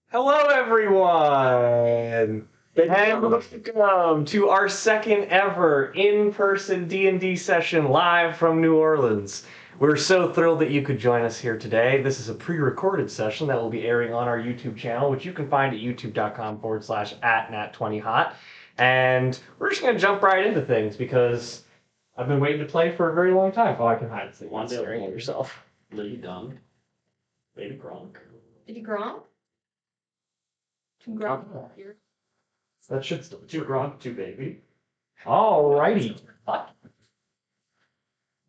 Hello, everyone, and welcome to our second ever in-person D&D session live from New Orleans. We're so thrilled that you could join us here today. This is a pre-recorded session that will be airing on our YouTube channel, which you can find at youtube.com/@Nat20Hot. And we're just going to jump right into things because I've been waiting to play for a very long time. Oh, I can hide it. One staring at yourself. Lady Dung. Baby Gronk. Baby Gronk? Two Gronk here. That should still be Two Gronk, two baby. Alrighty.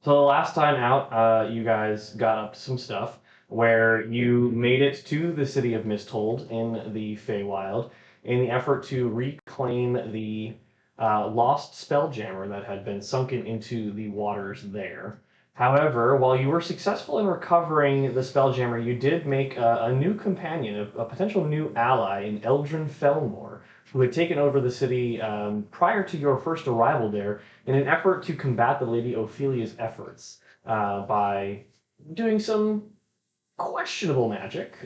So the last time out, you guys got up to some stuff where you made it to the city of Misthold in the Feywild in the effort to reclaim the lost spelljammer that had been sunken into the waters there. However, while you were successful in recovering the spelljammer, you did make a new companion, a potential new ally in Eldrin Felmore, who had taken over the city prior to your first arrival there in an effort to combat the Lady Ophelia's efforts by doing some questionable magic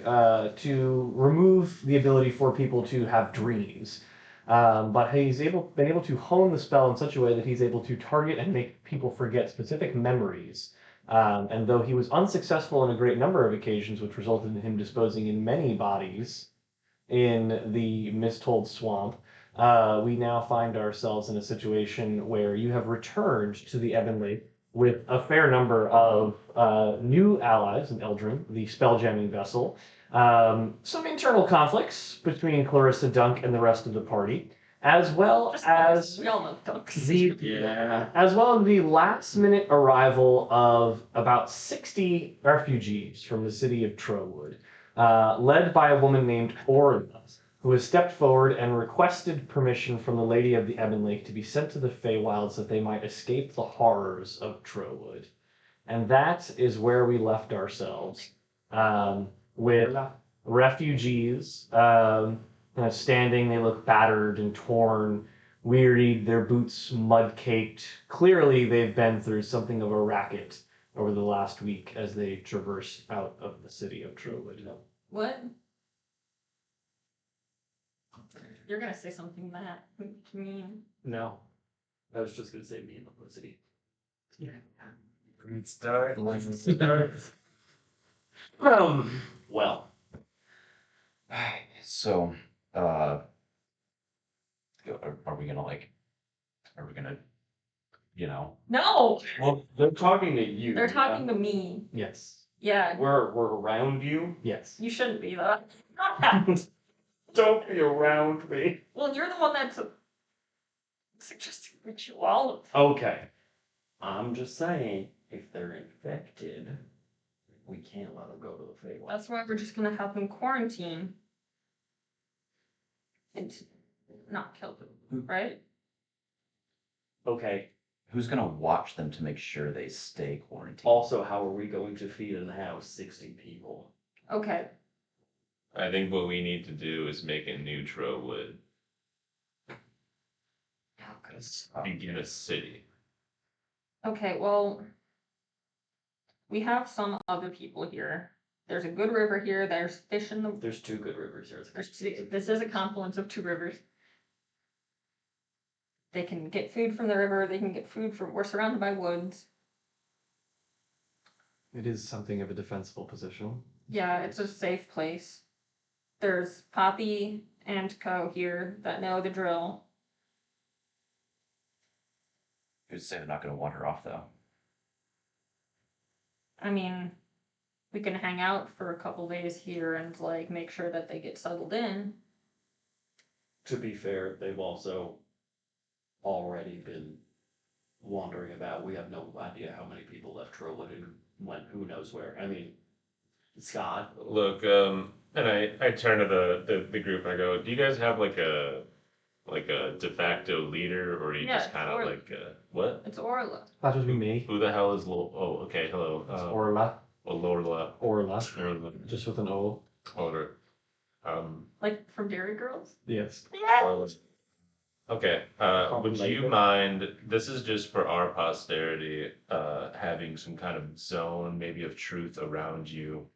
to remove the ability for people to have dreams. But he's been able to hone the spell in such a way that he's able to target and make people forget specific memories. And though he was unsuccessful on a great number of occasions, which resulted in him disposing in many bodies in the Misthold Swamp, we now find ourselves in a situation where you have returned to the Ebon Lake with a fair number of new allies in Eldrin, the spelljamming vessel, some internal conflicts between Clarissa Dunk and the rest of the party, as well as We all love Dunks. as well as the last-minute arrival of about 60 refugees from the city of Trowood, led by a woman named Orla, who has stepped forward and requested permission from the Lady of the Ebon Lake to be sent to the Feywilds that they might escape the horrors of Trowood. And that is where we left ourselves, with refugees standing. They look battered and torn, wearied, their boots mud-caked. Clearly, they've been through something of a racket over the last week as they traverse out of the city of Trowood. What? You're gonna say something, Matt. What do you mean? No. I was just gonna say me and publicity. Yeah. Great start. Well. So, are we gonna are we gonna, No! Well, they're talking to you. They're talking to me. Yes. Yeah, We're around you. Yes. you shouldn't be though. Don't be around me. Well, you're the one that's suggesting ritual. Okay. I'm just saying, if they're infected, we can't let them go to the Feywild. That's why we're just gonna have them quarantine. And not kill them, right? Okay. who's gonna watch them to make sure they stay quarantined? Also, how are we going to feed and house 60 people? Okay. I think what we need to do is make a new Trowood. Begin a city. Okay, well, we have some other people here. There's a good river here. There's fish in the. There's two good rivers here. This is a confluence of two rivers. They can get food from the river. They can get food from. We're surrounded by woods. It is something of a defensible position. Yeah, it's a safe place. There's Poppy and Co here that know the drill. Who's to say they're not gonna wander off though? I mean, we can hang out for a couple days here and like make sure that they get settled in. To be fair, they've also already been wandering about. We have no idea how many people left Trowood and went who knows where. I mean, Scott. Look, and I turn to the group and I go, do you guys have like a de facto leader, or are you Yeah, just kind of Orla. like what? It's Orla. That would be me. Who the hell is Oh, okay, hello. It's Orla. Lorla. Orla. Orla. Just with an O. Orla. Like from Dairy Girls? Yes. Orla. Okay, would you mind, this is just for our posterity, having some kind of zone, maybe of truth around you,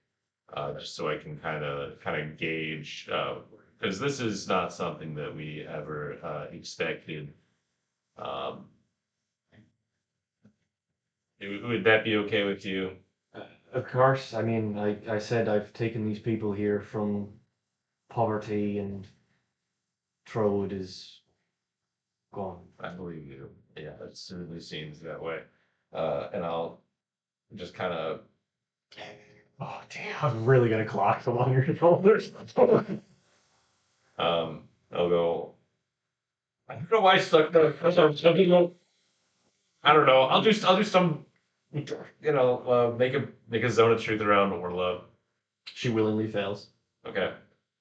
just so I can kind of gauge, because this is not something that we ever expected. Um, would that be okay with you? Of course, I mean, like I said, I've taken these people here from poverty, and Trollwood is gone. I believe you. Yeah, it certainly seems that way. And I'll just kind of, Oh damn! I'm really gonna clock them on your shoulders. I'll go. I don't know why I stuck the. I don't know. I'll do some. Make a zone of truth around Orla. She willingly fails. Okay.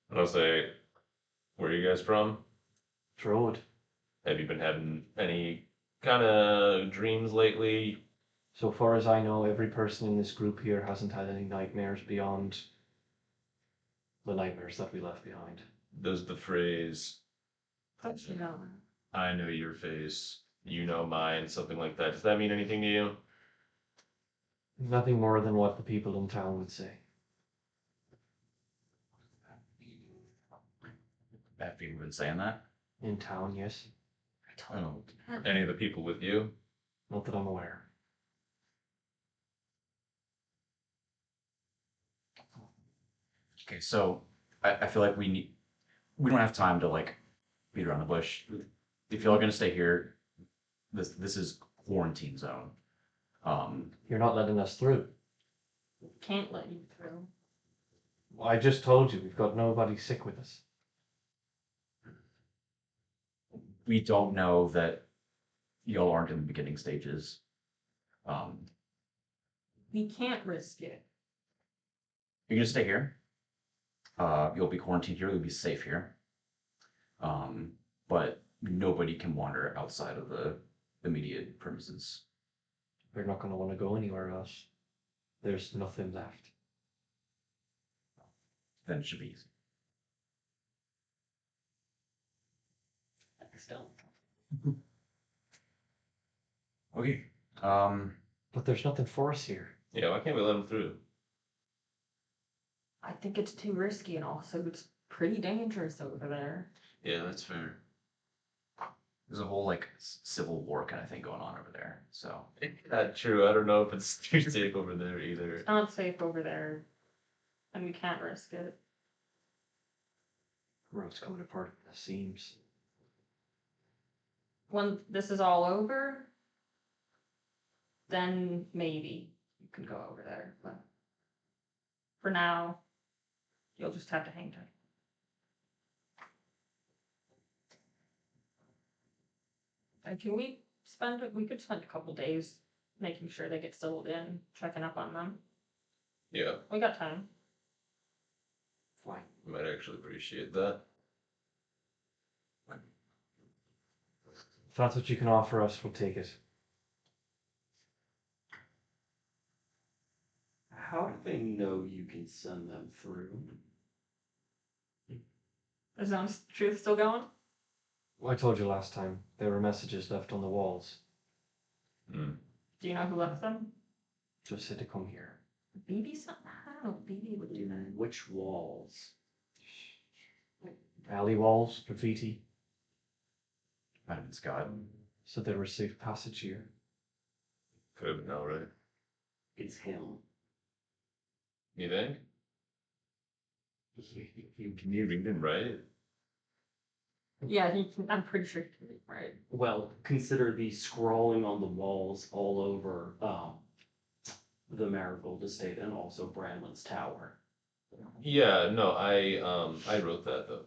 And I'll say, where are you guys from? Trollwood. Have you been having any kind of dreams lately? So far as I know, every person in this group here hasn't had any nightmares beyond the nightmares that we left behind. Does the phrase, But you know, I know your face, you know mine, something like that, does that mean anything to you? Nothing more than what the people in town would say. Have people been saying that? In town, yes. I don't know. Any of the people with you? Not that I'm aware. Okay, so I feel like we don't have time to like beat around the bush. If y'all are gonna stay here, this is quarantine zone. You're not letting us through. can't let you through. I just told you, we've got nobody sick with us. we don't know that y'all aren't in the beginning stages. We can't risk it. You're gonna stay here. You'll be quarantined here. You'll be safe here. But nobody can wander outside of the immediate premises. They're not going to want to go anywhere else. There's nothing left. Then it should be easy. Still. Okay. But there's nothing for us here. Yeah, why can't we let them through? I think it's too risky, and also it's pretty dangerous over there. Yeah, that's fair. There's a whole like civil war kind of thing going on over there. So Not true. I don't know if it's too safe over there either. It's not safe over there, and we can't risk it. Road's coming apart at the seams. When this is all over, then maybe you can go over there. But for now, you'll just have to hang tight. And can we we could spend a couple days making sure they get settled in, checking up on them. Yeah, We got time. Fine. I might actually appreciate that. If that's what you can offer us, we'll take it. How do they know you can send them through? Is Zone Truth still going? Well, I told you last time, there were messages left on the walls. Hmm. Do you know who left them? Just said to come here. BB something? I don't know. BB would do that. Which walls? Alley walls, graffiti, might have been Scott. so there was safe passage here. Could have been alright. It's him. You think? You can you read him, right? Yeah, I'm pretty sure he can read, right? Well, consider the scrawling on the walls all over the Marigold Estate and also Bramlin's Tower. Yeah, no, I wrote that though.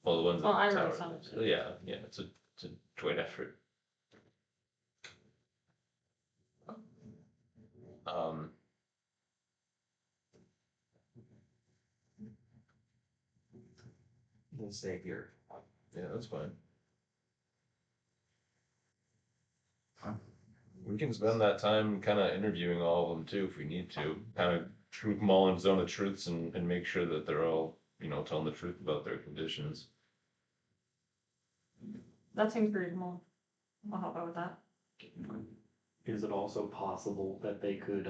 Well, the ones Well, at I the wrote tower. some of So, it. yeah, it's a joint effort. Um, Then stay here. yeah, that's fine. Huh? We can spend that time kind of interviewing all of them too, if we need to. Kind of group them all in zone of truths and make sure that they're all, telling the truth about their conditions. That seems reasonable. I'll help out with that. Is it also possible that they could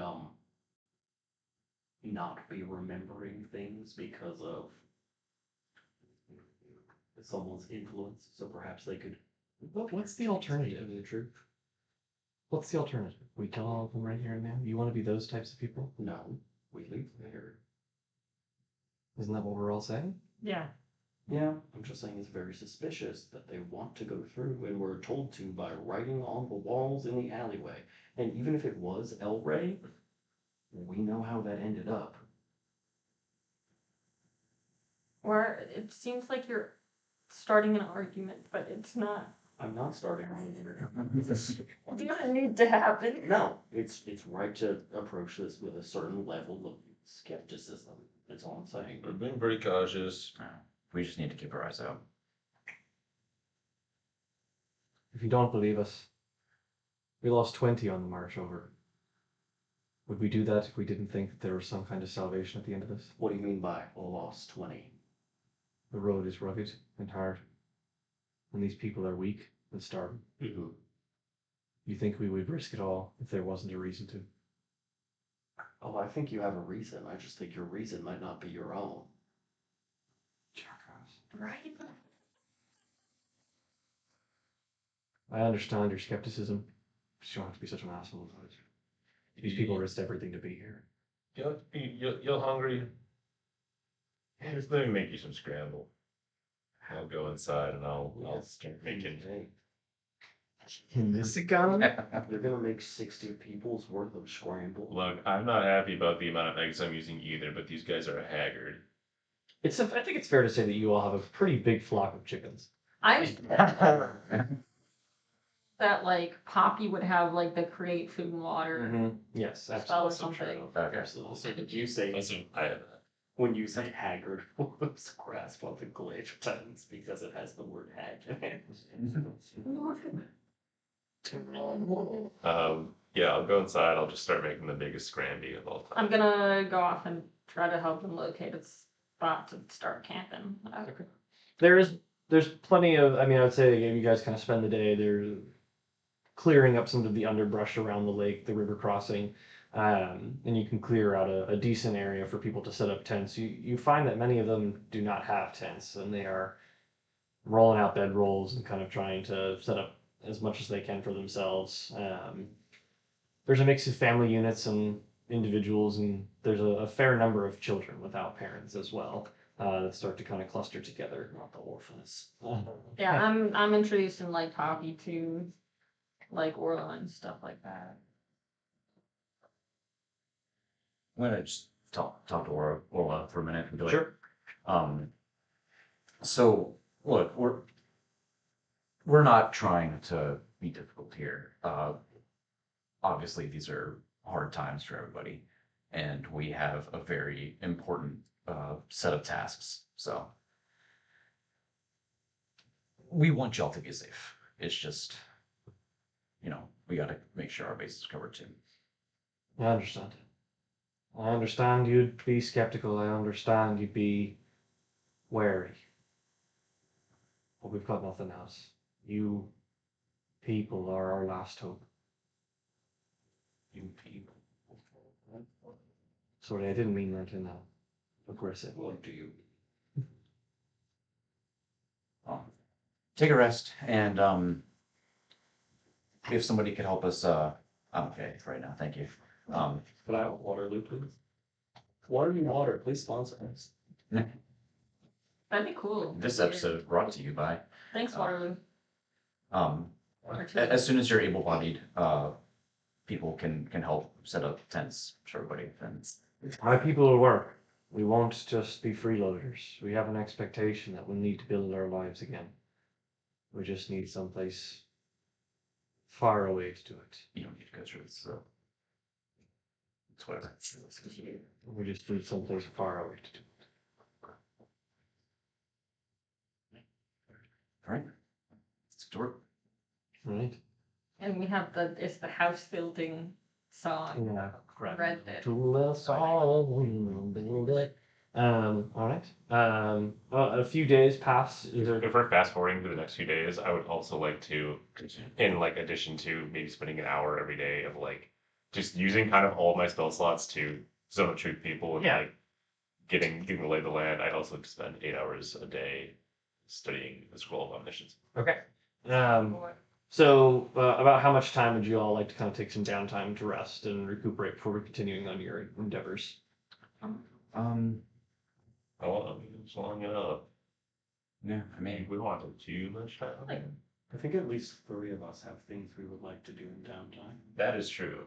not be remembering things because of someone's influence. So perhaps they could. What's the alternative? The truth. What's the alternative? We kill all of them right here and now? You want to be those types of people? No, we leave there. Isn't that what we're all saying? Yeah. Yeah, I'm just saying it's very suspicious that they want to go through and were told to by writing on the walls in the alleyway. And even if it was El Rey, we know how that ended up. Or it seems like you're starting an argument, but it's not. I'm not starting on It doesn't need to happen. No, it's right to approach this with a certain level of skepticism. That's all I'm saying. We're being pretty cautious. We just need to keep our eyes out. If you don't believe us, we lost 20 on the march over. Would we do that if we didn't think that there was some kind of salvation at the end of this? What do you mean by lost 20? The road is rugged and hard, and these people are weak and starving. Mm-hmm. You think we would risk it all if there wasn't a reason to? Oh, I think you have a reason. I just think your reason might not be your own. Right? I understand your skepticism, but you don't have to be such an asshole about it. These people risked everything to be here. You're hungry? Just let me make you some scramble. I'll go inside and I'll start making. Is it gone? You're gonna make 60 people's worth of scramble. Look, I'm not happy about the amount of eggs I'm using either, but these guys are haggard. I think it's fair to say that you all have a pretty big flock of chickens. I that like Poppy would have like the create food and water Yes, spell or absolutely. something. Absolutely. So did you say I have that. when you say haggard, what's grasp on the glitch buttons because it has the word hag in it? Yeah, I'll go inside. I'll just start making the biggest scramby of all time. I'm gonna go off and try to help them locate a spot to start camping. There's plenty of. I mean, I would say you guys kind of spend the day there, clearing up some of the underbrush around the lake, the river crossing, and you can clear out a decent area for people to set up tents. You find that many of them do not have tents, and they are rolling out bedrolls and kind of trying to set up as much as they can for themselves. There's a mix of family units and individuals, and there's a fair number of children without parents as well that start to kind of cluster together. Not the orphans. Yeah, I'm introducing like Poppy to like Orla and stuff like that. I'm gonna just talk to Orla for a minute and be like, Sure. So look, we're not trying to be difficult here. Obviously these are hard times for everybody, and we have a very important set of tasks. So we want y'all to be safe. It's just, we gotta make sure our base is covered too. I understand. I understand you'd be skeptical. I understand you'd be wary. But we've got nothing else. You people are our last hope. You people. Sorry, I didn't mean that in a aggressive way. What do you? Take a rest, and if somebody could help us, I'm okay right now, thank you. Could I have Waterloo, please? Water, please sponsor us. That'd be cool. This episode brought to you by, Thanks, Waterloo. Or two. as soon as you're able-bodied, people can help set up tents for everybody, and My people will work. We won't just be freeloaders. We have an expectation that we'll need to build our lives again. We just need someplace far away to do it. you don't need to go through this, so it's whatever. We just need someplace far away to do it. All right, let's get to work. Right? And we have it's the house building song. Yeah. Read it. To the song, build it. All right. A few days pass. If we're fast forwarding to the next few days, I would also like to, in like addition to maybe spending an hour every day of like just using kind of all of my spell slots to Zone of Truth people and Yeah. like getting the lay of the land, I'd also like to spend 8 hours a day studying the Scroll of Omniscience. Okay. So, about how much time would you all like to kind of take some downtime to rest and recuperate before we're continuing on your endeavors? Um, Oh, it's long enough. yeah, I mean, We don't want to too much time. I think at least 3 of us have things we would like to do in downtime. That is true.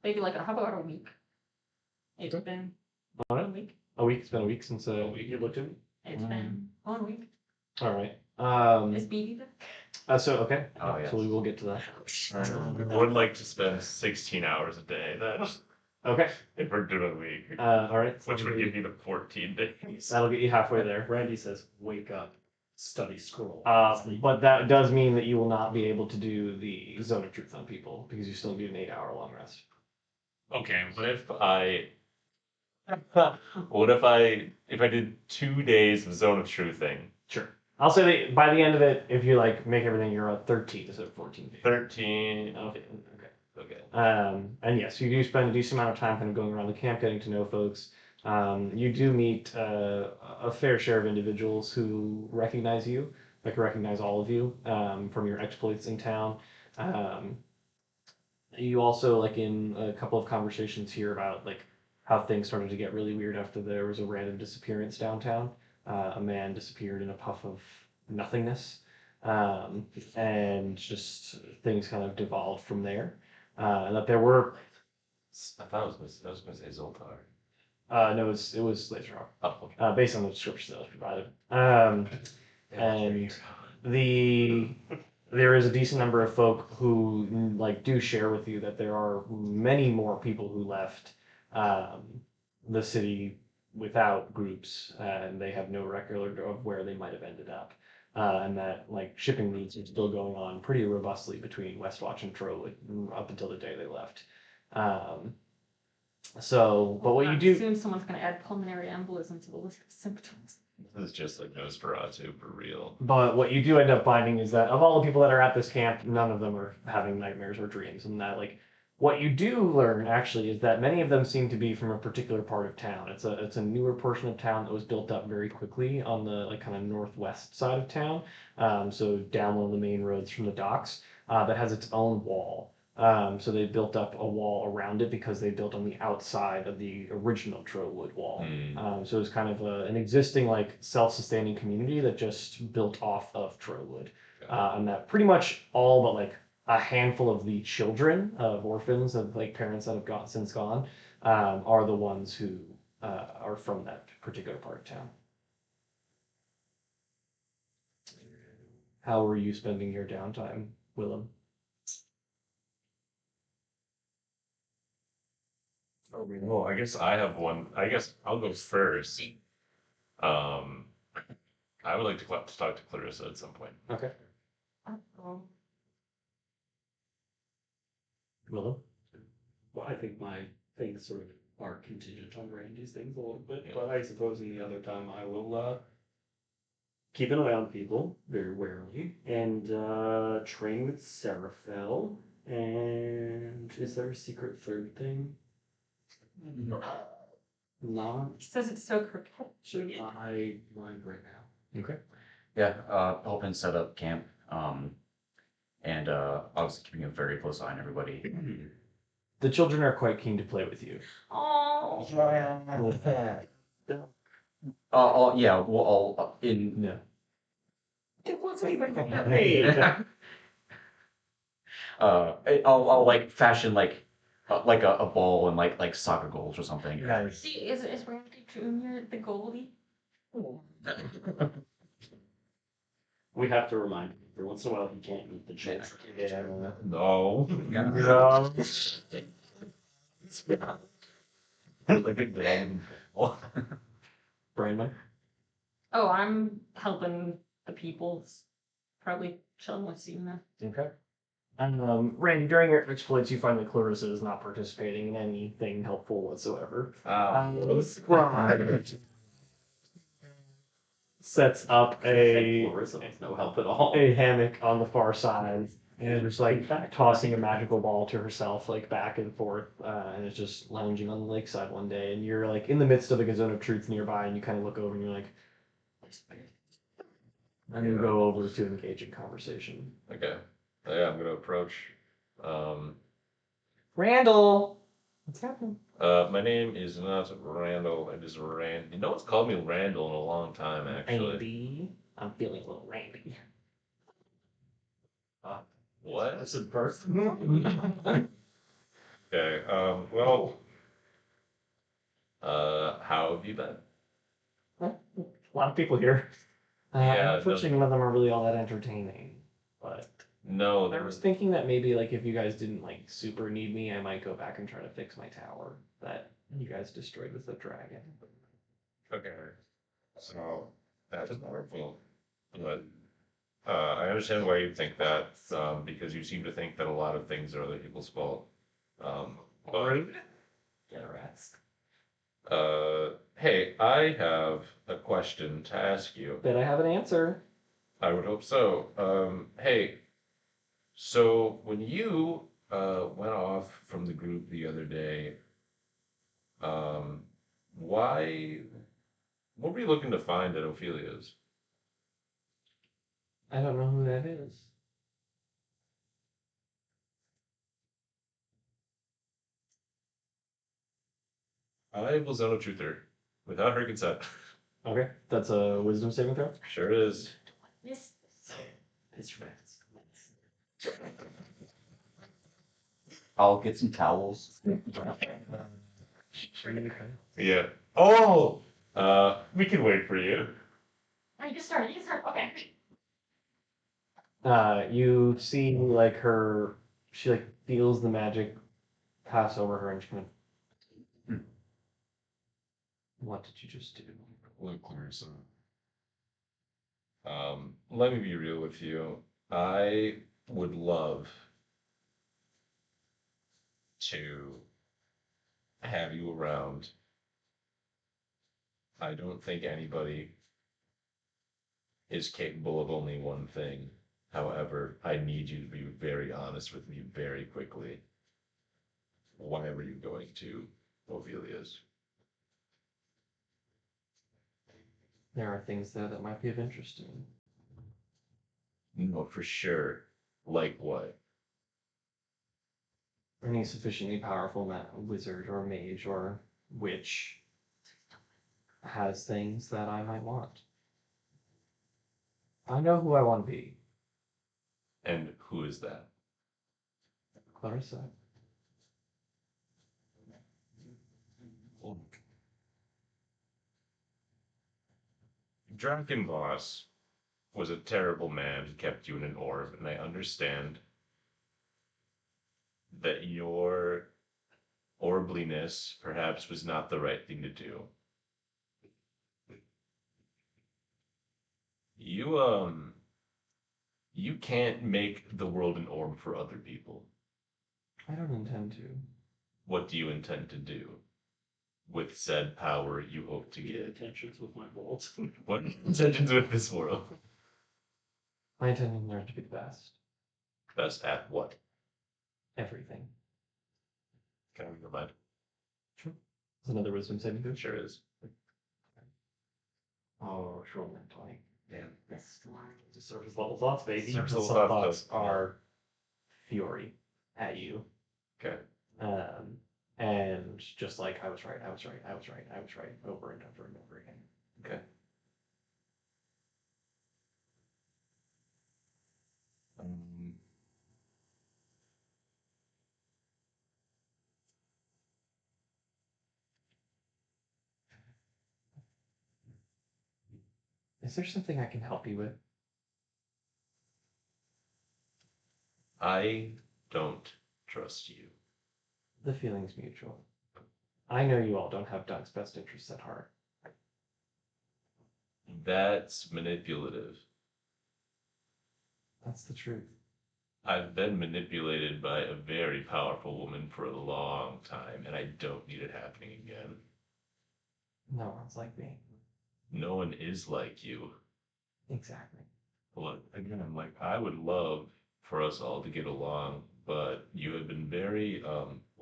Maybe like, how about a week? It's been a week. A week. It's been a week since You looked at me? It's been 1 week. All right. Is BB there? So okay. Oh, yes. So we will get to that. I would like to spend 16 hours a day. That's Okay. if we're doing a week, All right. which would give me the 14 days. That'll get you halfway there. Randy says, wake up, study scroll. But that does mean that you will not be able to do the Zone of Truth on people because you still need an 8-hour long rest. Okay, what if I did 2 days of Zone of Truthing? Sure. I'll say that by the end of it, if you like make everything, you're at 13 instead of 14 days. 13. Okay. Okay. And yes, you do spend a decent amount of time kind of going around the camp, getting to know folks. You do meet a fair share of individuals who recognize you, like recognize all of you from your exploits in town. You also, like in a couple of conversations here about like how things started to get really weird after there was a random disappearance downtown. A man disappeared in a puff of nothingness, and just things kind of devolved from there. And that there were I thought I was going to say Zoltar. no, it was Laser Hawk, Oh, okay. based on the description that was provided. And there is a decent number of folk who like do share with you that there are many more people who left the city without groups, and they have no record of where they might have ended up. And that like shipping routes are still going on pretty robustly between Westwatch and Trowood up until the day they left. But what you do. Soon someone's going to add pulmonary embolism to the list of symptoms. This is just like Nosferatu for real. But what you do end up finding is that of all the people that are at this camp, none of them are having nightmares or dreams. And that, like, what you do learn actually is that many of them seem to be from a particular part of town. It's a newer portion of town that was built up very quickly on the like kind of northwest side of town. So down one of the main roads from the docks, that has its own wall. So they built up a wall around it because they built on the outside of the original Trowood wall. So it was kind of an existing like self-sustaining community that just built off of Trowood. And that pretty much all but like a handful of the children of orphans of like parents that have since gone are the ones who are from that particular part of town. How were you spending your downtime, Willem? Oh, I guess I have one. I guess I'll go first. I would like to talk to Clarissa at some point. Okay. Oh. Willem? Well, I think my things sort of are contingent on Randy's things a little bit, but I suppose in the other time I will keep an eye on people very warily and train with Seraphel. And is there a secret third thing? Not He says it's so crooked. I mind right now. Okay. yeah, helping set up camp, and obviously keeping a very close eye on everybody. The children are quite keen to play with you. Oh. Yeah, well, all in. No. It wasn't even I'll like fashion like a ball and like soccer goals or something. Nice. See, is Randy Jr. the goalie? We have to remind him every once in a while he can't meet the chance. Yeah. No. No. Like a dragon. Brandon? Oh, I'm helping the people. Probably chilling with Cena. Okay. Randy, during your exploits, you find that Clarissa is not participating in anything helpful whatsoever. Scribe sets up Clarissa was no help at all. a hammock on the far side and just like tossing a magical ball to herself, like back and forth, and it's just lounging on the lakeside one day, and you're like in the midst of a zone of truth nearby, and you kind of look over and you're like, and you go over to engage in conversation. Okay. Yeah, I'm gonna approach. Randall, what's happening? My name is not Randall. It is Rand. No one's called me Randall in a long time, actually. Randy, I'm feeling a little Randy. What? That's in person. Okay. Well. How have you been? A lot of people here. Yeah, Unfortunately, none of them are really all that entertaining. But No, I there was was. thinking that maybe like if you guys didn't like super need me, I might go back and try to fix my tower that you guys destroyed with the dragon. Okay. So that is wonderful, but I understand why you think that, because you seem to think that a lot of things are other people's fault. But Rude. Get a rest. hey, I have a question to ask you. Bet I have an answer. I would hope so. Hey, so when you went off from the group the other day, um, why? What were you looking to find at Ophelia's? I don't know who that is. I will zone a truther without her consent. Okay, that's a wisdom saving throw. Sure is. Piss your pants. I'll get some towels. Yeah. Oh, we can wait for you. You start, okay. You see like she like feels the magic pass over her and she kind of, what did you just do? Look, Clarissa. Let me be real with you. I would love to have you around. I don't think anybody is capable of only one thing. However, I need you to be very honest with me very quickly. Why were you going to Ophelia's? There are things there that might be of interest to me. No, for sure. Like what? Any sufficiently powerful wizard or mage or witch has things that I might want. I know who I want to be. And who is that? Clarissa. Dragon Boss was a terrible man who kept you in an orb, and I understand that your orbliness perhaps was not the right thing to do. You can't make the world an orb for other people. I don't intend to. What do you intend to do with said power you hope to get? Intentions with my bolts. What intentions with this world? My intentions are to be the best. Best at what? Everything. Can I remind? Sure. It's another wisdom saving throw. Sure is. Oh, sure, 20. Damn. Just surface level thoughts, baby. Surface Some level thoughts thoughts, are fury at you. Okay. And just like I was right, I was right, I was right, I was right, over and over and over again. Okay. Um, Is there something I can help you with? I don't trust you. The feeling's mutual. I know you all don't have Doug's best interests at heart. That's manipulative. That's the truth. I've been manipulated by a very powerful woman for a long time, and I don't need it happening again. No one's like me. No one is like you. Exactly. Look, again, like, I would love for us all to get along, but you have been very,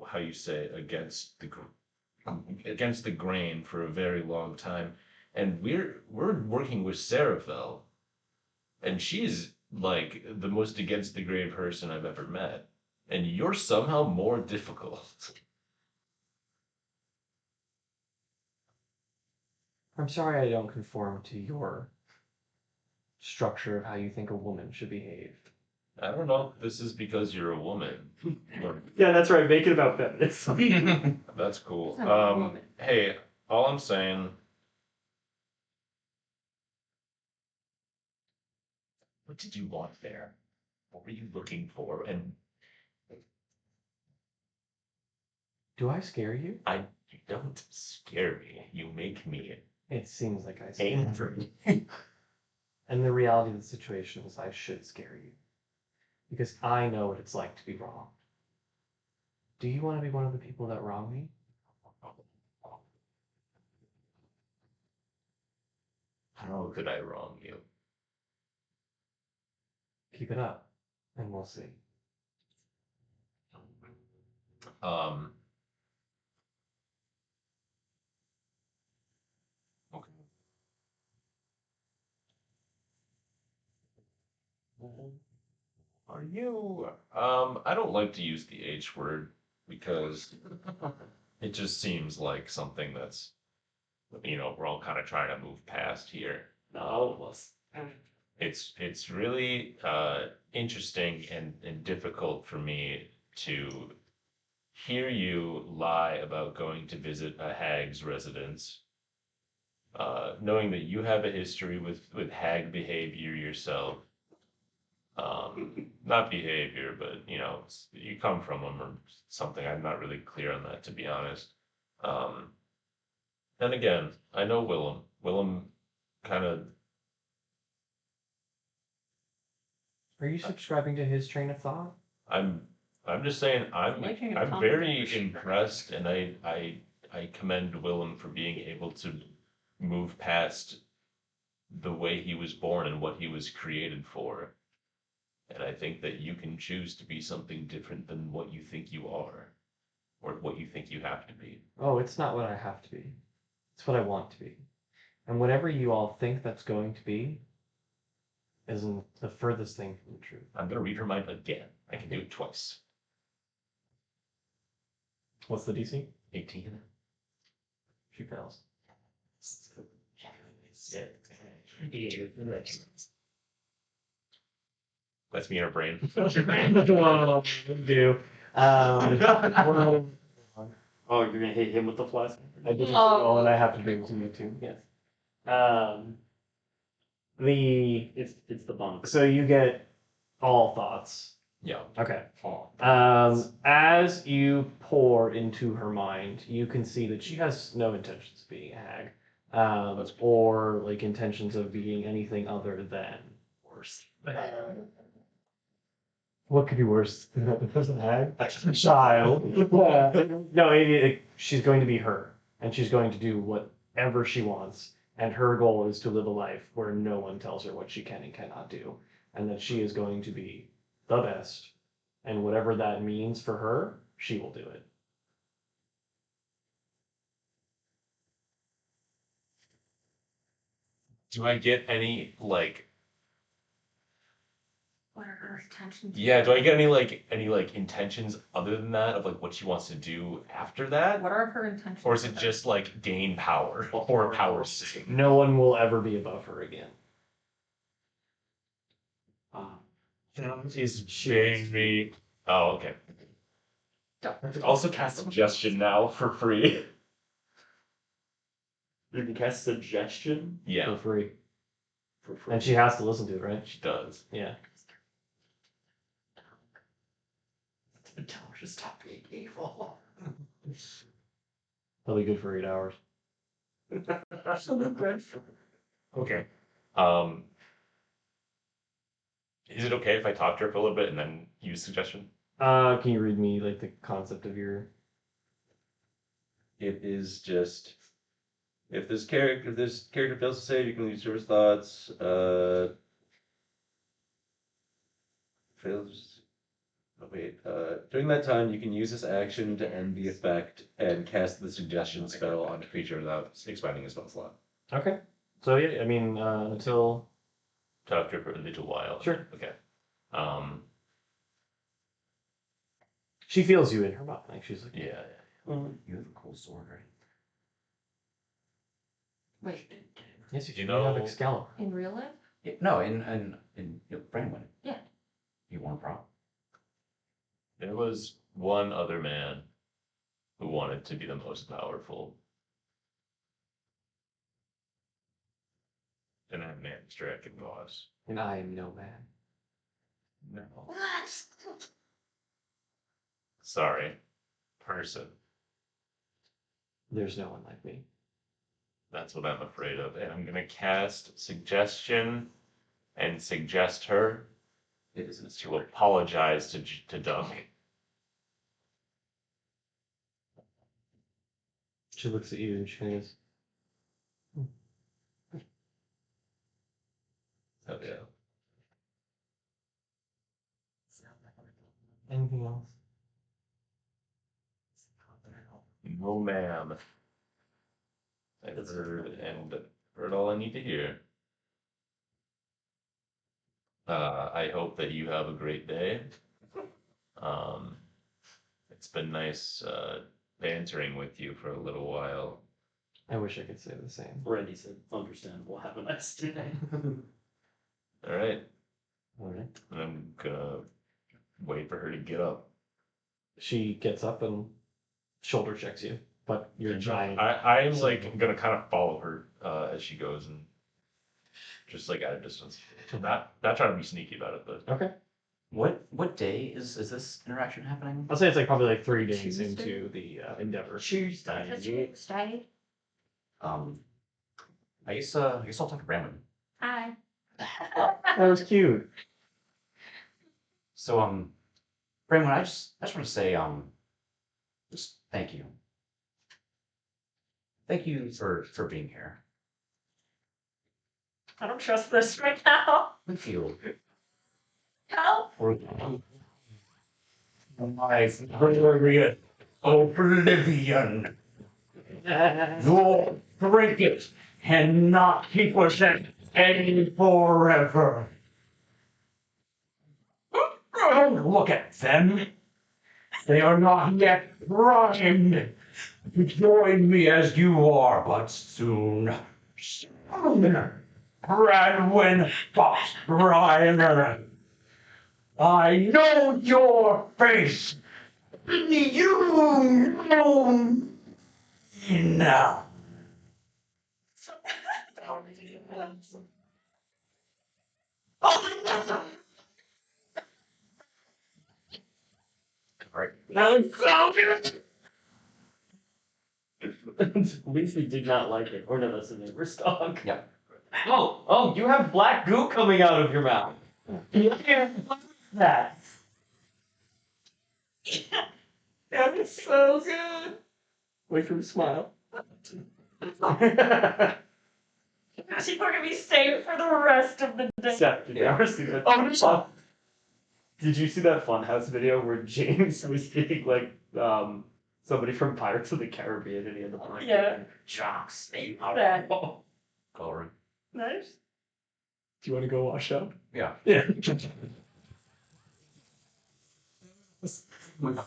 how you say, against the grain for a very long time. And we're working with Seraphel, and she's like the most against the grain person I've ever met. And you're somehow more difficult. I'm sorry I don't conform to your structure of how you think a woman should behave. I don't know. This is because you're a woman. Yeah, that's right. Make it about feminism. That's cool. It's not a woman. Hey, all I'm saying. What did you want there? What were you looking for? And Do I scare you? you don't scare me. You make me It seems like I scare you. angry. And the reality of the situation is I should scare you. Because I know what it's like to be wrong. Do you want to be one of the people that wrong me? How could I wrong you? Keep it up, and we'll see. Um. Okay. Are you? I don't like to use the H word because it just seems like something that's, we're all kind of trying to move past here. Not all of us. It's really interesting and difficult for me to hear you lie about going to visit a hag's residence, knowing that you have a history with hag behavior yourself. Not behavior, but you come from them or something. I'm not really clear on that, to be honest. Um, and again, I know Willem. Willem kind of. Are you subscribing to his train of thought? I'm I'm just saying Making a I'm comment. very impressed, and I commend Willem for being able to move past the way he was born and what he was created for. And I think that you can choose to be something different than what you think you are, or what you think you have to be. Oh, it's not what I have to be. It's what I want to be. And whatever you all think that's going to be isn't the furthest thing from the truth. I'm gonna read her mind again. I can do it twice. What's the DC? 18. She fails. That's me in her brain. Do. Um, Oh, you're gonna hit him with the flask? I didn't Oh. roll, and I have to do it to you too. Yes. The It's the bunk. so you get all thoughts. Yeah. Okay. Oh. As you pour into her mind, you can see that she has no intentions of being a hag, That's good. or like intentions of being anything other than worse. What could be worse than a hag? A child. No, she's going to be her, and she's going to do whatever she wants. And her goal is to live a life where no one tells her what she can and cannot do, and that she is going to be the best, and whatever that means for her, she will do it. Do I get any like? What are her intentions? Yeah. Do I get any intentions other than that of like what she wants to do after that? What are her intentions? Or is it just like gain power or power sake? No one will ever be above her again. That is very. Oh, okay. Also cast suggestion now for free. You can cast suggestion For Yeah, free. for free. And she has to listen to it, right? she does. Yeah. Tell her to stop being evil. That'll be good for 8 hours. Okay. Is it okay if I talk to her for a little bit and then use suggestion? Can you read me like the concept of your? It is just if this character fails to save, you can use service thoughts. fails. Oh, wait. During that time, you can use this action to end the effect and cast the suggestion spell on a creature without expanding his spell slot. Okay. So yeah, I mean, until Talk to her for a little while. Sure. Okay. she feels you in her body, like she's like, Yeah. You have a cool sword, right? Wait, yes, you do. You You have know- Excalibur. in real life? Yeah, no, in Brandon. Yeah. You want a prop? There was one other man who wanted to be the most powerful. And that man was Dragon Boss. And I am no man. No. What? Sorry. Person. There's no one like me. That's what I'm afraid of. And I'm gonna cast Suggestion and suggest her It isn't a to sword. apologize to Doug. She looks at you and she goes, Hell yeah. anything else? No, ma'am. I've heard all I need to hear. I hope that you have a great day. It's been nice bantering with you for a little while. I wish I could say the same. Randy said, understandable, have a nice day. All right, All right. and I'm gonna wait for her to get up. She gets up and shoulder checks you, but you're giant. I'm like gonna kind of follow her as she goes and just like at a distance. Not trying to be sneaky about it, but Okay. What day is this interaction happening? I'll say it's like probably like 3 days Tuesday? into the endeavor. Tuesday. I guess I'll talk to Brandon. Hi. That was cute. So Brandon, I just want to say just thank you. Thank you for being here. I don't trust this right now. Thank you Help. for my glorious oblivion. Your trinkets cannot keep us at any forever. Don't look at them. They are not yet primed to join me as you are, but soon. Soon. Bradwin Fox Reiner. I know your face. You know me now. Alright. That was so good. At least we did not like it. Or no, that's the neighbor's dog. Yeah. Oh, you have black goo coming out of your mouth. Yeah. What's that? That is so good. Wait for him to smile. People are gonna be safe for the rest of the day. Seth, did you Yeah. ever see that? Oh, Did you see that Funhouse video where James was being like somebody from Pirates of the Caribbean and he had the black Yeah. jocks? That. Oh. Coloring. Nice. do you want to go wash up? Yeah. Yeah.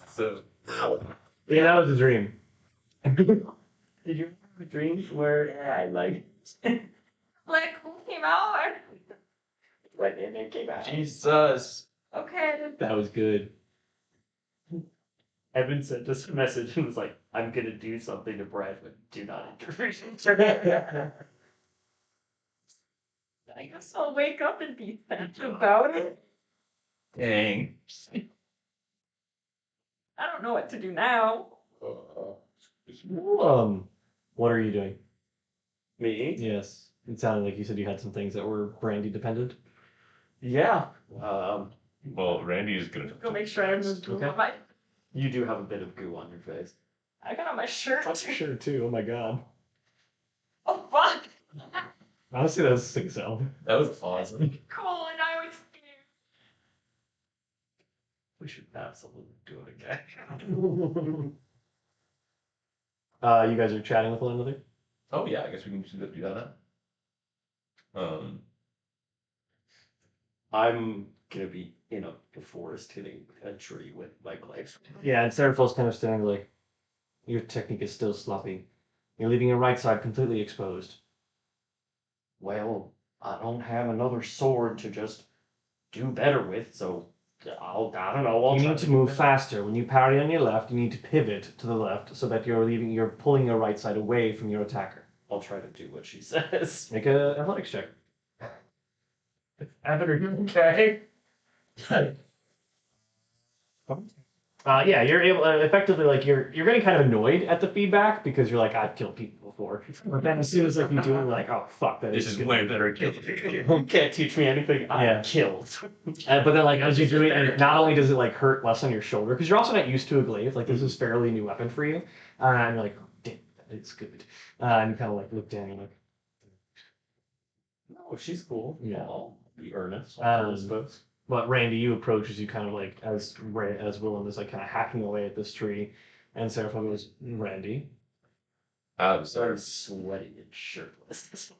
so Yeah, that was a dream. Did you have a dream where I like Like, who came out? went in and came out? Jesus. Okay. That was good. Evan sent us a message and was like, I'm gonna do something to Bradford. Do not interfere. I guess I'll wake up and be sad about it. Dang. I don't know what to do now. What are you doing? Me? Yes. It sounded like you said you had some things that were brandy dependent. Yeah. Well, Randy is gonna Go make sure I have no goo Okay. on my. You do have a bit of goo on your face. I got on my shirt. That's for sure too. Oh my god. Oh fuck! Honestly, that was sick as hell. That was awesome. Cool, and I was scared. We should absolutely do it again. You guys are chatting with one another? Oh yeah, I guess we can do that now. I'm gonna be in a forest hitting a tree with my glaive. Yeah, and Seraphil's kind of standing like, your technique is still sloppy. You're leaving your right side completely exposed. Well, I don't have another sword to just do better with, so I don't know. I'll You try need to do move better. faster. When you parry on your left, you need to pivot to the left so that you're pulling your right side away from your attacker. I'll try to do what she says. Make a athletics check. Evan, are you okay? Yeah, you're able effectively like you're getting kind of annoyed at the feedback because you're like I've killed people before, but then as soon as like you do it, you're like oh fuck that This is good. way better kill. You can't teach me anything. I'm Yeah. killed. But then like as you do it, and not only does it like hurt less on your shoulder because you're also not used to a glaive. Like this is fairly new weapon for you, and you're like oh, damn it's good. And you kind of like look down and you're like No, she's cool. Yeah. I'll be earnest. Um, I suppose. but Randy, you approach as you kind of like as Willem is like kind of hacking away at this tree, and Seraphim goes Randy. I'm So I'm sorry. sweaty and shirtless.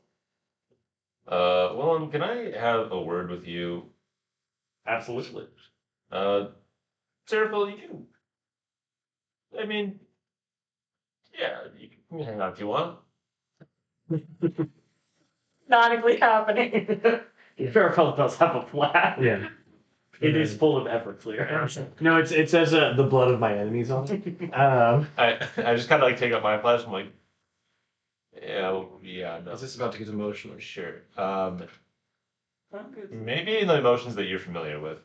Willem, can I have a word with you? Absolutely. Seraphil, you can. I mean, yeah, you can hang out if you want. Not exactly happening. Fairfield does have a plan. Yeah. It is full of Everclear. No, it says the blood of my enemies on it. I just kind of like take out my flash. I'm like, yeah, yeah, no. Is this about to get emotional? Sure. Maybe in the emotions that you're familiar with.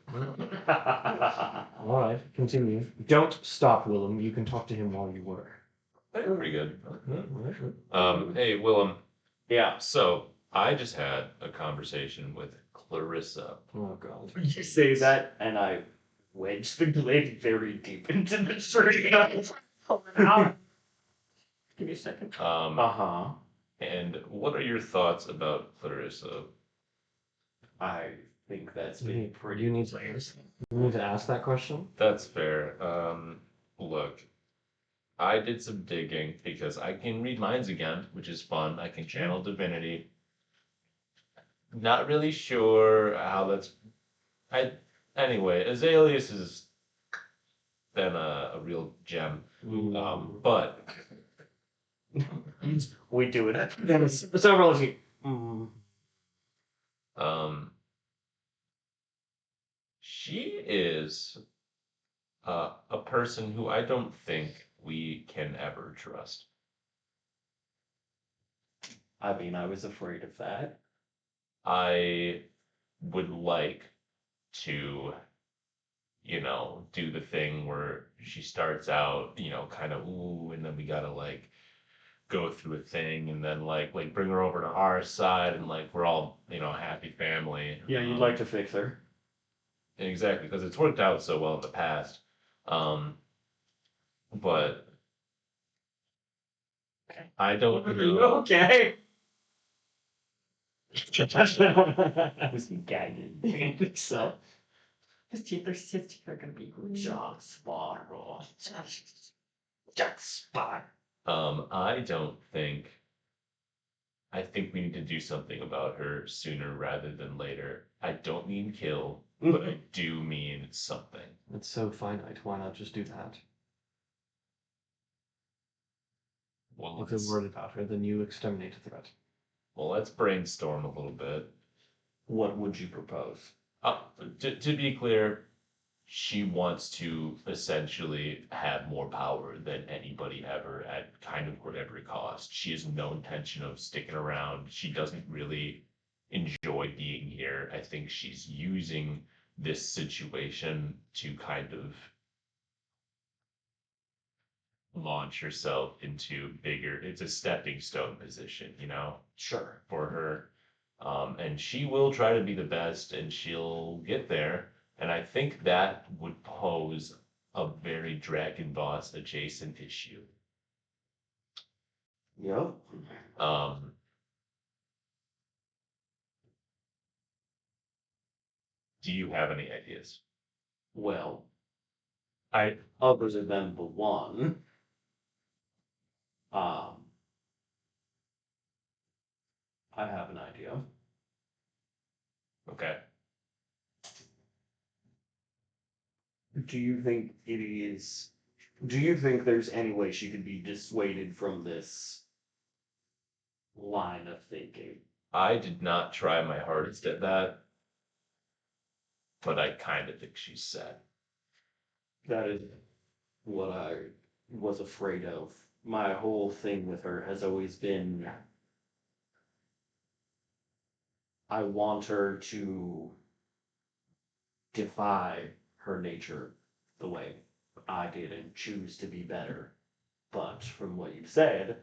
All right, continue. Don't stop, Willem. You can talk to him while you were. Pretty good. Hey, Willem. Yeah. So I just had a conversation with Clarissa. Oh god. You say that, and I wedge the blade very deep into the tree. Pull it out. Give me a second. Uh-huh. And what are your thoughts about Clarissa? I think that's been pretty. You need to ask that question. That's fair. Look, I did some digging because I can read minds again, which is fun. I can channel divinity. Not really sure how that's. Anyway, Azaleus has been a real gem. But We do it. So everyone's like, she is a person who I don't think we can ever trust. I mean, I was afraid of that. I would like to, do the thing where she starts out, kind of ooh, and then we gotta like go through a thing, and then like bring her over to our side, and like we're all a happy family. Yeah, you'd like to fix her. Exactly, because it's worked out so well in the past. But I don't know. Okay. Was he gagging? I think so. His teeth are gonna be Jack Sparrow. Jack Sparrow. I think we need to do something about her sooner rather than later. I don't mean kill, but I do mean something. it's so finite. Why not just do that? Well, If it's word about her, then you exterminate the threat. let's brainstorm a little bit. What would you propose? To be clear, she wants to essentially have more power than anybody ever at kind of whatever cost. She has no intention of sticking around. She doesn't really enjoy being here. I think she's using this situation to kind of launch herself into bigger, it's a stepping stone position, Sure. for her. And she will try to be the best and she'll get there. And I think that would pose a very Dragon Boss adjacent issue. Yep. Do you have any ideas? Well, other than the one. I have an idea. Okay. Do you think there's any way she could be dissuaded from this line of thinking? I did not try my hardest at that, but I kind of think she's sad. That is what I was afraid of. My whole thing with her has always been I want her to defy her nature the way I did and choose to be better. But from what you've said,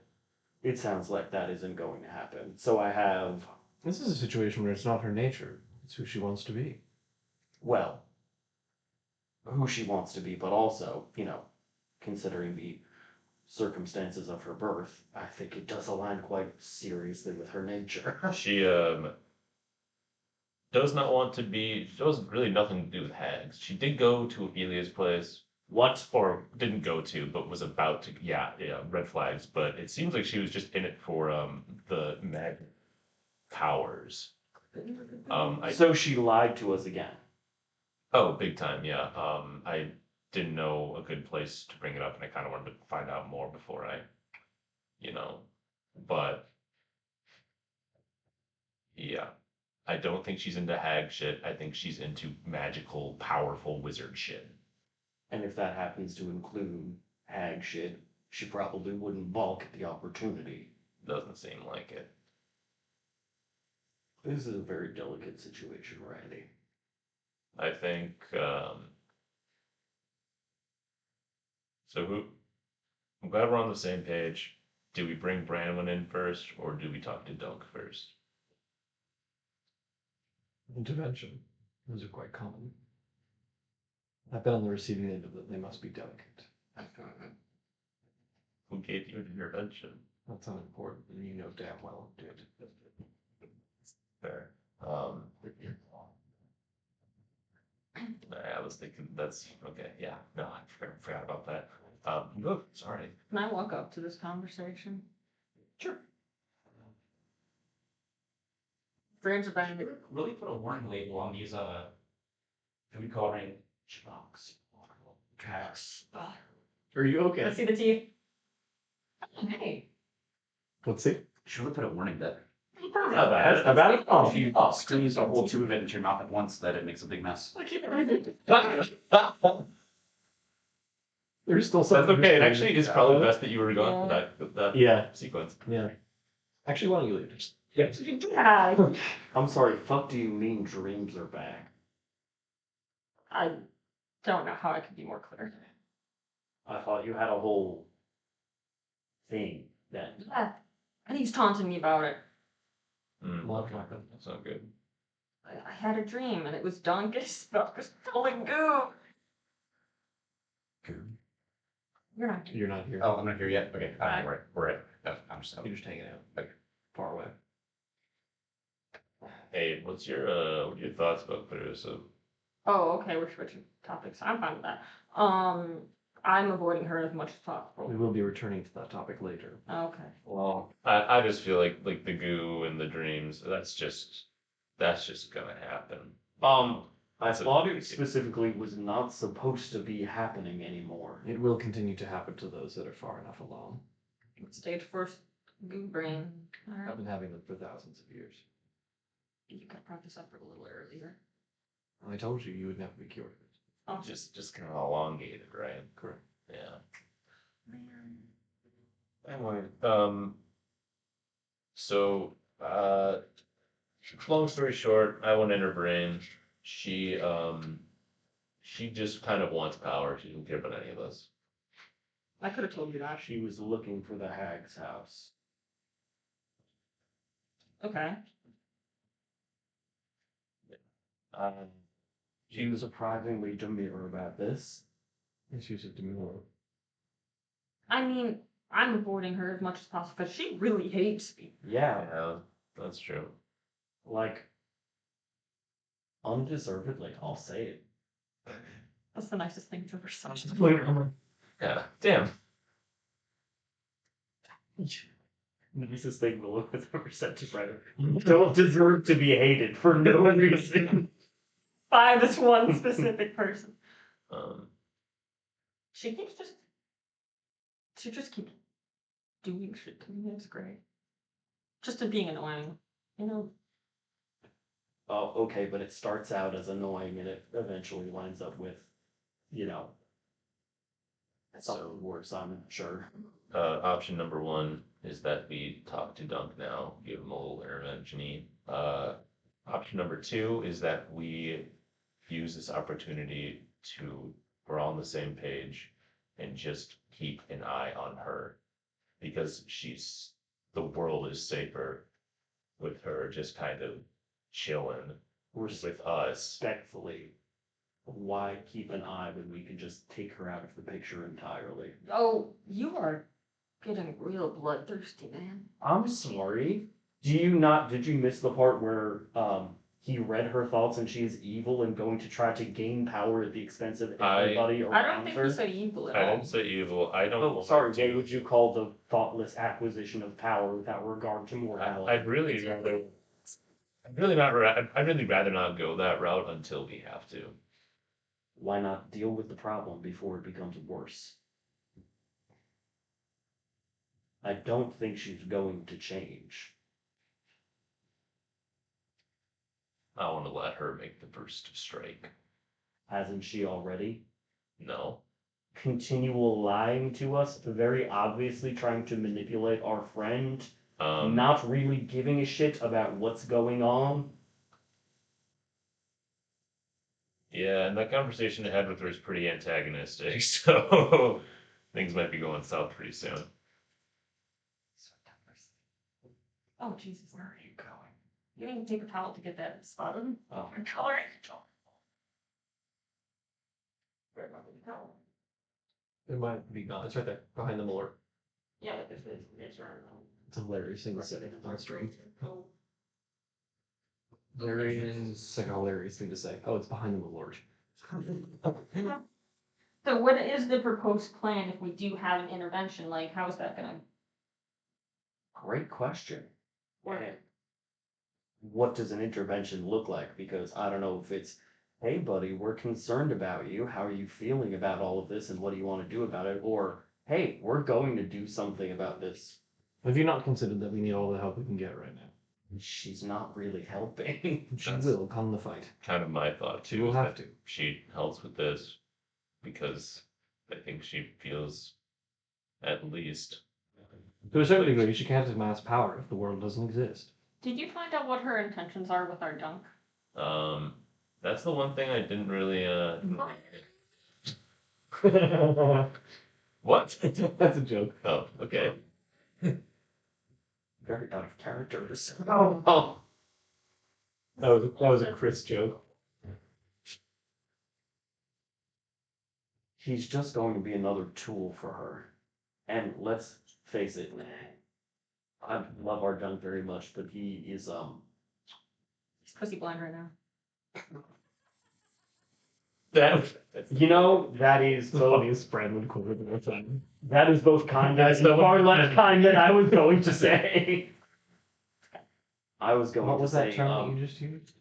it sounds like that isn't going to happen. So I have, This is a situation where it's not her nature, it's who she wants to be. well, who she wants to be, but also, considering the circumstances of her birth, I think it does align quite seriously with her nature. She does not want to be. She has really nothing to do with hags. She did go to Ophelia's place. What? Or didn't go to, but was about to. Yeah, yeah, red flags. But it seems like she was just in it for the mag powers. So she lied to us again. Oh, big time, yeah. I didn't know a good place to bring it up, and I kind of wanted to find out more before I, you know, but yeah. I don't think she's into hag shit. I think she's into magical, powerful wizard shit. And if that happens to include hag shit, she probably wouldn't balk at the opportunity. Doesn't seem like it. This is a very delicate situation, Randy. I think, so who, I'm glad we're on the same page. Do we bring Branwyn in first, or do we talk to Dunk first? Intervention. Those are quite common. I've been on the receiving end of it. They must be delicate. Who gave you an intervention? That's unimportant, and you know damn well who did. Fair. I was thinking that's okay. Yeah, no, I forgot about that. Look, sorry. Can I walk up to this conversation? Sure. Friends about Really put a warning label on these food coloring box. Cass. Are you Let's okay? see the teeth. Hey. Let's see. Should really put a warning that Not bad. Not bad. if you squeeze a whole tube of it into your mouth at once, that it makes a big mess. There's still That's something. okay. It actually is probably best that you were gone for that Yeah. sequence. Yeah. Actually, why don't you leave? Yeah. I'm sorry, fuck do you mean dreams are back? I don't know how I could be more clear. I thought you had a whole thing then. Yeah. And he's taunting me about it. That's not good. I had a dream and it was Dunkus. Dunkus pulling goo. You're not You're not here. Oh, I'm not here yet. Okay, we're right. No, I'm just You're just hanging out. Okay. Far away. Hey, what are your thoughts about Clarissa? Oh, okay, we're switching topics. I'm fine with that. I'm avoiding her as much as We possible. will be returning to that topic later. Okay. Well, I just feel like the goo and the dreams, that's just gonna happen. I thought it specifically was not supposed to be happening anymore. It will continue to happen to those that are far enough along. Stage 4 goo brain. I've Alright. been having them for thousands of years. You could have brought this up a little earlier. I told you would never be cured of it. Oh, Just kind of elongated, right? Correct. Yeah. man. Anyway, so, long story short, I went in her brain. She just kind of wants power. She doesn't care about any of us. I could have told you that. She was looking for the hag's house. Okay. She was surprisingly demure about this. Issues of demure. I mean, I'm avoiding her as much as possible because she really hates me. Yeah, Yeah, that's true. like, undeservedly, I'll say it. That's the nicest thing to ever say. Yeah, damn. Nicest thing Willow has ever said to Ryder. You don't deserve to be hated for no reason. By this one specific person. Um, She keeps just. She just keeps doing shit to me. It's great. Just to being annoying, you know. Oh, okay, but it starts out as annoying and it eventually winds up with, you know, something worse, I'm sure. Option number one is that we talk to Dunk now, give him a little intervention-y. Option number two is that we use this opportunity we're on the same page and just keep an eye on her. Because the world is safer with her just kind of chilling with us. Respectfully, why keep an eye when we can just take her out of the picture entirely? Oh, you are getting real bloodthirsty, man. I'm sorry. Did you miss the part where he read her thoughts and she is evil and going to try to gain power at the expense of everybody I don't around think her? he said evil at I all. didn't say evil. I don't. Oh, sorry. What would you call the thoughtless acquisition of power without regard to morality? I'd really rather not go that route until we have to. Why not deal with the problem before it becomes worse? I don't think she's going to change. I want to let her make the first strike. Hasn't she already? No. Continual lying to us, very obviously trying to manipulate our friend, not really giving a shit about what's going on. Yeah, and that conversation I had with her is pretty antagonistic, so things might be going south pretty soon. Oh, Jesus, where are you going? You didn't even take a towel to get that spotted. Oh. Your color angel. Where about the towel? It might be gone. It's right there, behind the Malort. Yeah, it's right. It's a hilarious thing to say on stream. It's like a hilarious thing to say. Oh, it's behind the Malort. So what is the proposed plan if we do have an intervention? Like, how is that gonna Great question. work? What does an intervention look like? Because I don't know if it's, hey, buddy, we're concerned about you. How are you feeling about all of this and what do you want to do about it? Or, hey, we're going to do something about this. Have you not considered that we need all the help we can get right now? She's not really helping. She That's- will come the fight. Kind of my thought too. We'll is have that to. She helps with this because I think she feels, at least. To a certain degree, she can't amass power if the world doesn't exist. Did you find out what her intentions are with our junk? That's the one thing I didn't really. What? That's a joke. Oh, okay. Very out of character. Oh. That was a Chris joke. He's just going to be another tool for her. And let's face it, I love our junk very much, but he is He's pussy blind right now. That you know, that is the both funniest Brandon quote of all time. that is both kind and far less kind than I was going to say. I was going What to was say that term that you just used?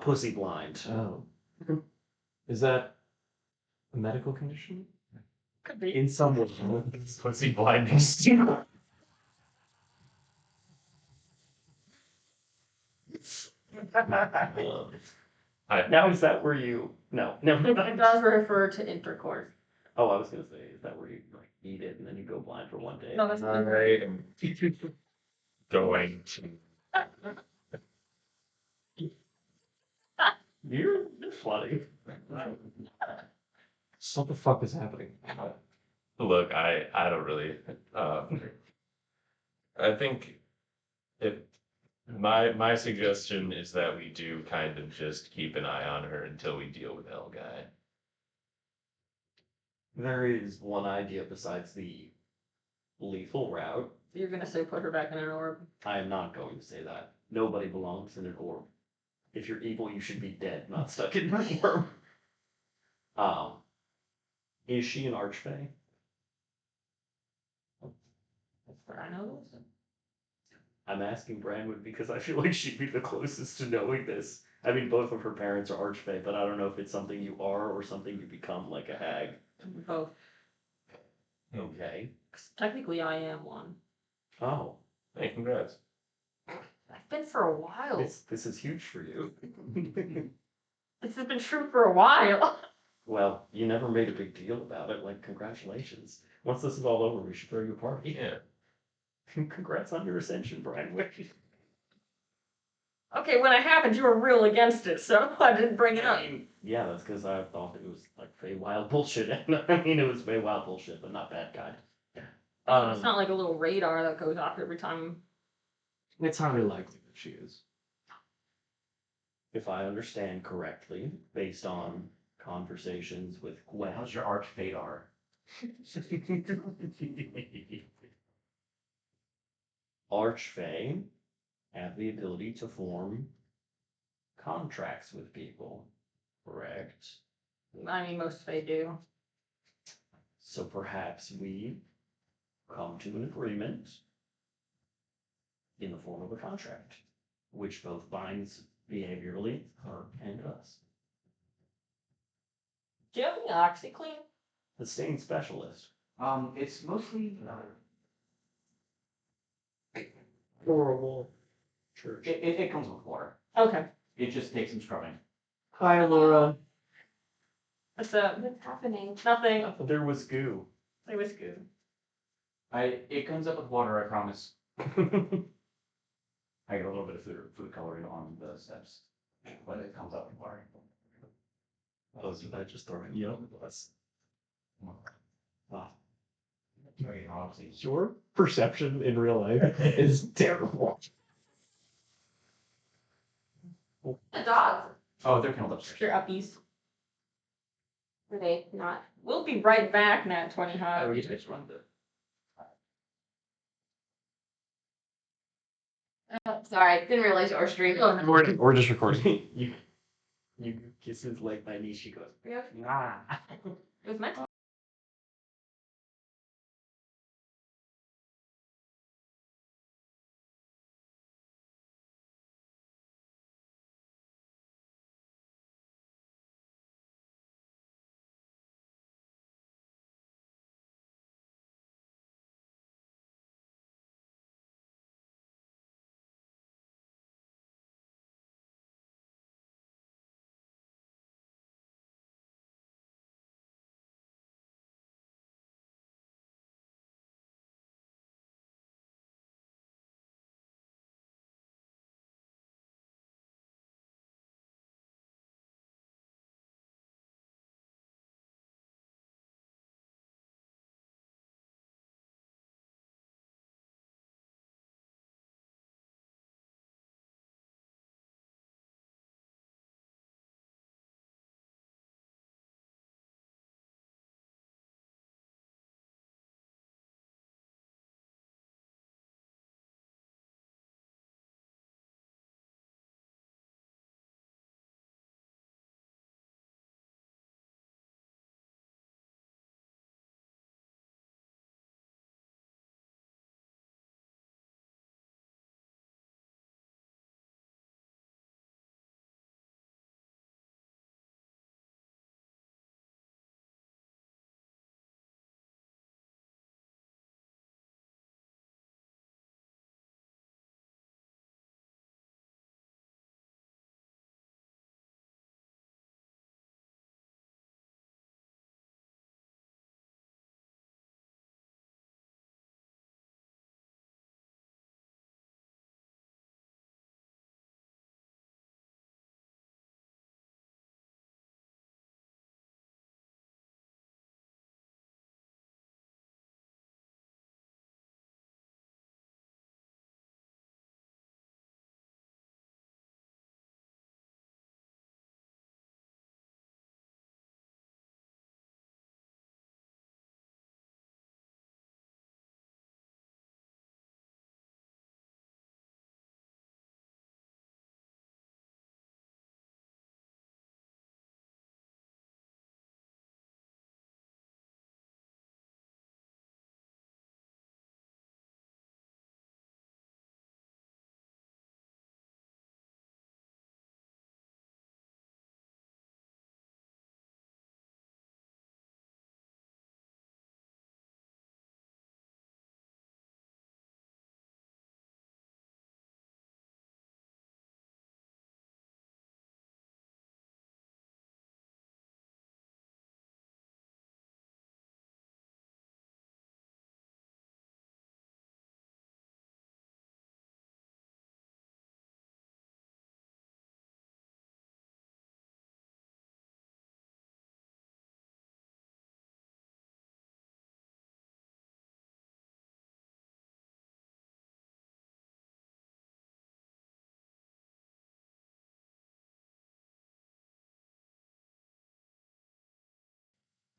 pussy blind. Oh. Is that a medical condition? Could be. In some way. Pussy blindness. Now is that where you no, never It mind. does refer to intercourse. Oh, I was gonna say, is that where you like eat it and then you go blind for one day? No, that's I am going to. You're funny. So what the fuck is happening? Look, I don't really. I think if my suggestion is that we do kind of just keep an eye on her until we deal with L guy. There is one idea besides the lethal route. You're gonna say put her back in an orb. I am not going to say that. Nobody belongs in an orb. If you're evil, you should be dead, not stuck in an orb. Um, is she an archfey? I know this. I'm asking Branwood because I feel like she'd be the closest to knowing this. I mean, both of her parents are archfey, but I don't know if it's something you are or something you become like a hag. Both. Okay. 'Cause technically, I am one. Oh, Hey, congrats. I've been for a while. this is huge for you. This has been true for a while. Well, you never made a big deal about it. Like, congratulations. Once this is all over, we should throw you a party. Yeah. Congrats on your ascension, Branwood. Okay, when it happened, you were real against it, so I didn't bring it up. Yeah, that's because I thought it was like Feywild bullshit. I mean, it was Feywild bullshit, but not bad kind. It's not like a little radar that goes off every time. It's highly likely that she is. If I understand correctly, based on conversations with Gwen. How's your arch fadar? Archfey have the ability to form contracts with people, correct? I mean, most Fae do. So perhaps we come to an agreement in the form of a contract, which both binds behaviorally her and us. Do you have any OxyClean? The stain specialist. It's mostly, Horrible. Church. it comes with water. Okay. It just takes some scrubbing. Hi, Laura. What's up? What's happening? Nothing. There was goo. It was good. It comes up with water, I promise. I get a little bit of food coloring on the steps, but it comes up with water. Oh, so that just throwing Yep. the bus. Wow. Okay, obviously. Your perception in real life is terrible. The dogs. Oh, they're kenneled upstairs. Your uppies. Were they not? We'll be right back, Nat20Hot. We just run the. Sorry, didn't realize you were streaming. Oh, no. We're just recording. you kisses like my niece. She goes. It was meant to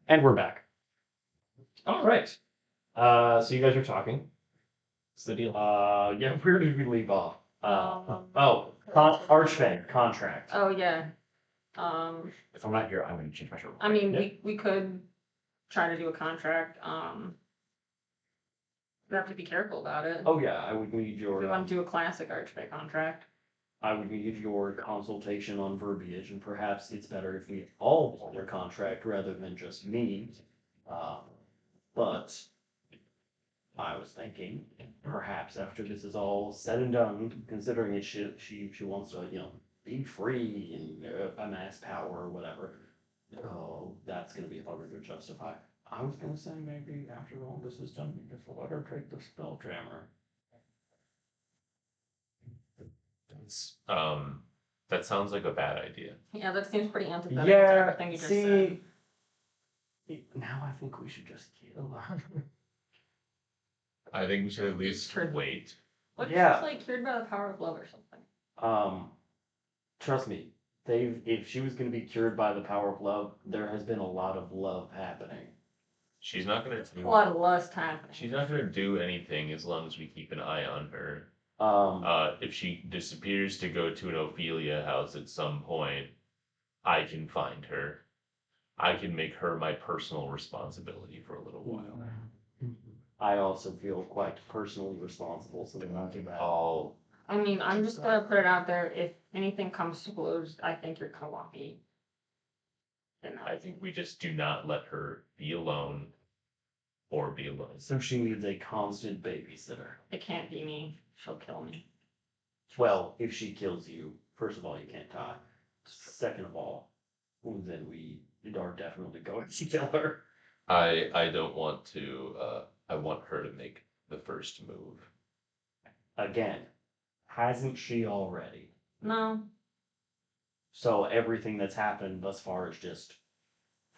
And we're back. All right. So you guys are talking. What's the deal? Yeah, where did we leave off? Archfang contract. Oh, yeah. If I'm not here, I'm gonna change my shirt. I mean, Yeah. we could try to do a contract. We have to be careful about it. Oh yeah, I would need We your want to do a classic Archway contract. I would need your consultation on verbiage, and perhaps it's better if we all want their contract rather than just me. But I was thinking, perhaps after this is all said and done, considering it she wants to, be free and amass power or whatever. Oh, that's gonna be harder to justify. I was gonna say maybe after all this is done, we could let her take the spelljammer. That sounds like a bad idea. Yeah, that seems pretty antithetical to Yeah, everything you just said. now I think we should just kill her. I think we should at least True. wait. What if Yeah. she's like cured by the power of love or something? Trust me, if she was gonna be cured by the power of love, there has been a lot of love happening. She's not gonna There's a do. lot of lust happening. She's not gonna do anything as long as we keep an eye on her. If she disappears to go to an Ophelia house at some point, I can find her. I can make her my personal responsibility for a little while. I also feel quite personally responsible, so they're not too bad. I'll I mean, I'm just gonna put it out there. If anything comes to blows, I think you're gonna want me. I think we just do not let her be alone or be alone. So she needs a constant babysitter. It can't be me. She'll kill me. Well, if she kills you, first of all, you can't die. Second of all, then we are definitely going to kill her. I don't want to. I want her to make the first move. Again, hasn't she already? No, So everything that's happened thus far is just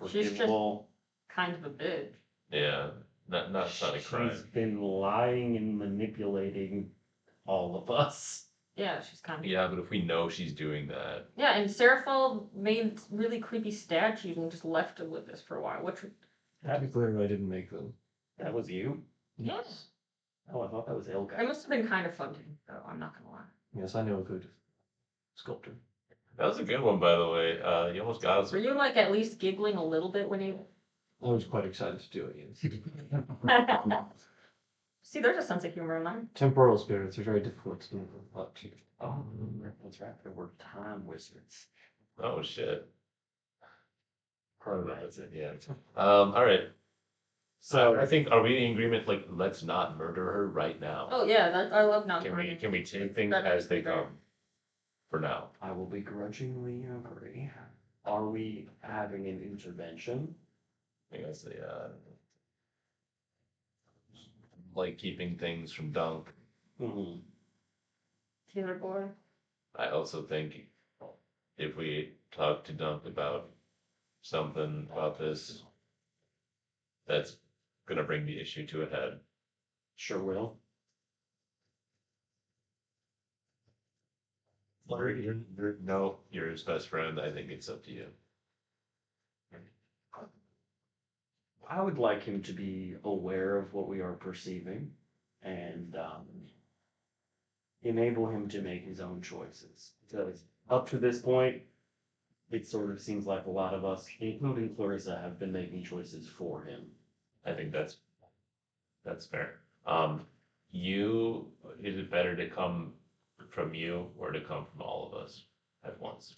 She's just- forgivable. kind of a bitch. Yeah, not a She's crime. been lying and manipulating all of us. Yeah, she's kind of. Yeah, but if we know she's doing that, Yeah, and Seraphil made really creepy statues and just left it with us for a while. Which, To be clear, I didn't make them. That was you? yes, Oh, I thought that was it Ilka. must have been kind of fun to me, though. I'm not gonna lie. Yes, I know a good sculptor. that was a good one, by the way. You almost got us. Were you like at least giggling a little bit when you? I was quite excited to do it. See, there's a sense of humor in there. Temporal spirits are very difficult to do. Oh, that's right. There were time wizards. Oh shit. That's it. Yeah. All right. So I think are we in agreement? Like, let's not murder her right now. Oh yeah, I love not. Can we take things That as they makes me come? For now. I will begrudgingly agree. Are we having an intervention? I guess they like keeping things from Dunk. Mm-hmm. Taylor boy. I also think if we talk to Dunk about something about this, that's gonna bring the issue to a head. Sure will. No, you're his best friend. I think it's up to you. I would like him to be aware of what we are perceiving and enable him to make his own choices. Because up to this point, it sort of seems like a lot of us, including Clarissa, have been making choices for him. I think that's fair. Is it better to come from you or to come from all of us at once?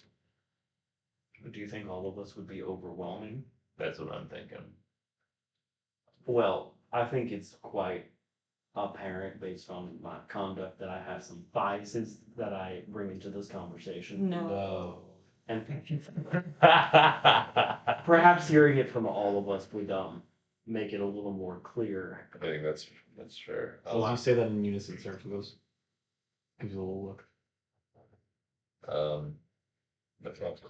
Do you think all of us would be overwhelming? That's what I'm thinking. Well, I think it's quite apparent based on my conduct that I have some biases that I bring into this conversation. No. And perhaps hearing it from all of us would make it a little more clear. I think that's fair. So as you say that in unison, Seraph goes, gives you a little look. That's awesome.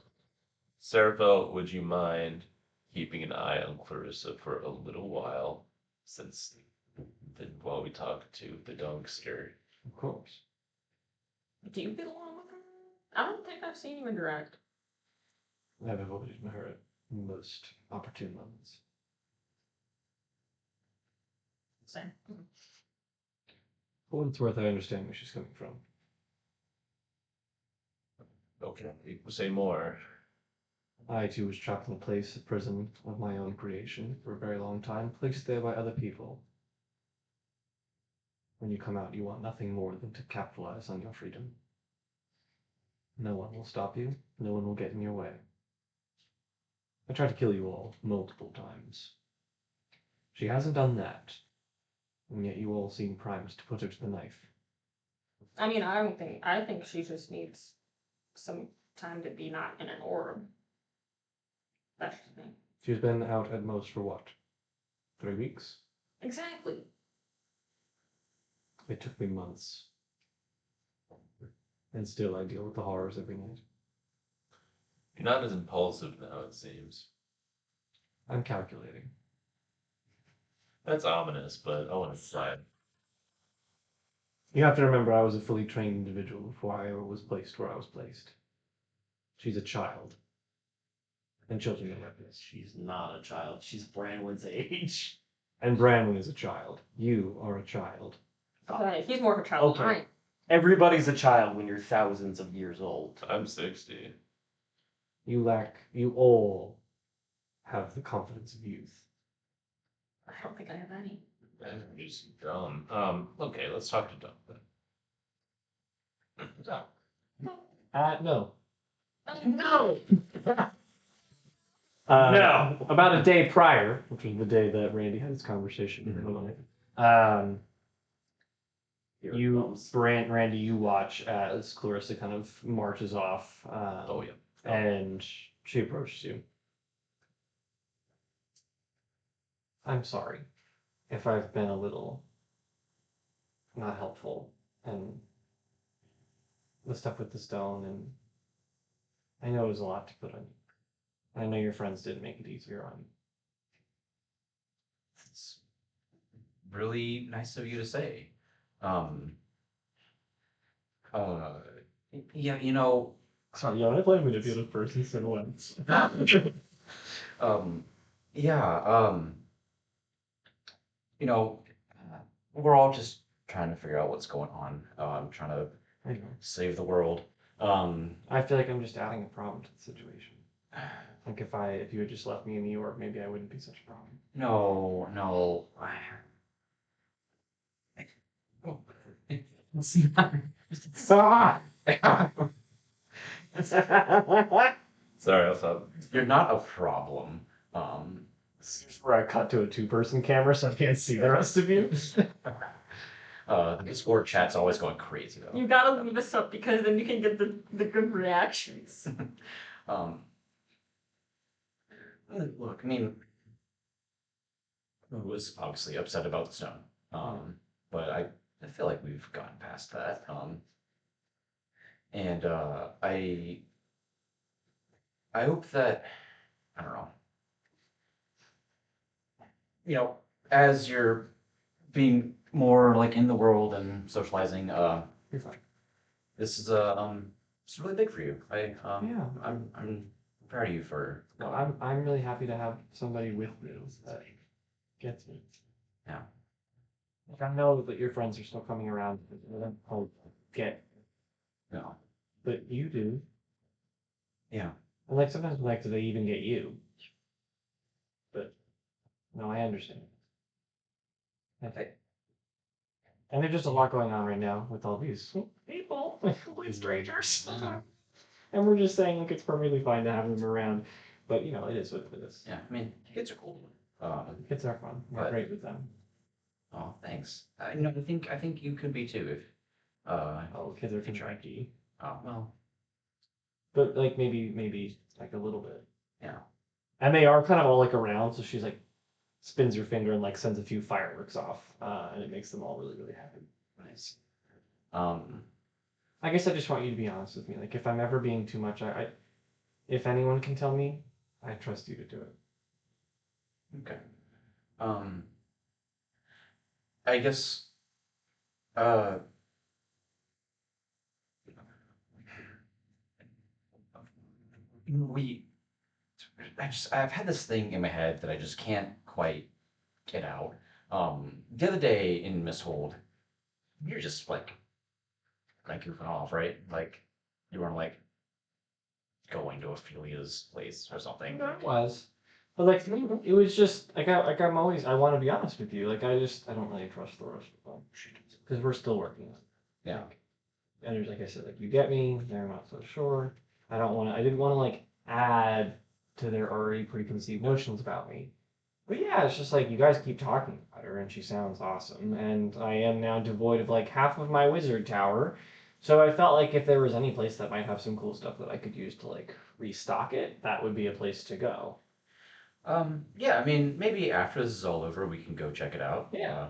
Seraphil, would you mind keeping an eye on Clarissa for a little while, while we talk to the Dunkster? Of course. Do you get along with her? I don't think I've seen you interact. I have avoided her at most opportune moments. Same. For what it's worth, I understand where she's coming from. Okay, say more. I too was trapped in a prison of my own creation for a very long time, placed there by other people. When you come out, you want nothing more than to capitalize on your freedom. No one will stop you, no one will get in your way. I tried to kill you all multiple times. She hasn't done that, and yet you all seem primed to put her to the knife. I mean, I think she just needs some time to be not in an orb. That's the thing. She's been out at most for what? 3 weeks? Exactly. It took me months. And still I deal with the horrors every night. You're not as impulsive now, it seems. I'm calculating. That's ominous, but I want to try it. You have to remember I was a fully trained individual before I was placed where I was placed. She's a child. And children are weapons. She's not a child. She's Branwen's age. And Branwen is a child. You are a child. Okay, he's more of a child than Okay. I am. Everybody's a child when you're thousands of years old. I'm 60. You all have the confidence of youth. I don't think I have any. I'm just dumb. Okay, let's talk to Dumb then. No. No! No. About a day prior, which was the day that Randy had his conversation with him, Here it you, comes. Randy, you watch as Clarissa kind of marches off, Oh, yeah. and she approaches you. I'm sorry if I've been a little not helpful, and the stuff with the stone, and I know it was a lot to put on you. I know your friends didn't make it easier on you. It's really nice of you to say. Uh, yeah, you know, Sorry, yeah, I blame me to be the person instead of once. yeah, you know, we're all just trying to figure out what's going on. Trying to I know. save the world. I feel like I'm just adding a problem to the situation. Like if you had just left me in New York, maybe I wouldn't be such a problem. No, no. Ah! Sorry, I'll stop. You're not a problem. This is where I cut to a two-person camera so I can't see the rest of you. The Discord chat's always going crazy though. You gotta leave this up because then you can get the good reactions. Um, Look, I mean, I was obviously upset about the stone. But I feel like we've gotten past that. And I hope that, I don't know, you know, as you're being more like in the world and socializing, You're fine. this is it's really big for you. Yeah. I'm proud of you for No, I'm really happy to have somebody with me that gets me. Yeah. Like I know that your friends are still coming around. I don't get, no. but you do. Yeah. And like sometimes like do they even get you? But no, I understand. Okay. And there's just a lot going on right now with all these people, complete strangers. And we're just saying like, it's perfectly fine to have them around, but you know it is what it is. Yeah. I mean, kids are cool. Kids are fun. We're But- great with them. Oh, thanks. No, I think you could be too if Oh, kids are if you tried. cranky, Oh well. but like maybe like a little bit. Yeah. And they are kind of all like around, so she's like spins her finger and like sends a few fireworks off, and it makes them all really really happy. Nice. I guess I just want you to be honest with me. Like if I'm ever being too much, if anyone can tell me, I trust you to do it. Okay. I guess we I've had this thing in my head that I just can't quite get out. The other day in Misthold, you're just like goofing off, right? Like you weren't like going to Ophelia's place or something. It was. But like it was just like I want to be honest with you. Like I don't really trust the rest of them because we're still working on it. Yeah. And there's like I said, like you get me, they're not so sure. I didn't want to like add to their already preconceived notions about me. But yeah, it's just like you guys keep talking about her and she sounds awesome. And I am now devoid of like half of my wizard tower. So I felt like if there was any place that might have some cool stuff that I could use to like restock it, that would be a place to go. Yeah, I mean, maybe after this is all over, we can go check it out. Yeah.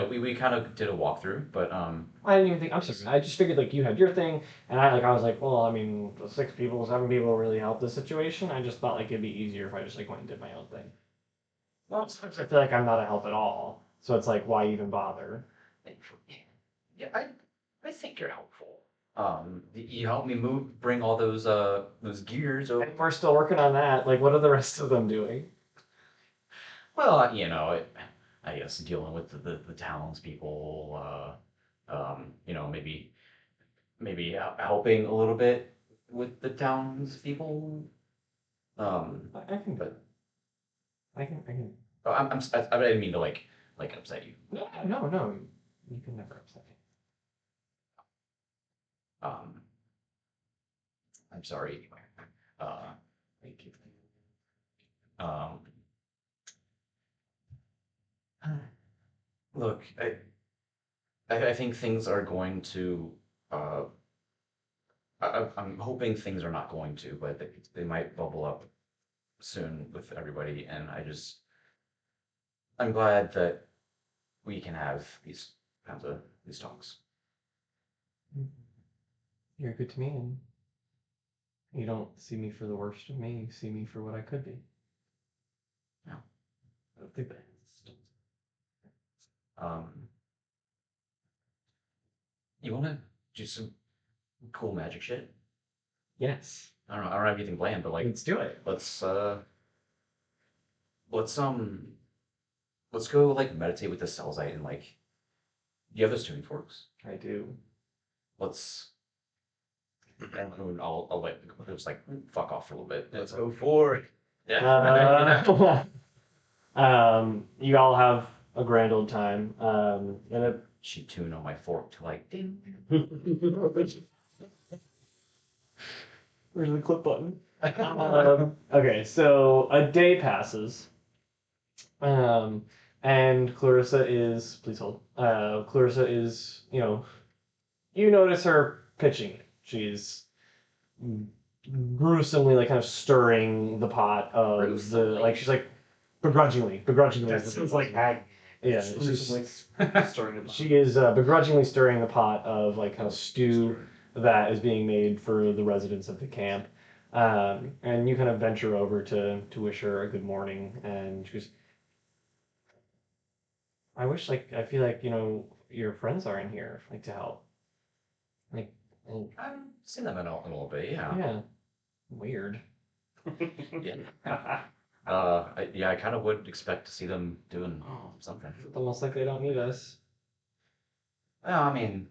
We kind of did a walkthrough, but I didn't even think I'm sorry. I just figured like you had your thing, and I was like, well, I mean, the 6 people, 7 people really helped the situation. I just thought like it'd be easier if I just like went and did my own thing. Well, sometimes I feel like I'm not a help at all, so it's like why even bother? yeah, I think you're helpful. You helped me bring all those gears over. And we're still working on that. Like, what are the rest of them doing? Well, I guess dealing with the townspeople, maybe helping a little bit with the townspeople. I can, But I can. oh, I didn't mean to like upset you. No. You can never upset me. Um, I'm sorry anyway. Thank you. Um, look, I think things are going to. I'm hoping things are not going to, but they might bubble up soon with everybody, and I'm glad that we can have these kinds of these talks. You're good to me, and you don't see me for the worst of me. You see me for what I could be. No. I don't think that. Um, you want to do some cool magic shit? Yes. I don't have anything planned, but like Let's do it. let's let's go like meditate with the Celzite and like. Do you have those tuning forks? I do. Let's. And I'll let just like fuck off for a little bit. Let's go for it. Yeah. You all have a grand old time. And She tuned on my fork to like ding. where's the clip button? Okay, so a day passes. And Clarissa is, please hold. Clarissa is, you notice her pitching it. She's gruesomely, like, kind of stirring the pot of like, she's like, begrudgingly. That's It's like, yeah, She's starting to. she is begrudgingly stirring the pot of, like, kind of stew that is being made for the residents of the camp. And you kind of venture over to wish her a good morning, and she goes, I wish, like, I feel like, your friends are in here, like, to help. Like, and, I've seen them in a little bit, yeah. yeah. Weird. Yeah. I kind of would expect to see them doing something. It's almost like they don't need us. Well, I mean,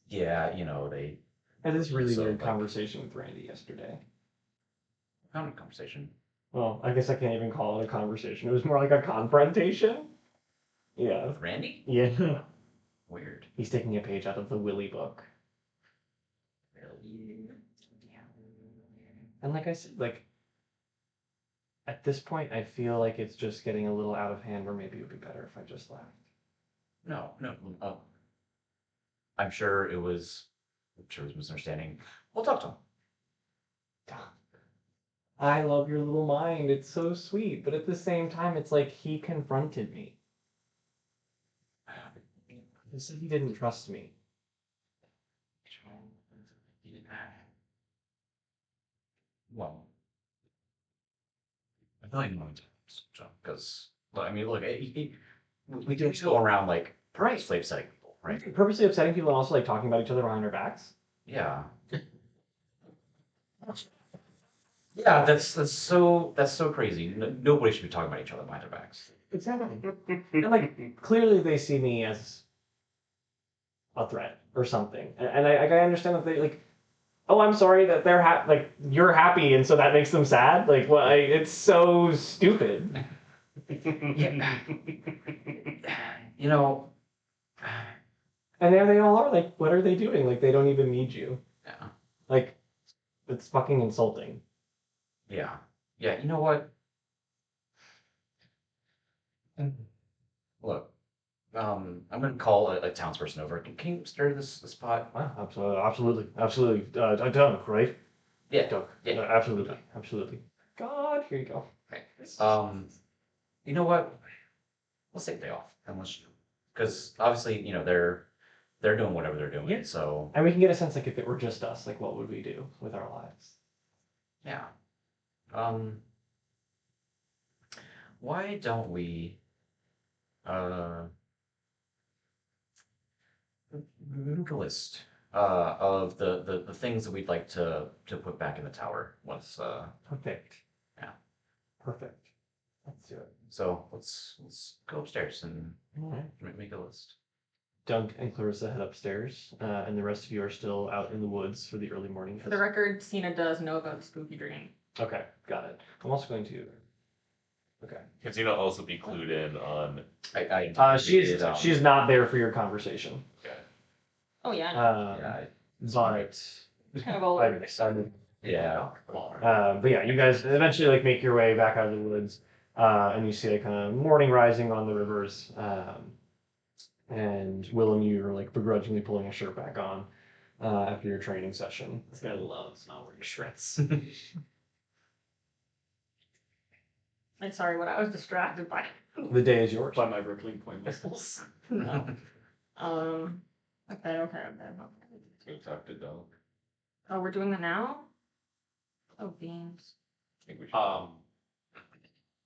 yeah, they I had this really So, weird like- conversation with Randy yesterday. found a conversation. Well, I guess I can't even call it a conversation. It was more like a confrontation. Yeah. With Randy? Yeah. Weird. He's taking a page out of the Willy book. Really? And like I said, like, at this point, I feel like it's just getting a little out of hand where maybe it would be better if I just left. No. I'm sure it was a misunderstanding. We'll talk to him. I love your little mind. It's so sweet. But at the same time, it's like he confronted me. He said he didn't trust me. Well, I feel like no one because I mean, look, we can just go around like purposely upsetting people, right? Purposely upsetting people and also like talking about each other behind our backs. Yeah. Yeah, that's so crazy. Nobody should be talking about each other behind their backs. Exactly. And like clearly they see me as a threat or something, and I understand that they like. Oh, I'm sorry that they're like you're happy, and so that makes them sad. Like, well, it's so stupid. Yeah. You know, And there they all are. Like, what are they doing? Like, they don't even need you. yeah, Like, it's fucking insulting. yeah, yeah. You know what? Look, I'm gonna call a townsperson over. Can you stir this pot? Wow, absolutely, absolutely. Dunk, right? Yeah, Dunk. yeah. Absolutely, absolutely. God, here you go. Right. You know what? Let's take the day off and because obviously, they're doing whatever they're doing. Yeah. So And we can get a sense, like, if it were just us, like, what would we do with our lives? yeah. Um, why don't we make a list of the things that we'd like to put back in the tower once Perfect. yeah. Perfect. Let's do it. So let's go upstairs and All right. make a list. Dunk and Clarissa head upstairs, and the rest of you are still out in the woods for the early morning. For the record, Cena does know about the spooky dream. Okay, got it. I'm also going to. Okay. Because you know, also be clued in on. She's not there for your conversation. Okay. Oh yeah. Yeah, But Kind of all I- over the sun. yeah. but yeah, you guys eventually like make your way back out of the woods, and you see like kind of morning rising on the rivers. And Willem, you are like begrudgingly pulling a shirt back on after your training session. This guy loves not wearing shirts. I'm sorry, what I was distracted by. The day is yours. By my rippling point missiles. No. Okay. Go talk to Dunk. Oh, we're doing that now? Oh, beans. I think we should.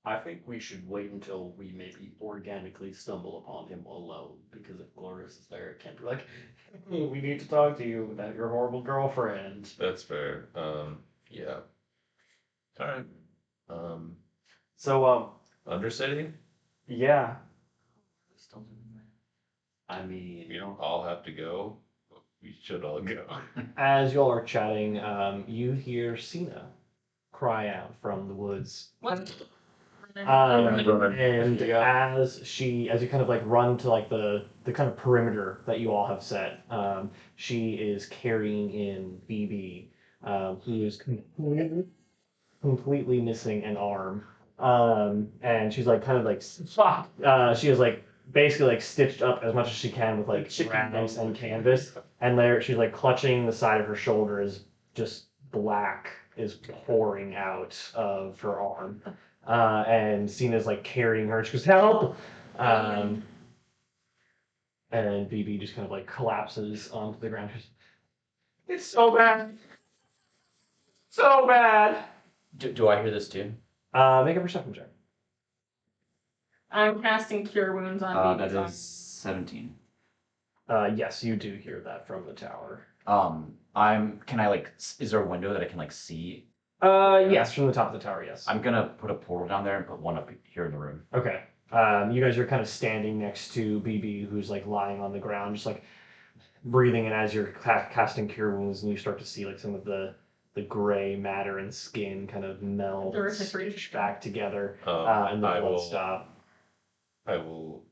I think we should wait until we maybe organically stumble upon him alone, because if Glorious is there, it can't be like, hey, we need to talk to you about your horrible girlfriend. That's fair. Yeah. All right. So Undercity? yeah, We still doing that? I mean, We don't all have to go. But we should all go. as y'all are chatting, you hear Cena cry out from the woods. What? And Yeah. as you kind of like run to like the kind of perimeter that you all have set, she is carrying in BB, who is completely missing an arm. And she's like kind of like fuck. She is like basically like stitched up as much as she can with like Chicken rags and nugget. canvas, and there she's like clutching the side of her shoulder as just black is pouring out of her arm. And Cena's like carrying her. She goes, "Help!" And BB just kind of like collapses onto the ground. It's so bad, so bad. Do I hear this too? Make a perception check. I'm casting Cure Wounds on That BB. is 17. Yes, you do hear that from the tower. Can I like, is there a window that I can like see? Yes, from the top of the tower, yes. I'm gonna put a portal down there and put one up here in the room. Okay. You guys are kind of standing next to BB, who's like lying on the ground, just like breathing. And as you're casting Cure Wounds, and you start to see like some of the gray matter and skin kind of meld There and is a freeze. stitch back together, I and the blood will- stop. I will.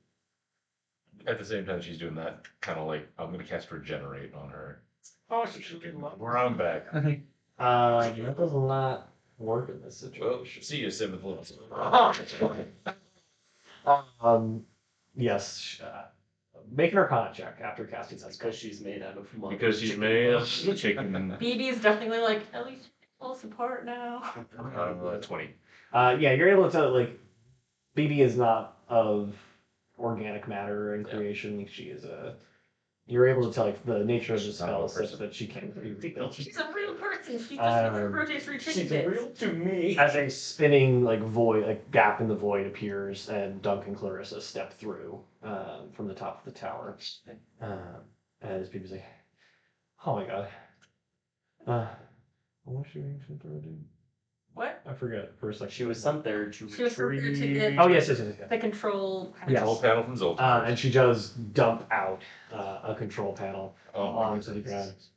At the same time she's doing that, kind of like I'm gonna cast Regenerate on her. Oh, So she can where I'm back. That does not work in this Well, situation. see you, Seventh level. Yes. Make an Arcana check after casting that That's spell. because she's made out of mud. Because she's chicken made of bones. chicken. BB's definitely like, at least pull us apart now. 20. Yeah, you're able to like BB is not of organic matter and creation. She is a. You're able to tell like the nature of the She's not a spell real such person. that she can't be rebuilt. She's a real person. She just Um, rotates through chicken She's bits. real to me. As a spinning like void, like gap in the void appears, and Dunk and Clarissa step through from the top of the tower. As BB's like, "Oh my god, what should we do? What? I forget for a second. She was sent there to She was sent there to retrieve. get- Oh yes, yes, yes, yes. The control. Yes. Control panel from Zoltar. And she does dump out a control panel Oh my onto the goodness.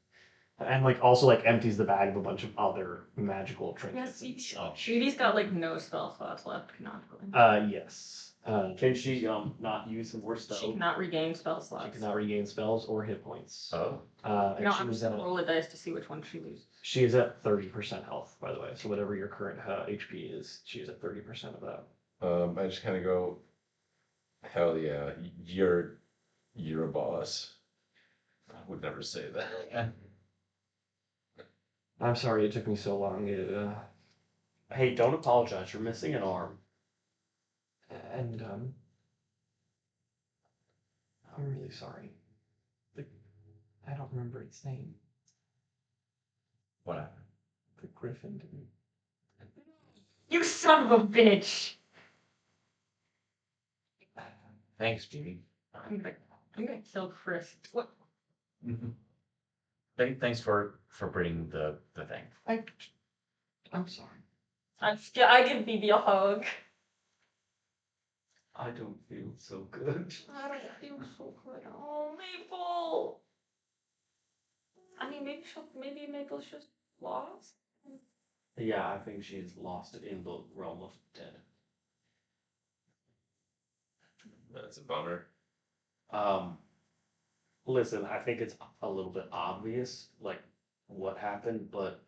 ground, and like also like empties the bag of a bunch of other magical Yes, trinkets and such. Judy's got like no spell slots left canonically. Yes. Can she not use more She spell? cannot regain spell She slots. cannot regain spells or hit points. Oh. And No, she I'm was just gonna at roll a dice to see which one she loses. she is at 30% health, by the way. So whatever your current HP is, she is at 30% of that. I just kind of go, hell yeah, you're a boss. I would never say that. I'm sorry it took me so long. Hey, don't apologize. You're missing an arm. And I'm really sorry. I don't remember its name. What happened? The griffin didn't. You son of a bitch! Thanks, Judy. I'm gonna kill Chris. What? Thanks for bringing the thing. I'm sorry. I give BB a hug. I don't feel so good. I don't feel so good. Oh, Maple. I mean, maybe Maple's just lost. Yeah, I think she's lost in the realm of dead. That's a bummer. Listen, I think it's a little bit obvious, like, what happened, but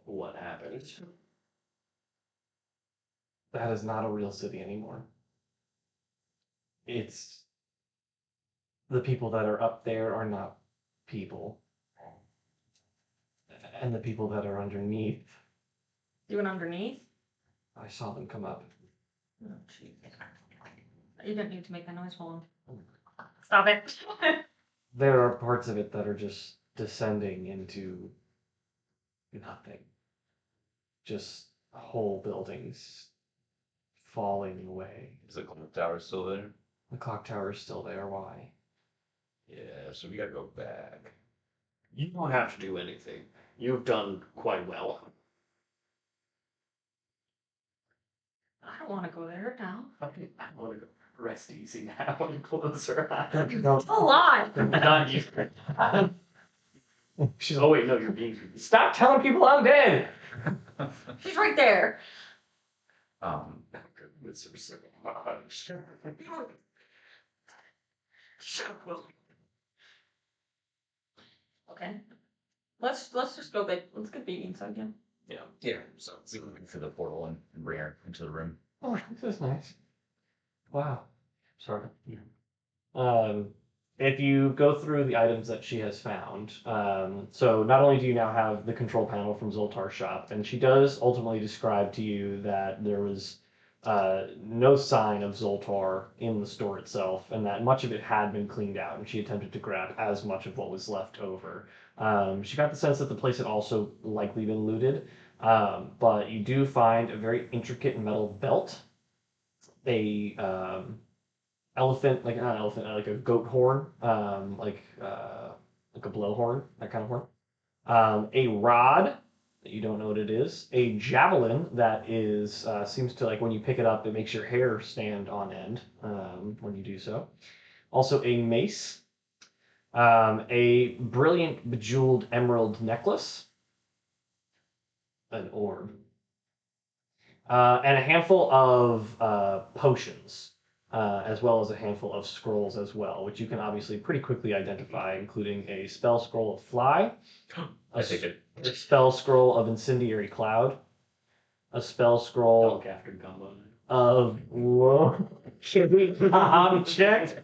what happened? That is not a real city anymore. It's the people that are up there are not people. And the people that are underneath, You went underneath? I saw them come up. Oh, jeez. You didn't need to make that noise for him. Stop it. There are parts of it that are just descending into nothing. Just whole buildings falling away. Is the clock tower still there? The clock tower is still there. Why? Yeah, so we gotta go back. You don't have to do anything. You've done quite well. I don't want to go there now. I want to go rest easy now and close her eyes. It's a lie. Not you. She's Oh wait, no, you're being. stop telling people I'm dead. She's right there. Goodness, you're so much. Shut up, Will. Okay. Let's just go back. Let's get BB inside again. Yeah. So we can through the portal and bring her into the room. Oh, this is nice. Wow. Sorry. If you go through the items that she has found, so not only do you now have the control panel from Zoltar's shop, and she does ultimately describe to you that there was no sign of Zoltar in the store itself, and that much of it had been cleaned out, and she attempted to grab as much of what was left over. She got the sense that the place had also likely been looted, but you do find a very intricate metal belt, a elephant, like not an elephant, like a goat horn, like a blowhorn, that kind of horn. A rod that you don't know what it is. A javelin that is seems to like when you pick it up, it makes your hair stand on end when you do so. Also a mace, a brilliant bejeweled emerald necklace, an orb, and a handful of potions. As well as a handful of scrolls as well, which you can obviously pretty quickly identify, including a spell scroll of fly, I take it. a spell scroll of incendiary cloud, a spell scroll Dunk after gumbo. of low object,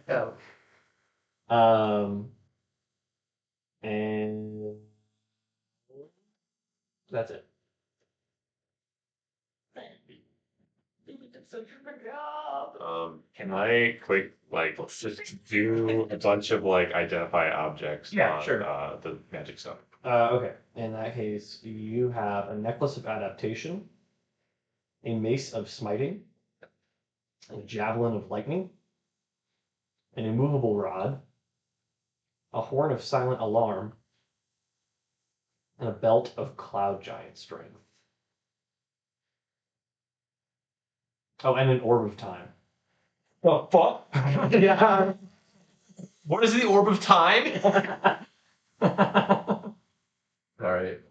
and that's it. BB did such a good job. Can I quick just do a bunch of identify objects Yeah, on sure. The magic stuff? Okay, in that case, you have a necklace of adaptation, a mace of smiting, a javelin of lightning, an immovable rod, a horn of silent alarm, and a belt of cloud giant strength. Oh, and an orb of time. The fuck? Yeah. What is the orb of time? Alright,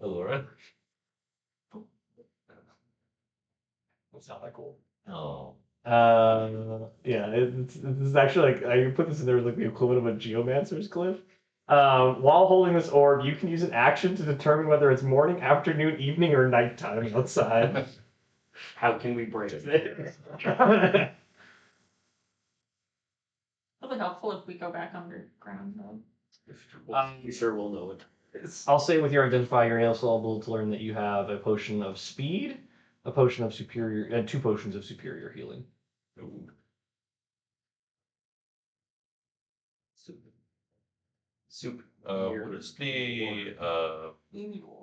Allura. That's not that cool. Oh. Yeah, it's actually like I put this in there as like the equivalent of a geomancer's glyph. While holding this orb, you can use an action to determine whether it's morning, afternoon, evening, or nighttime outside. How can we break this? It'll be helpful if we go back underground though. I'm sure we'll know what it is. I'll say with your identifier, you're also able to learn that you have a potion of speed, a potion of superior, and 2 potions of superior healing. Ooh. Soup. What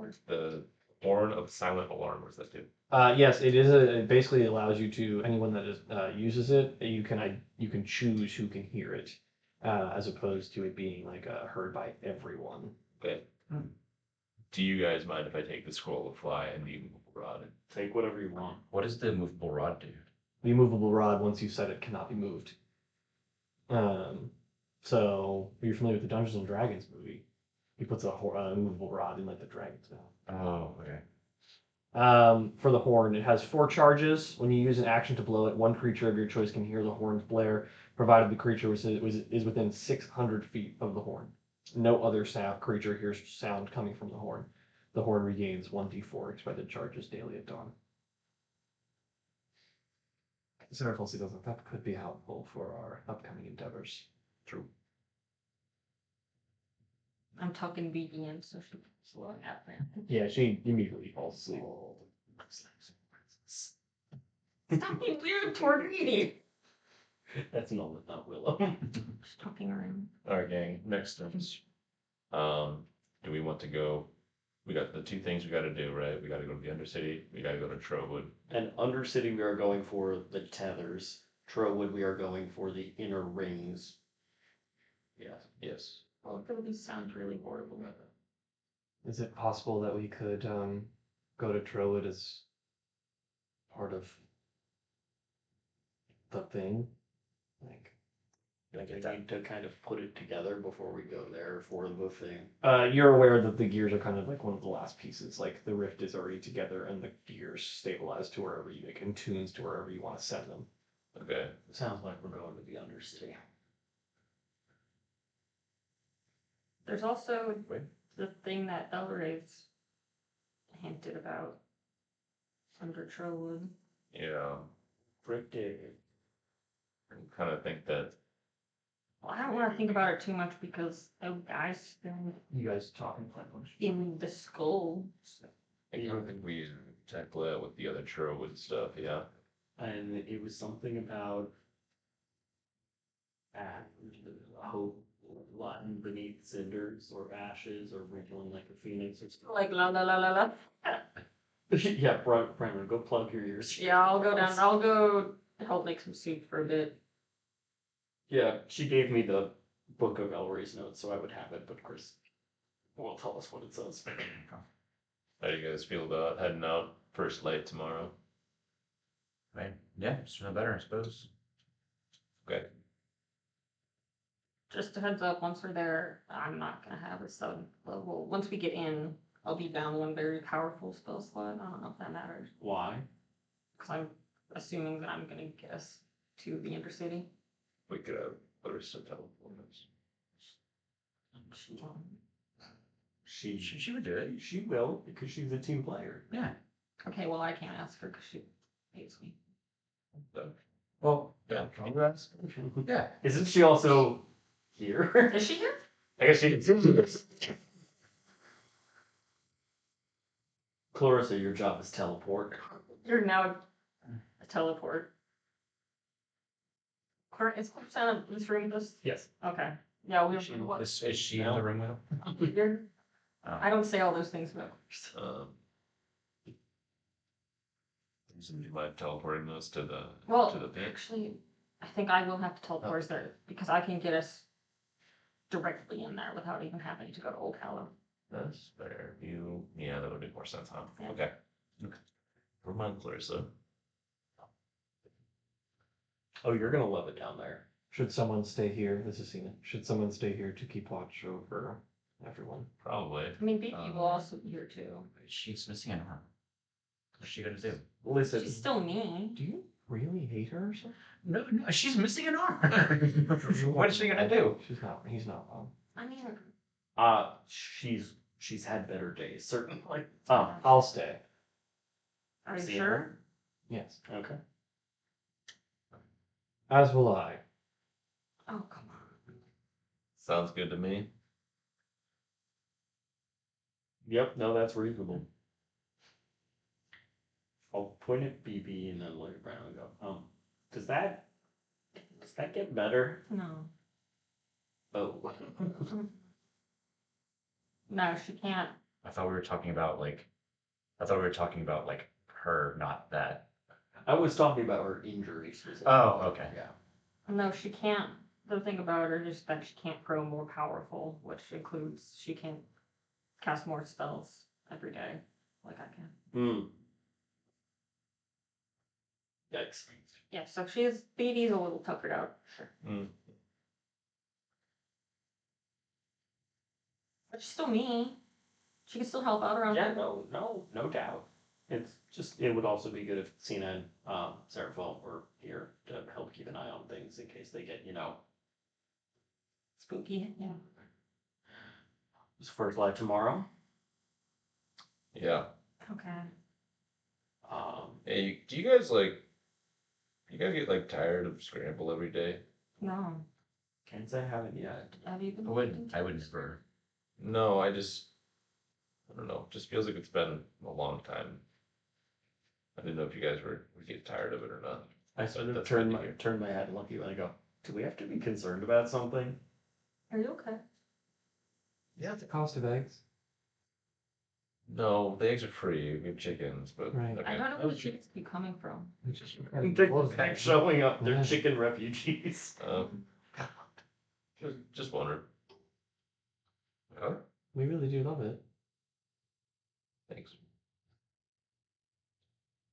is the horn of silent alarm? What does that do? Yes, it is it basically allows you to anyone that is, uses it, you can choose who can hear it, as opposed to it being like heard by everyone. Okay. Do you guys mind if I take the scroll of fly and the movable rod? Take whatever you want. What does the movable rod do? The immovable rod, once you've said it, cannot be moved. So you're familiar with the Dungeons and Dragons movie? He puts a immovable rod in like the dragon's mouth. Oh, okay. For the horn, it has 4 charges. When you use an action to blow it, one creature of your choice can hear the horn's blare, provided the creature is within 600 feet of the horn. No other creature hears sound coming from the horn. The horn regains 1d4 expended charges daily at dawn. Consider if doesn't. That could be helpful for our upcoming endeavors. True. I'm talking BBM, so she slow out there. Yeah, she immediately falls asleep. Stop being weird toward me. That's not Willow. Just talking around. Alright, gang. Next steps. Do we want to go? We got the 2 things we got to do, right? We got to go to the Undercity. We got to go to Trowood. And Undercity, we are going for the tethers. Trowood, we are going for the inner rings. Yes. Yes. Oh, it really sounds really horrible. Is it possible that we could go to Trowood as part of the thing? Like We need to kind of put it together before we go there for the thing. you're aware that the gears are kind of like one of the last pieces. Like the rift is already together, and the gears stabilize to wherever you make and tunes to wherever you want to set them. Okay. Sounds like we're going to the Undercity. There's also Wait. the thing that Elrae's hinted about under Trowood. Yeah. Pretty. I kind of think that. Well, I don't want to think about it too much because the guy's still You guys talking platforms? in the skull. I kind of think we tackle that with the other Trowood stuff. Yeah. And it was something about hope lying beneath cinders or ashes or wriggling like a phoenix or something. Like la la la la la. Yeah, Brennan, go plug your ears. Yeah, I'll go down. I'll go help make some soup for a bit. Yeah, she gave me the book of Elroy's notes, so I would have it, but Chris will tell us what it says. How do you guys feel about heading out first light tomorrow? Right? Yeah, sooner the better, I suppose. Okay. Just a heads up, once we're there, I'm not gonna have a 7th level. Once we get in, I'll be down one very powerful spell slot. I don't know if that matters. Why? Because I'm assuming that I'm gonna get us to the Intercity. We could have Larissa teleport us. She would do it. She will, because she's a team player. Yeah. Okay, well, I can't ask her because she hates me. Well, Yeah. Can you ask? yeah. Isn't she also here? Is she here? I guess she can see this. Clarissa, your job is teleport. You're now a teleport. Is Clarissa in this room with us? Yes. Okay. Yeah, we She- Is she in the room with him? You're, Oh. I don't say all those things about Clarissa. So do you mind teleporting us to the Well, to the pit? actually, I think I will have to teleport us there because I can get us directly in there without even having to go to Oldhallow. That's fair. Yeah, that would make more sense, huh? Yeah. Okay. Never mind, Clarissa. Oh, you're gonna love it down there. Should someone stay here? This is Cena. Should someone stay here to keep watch over everyone? Probably. I mean, BB will also be here too. She's missing an arm. What's she gonna do? Listen, She's still me. Do you really hate her or something? No, she's missing an arm. What's she gonna do? She's not. He's not wrong. I mean, she's had better days, certainly. I'll stay. are you See sure? her? Yes. Okay. As will I. Oh, come on. Sounds good to me. Yep, no, that's reasonable. I'll point at BB and then look at Brown and go, does that get better? No. Oh. No, she can't. I thought we were talking about like her, not that. I was talking about her injury specifically. Oh, okay. Yeah. No, she can't. The thing about her is that she can't grow more powerful, which includes she can't cast more spells every day like I can. Hmm. Yikes. Yeah, so she's BB's a little tuckered out. Sure. Mm. But she's still me. She can still help out around Yeah, here. no doubt. It's just, it would also be good if Cena and Seraphil were here to help keep an eye on things in case they get, Spooky, yeah. It's first live tomorrow. Yeah. Okay. Hey, do you guys get like tired of scramble every day? No. Can't say I haven't yet. Have you been? I would never. No, I don't know. Just feels like it's been a long time. I didn't know if you guys would get tired of it or not. I sort of That's turn good to hear. my head and look at you and I go, do we have to be concerned about something? Are you okay? Yeah, it's the cost of eggs. No, the eggs are free. We have chickens, but Right. okay. I don't know where the chickens be coming from. They're showing up. They're Yeah. chicken refugees. Just wondered. Huh? We really do love it. Thanks.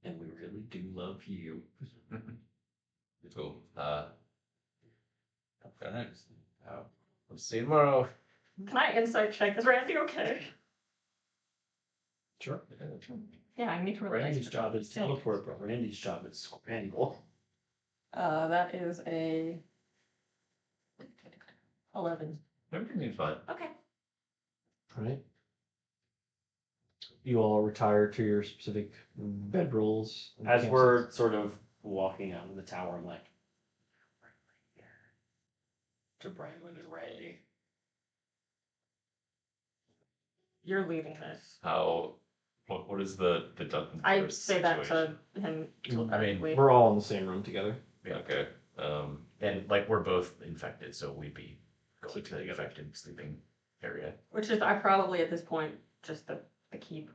And we really do love you. Cool. We'll see you tomorrow. Can I insight check? Is Randy okay? Sure. Yeah, I need to realize. Randy's job is teleport, but Randy's job is scramble. That is a 11. Everything's fine. Okay. Right. You all retire to your specific bedrolls. and As campsites. we're sort of walking out of the tower, I'm like, to Brandon and Randy. You're leaving this. What is the Duncan I Forest say that situation? to him. I mean, Wait. We're all in the same room together. Okay. And like we're both infected, so we'd be going to Sleeping the together. infected sleeping area. Which is I probably at this point just the keep.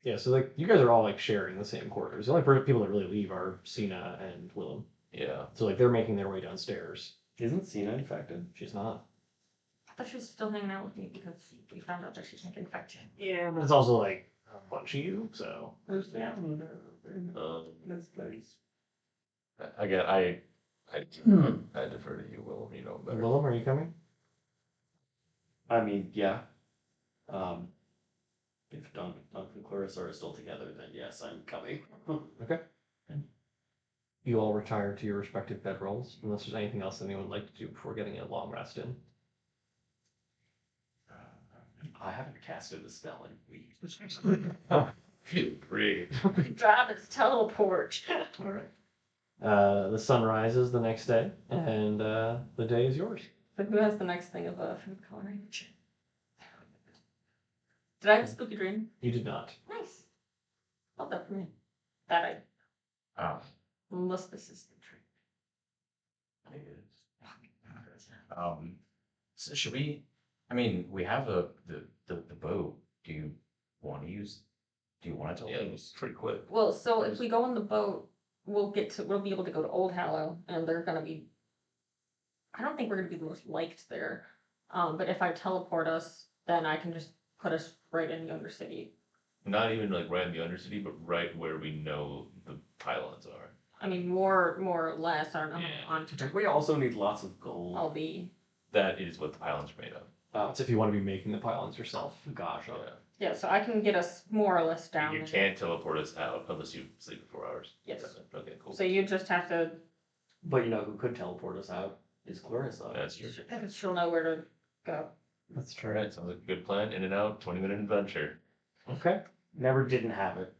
Yeah, so like you guys are all like sharing the same quarters. The only people that really leave are Cena and Willem. Yeah. So like they're making their way downstairs. Isn't Cena infected? She's not. I thought she was still hanging out with me because we found out that she's infected. Yeah, but it's also like a bunch of you, so. Yeah. That's nice. Again, I defer to you, Willem. You know better. Willem, are you coming? I mean, yeah. If Duncan and Clarissa are still together, then yes, I'm coming. Okay. You all retire to your respective bedrolls, unless there's anything else anyone would like to do before getting a long rest in. I haven't casted a spell in weeks. Feel great. Job is teleport. All right. The sun rises the next day, and the day is yours. So who has the next thing of food coloring? Did I have a spooky dream? You did not. Nice. Love that for me. That I must assist the dream. So should we? I mean, we have the boat. Do you want to use? Do you want it to? Yeah, it was pretty quick. Well, so if we go on the boat, we'll be able to go to Oldhallow, and they're gonna be. I don't think we're gonna be the most liked there. But if I teleport us, then I can just put us right in the undercity. Not even like right in the undercity, but right where we know the pylons are. I mean, more or less are Yeah. on We also need lots of gold. I'll be. That is what the pylons are made of. That's if you want to be making the pylons yourself. Gosh, Yeah. Yeah, so I can get us more or less down You there. can't teleport us out unless you sleep for 4 hours. Yes. Okay, cool. So you just have to. but you know who could teleport us out is Clarissa. That's true. She'll know where to go. That's All right, sounds like a good plan. In and out, 20-minute adventure. Okay. Never didn't have it.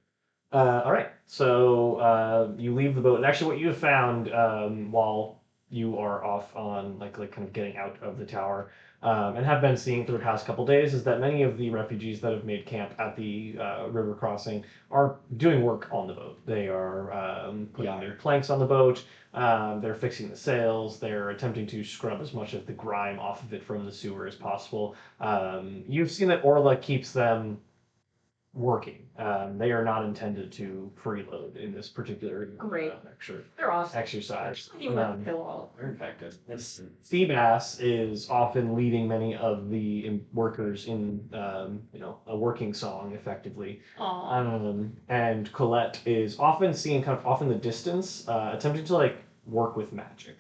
All right. So you leave the boat, and actually, what you have found while you are off on like kind of getting out of the tower, and have been seeing for the past couple days, is that many of the refugees that have made camp at the river crossing are doing work on the boat. They are putting their planks on the boat. They're fixing the sails. They're attempting to scrub as much of the grime off of it from the sewer as possible. You've seen that Orla keeps them working. They are not intended to freeload in this particular Great. They're awesome. exercise. You won't kill all We're infected. It's Seabass is often leading many of the workers in, a working song, effectively. Aw. And Colette is often seen kind of off in the distance, attempting to like work with magic.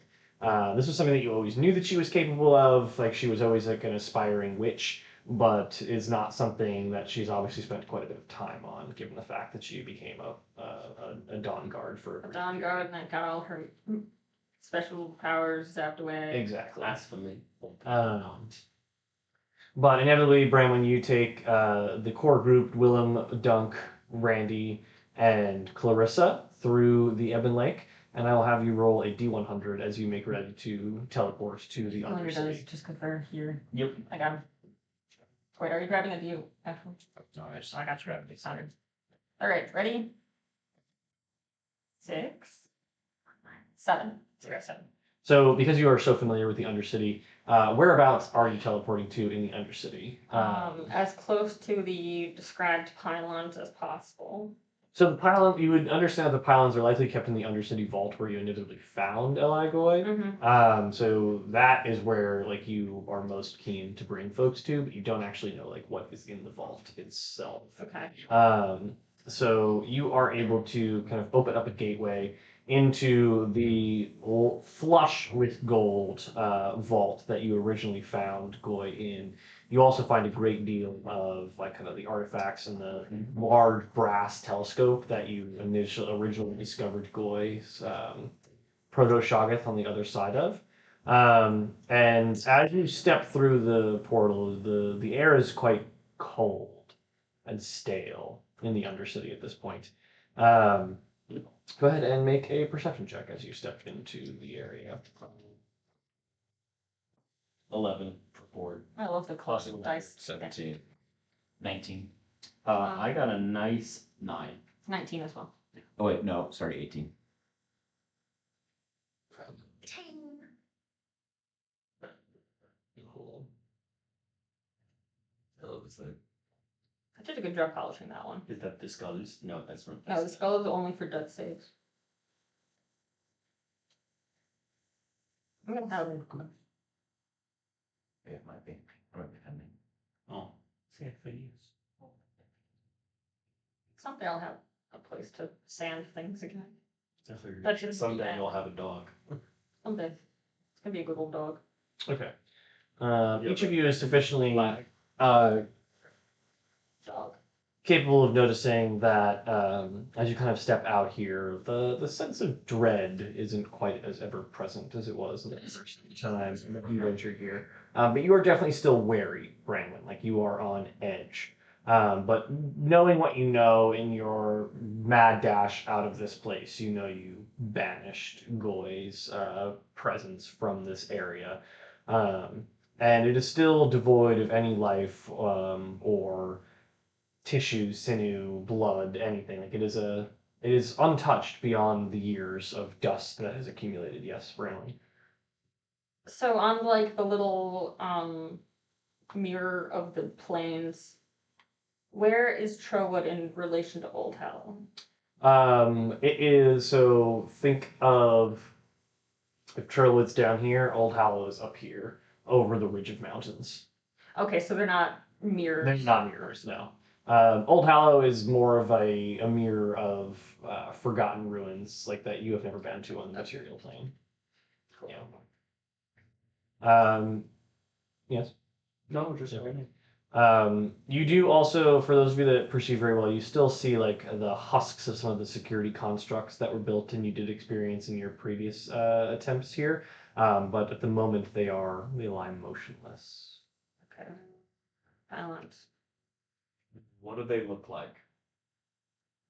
This was something that you always knew that she was capable of. Like she was always like an aspiring witch, but is not something that she's obviously spent quite a bit of time on, given the fact that she became a Dawn Guard for A Dawn Guard and that got all her special powers zapped away. Exactly. blasphemy. But inevitably, Bramlin, you take the core group, Willem, Dunk, Randy, and Clarissa through the Ebon Lake, and I will have you roll a D100 as you make ready to teleport to the Wonder does, Undercity. just because they're here. Yep. I got him. Wait, are you grabbing a D? Actually, No, I got you. Grabbing D100. All right, ready? 6, 7. 7. So, because you are so familiar with the Undercity, whereabouts are you teleporting to in the Undercity? As close to the described pylons as possible. So the pylon, you would understand that the pylons are likely kept in the Undercity vault where you inevitably found Eligoi. Mm-hmm. So that is where like you are most keen to bring folks to, but you don't actually know like what is in the vault itself. Okay. So you are able to kind of open up a gateway into the flush with gold vault that you originally found Goy in. You also find a great deal of like kind of the artifacts and the large brass telescope that you originally discovered Goy's proto Shoggoth on the other side of. And as you step through the portal, the air is quite cold and stale in the Undercity at this point. Go ahead and make a perception check as you step into the area. 11 for board. I love the classic dice. 17. 19. I got a nice 9. 19 as well. Oh wait, no, sorry, 18. 10. Cool. Oh, is that I did a good job polishing that one. is that the skulls? No, that's from. No, the skull is only for death saves. I'm gonna have It might be. Or might be pending. Oh, sad for you. someday I'll have a place to sand things again. Definitely. That should be Someday bad. you'll have a dog. Someday. It's gonna be a good old dog. Okay. Each of you is sufficiently Dog. capable of noticing that as you kind of step out here, the sense of dread isn't quite as ever present as it was in the first time you ventured here. But you are definitely still wary, Brandon. Like you are on edge. But knowing what you know in your mad dash out of this place, you know you banished Goy's presence from this area. And it is still devoid of any life or tissue, sinew, blood, anything. Like it is untouched beyond the years of dust that has accumulated. Yes, Brandon. So on like the little mirror of the plains, where is Trowood in relation to Oldhallow? It is so think of if Trillwood's down here, Oldhallow is up here over the ridge of mountains. Okay, so they're not mirrors. They're not mirrors, no. Oldhallow is more of a mirror of forgotten ruins, like that you have never been to on the material plane. Yeah. Yes. No, just You do also, for those of you that perceive very well, you still see like the husks of some of the security constructs that were built and you did experience in your previous attempts here. But at the moment they lie motionless. Okay. Silent. What do they look like?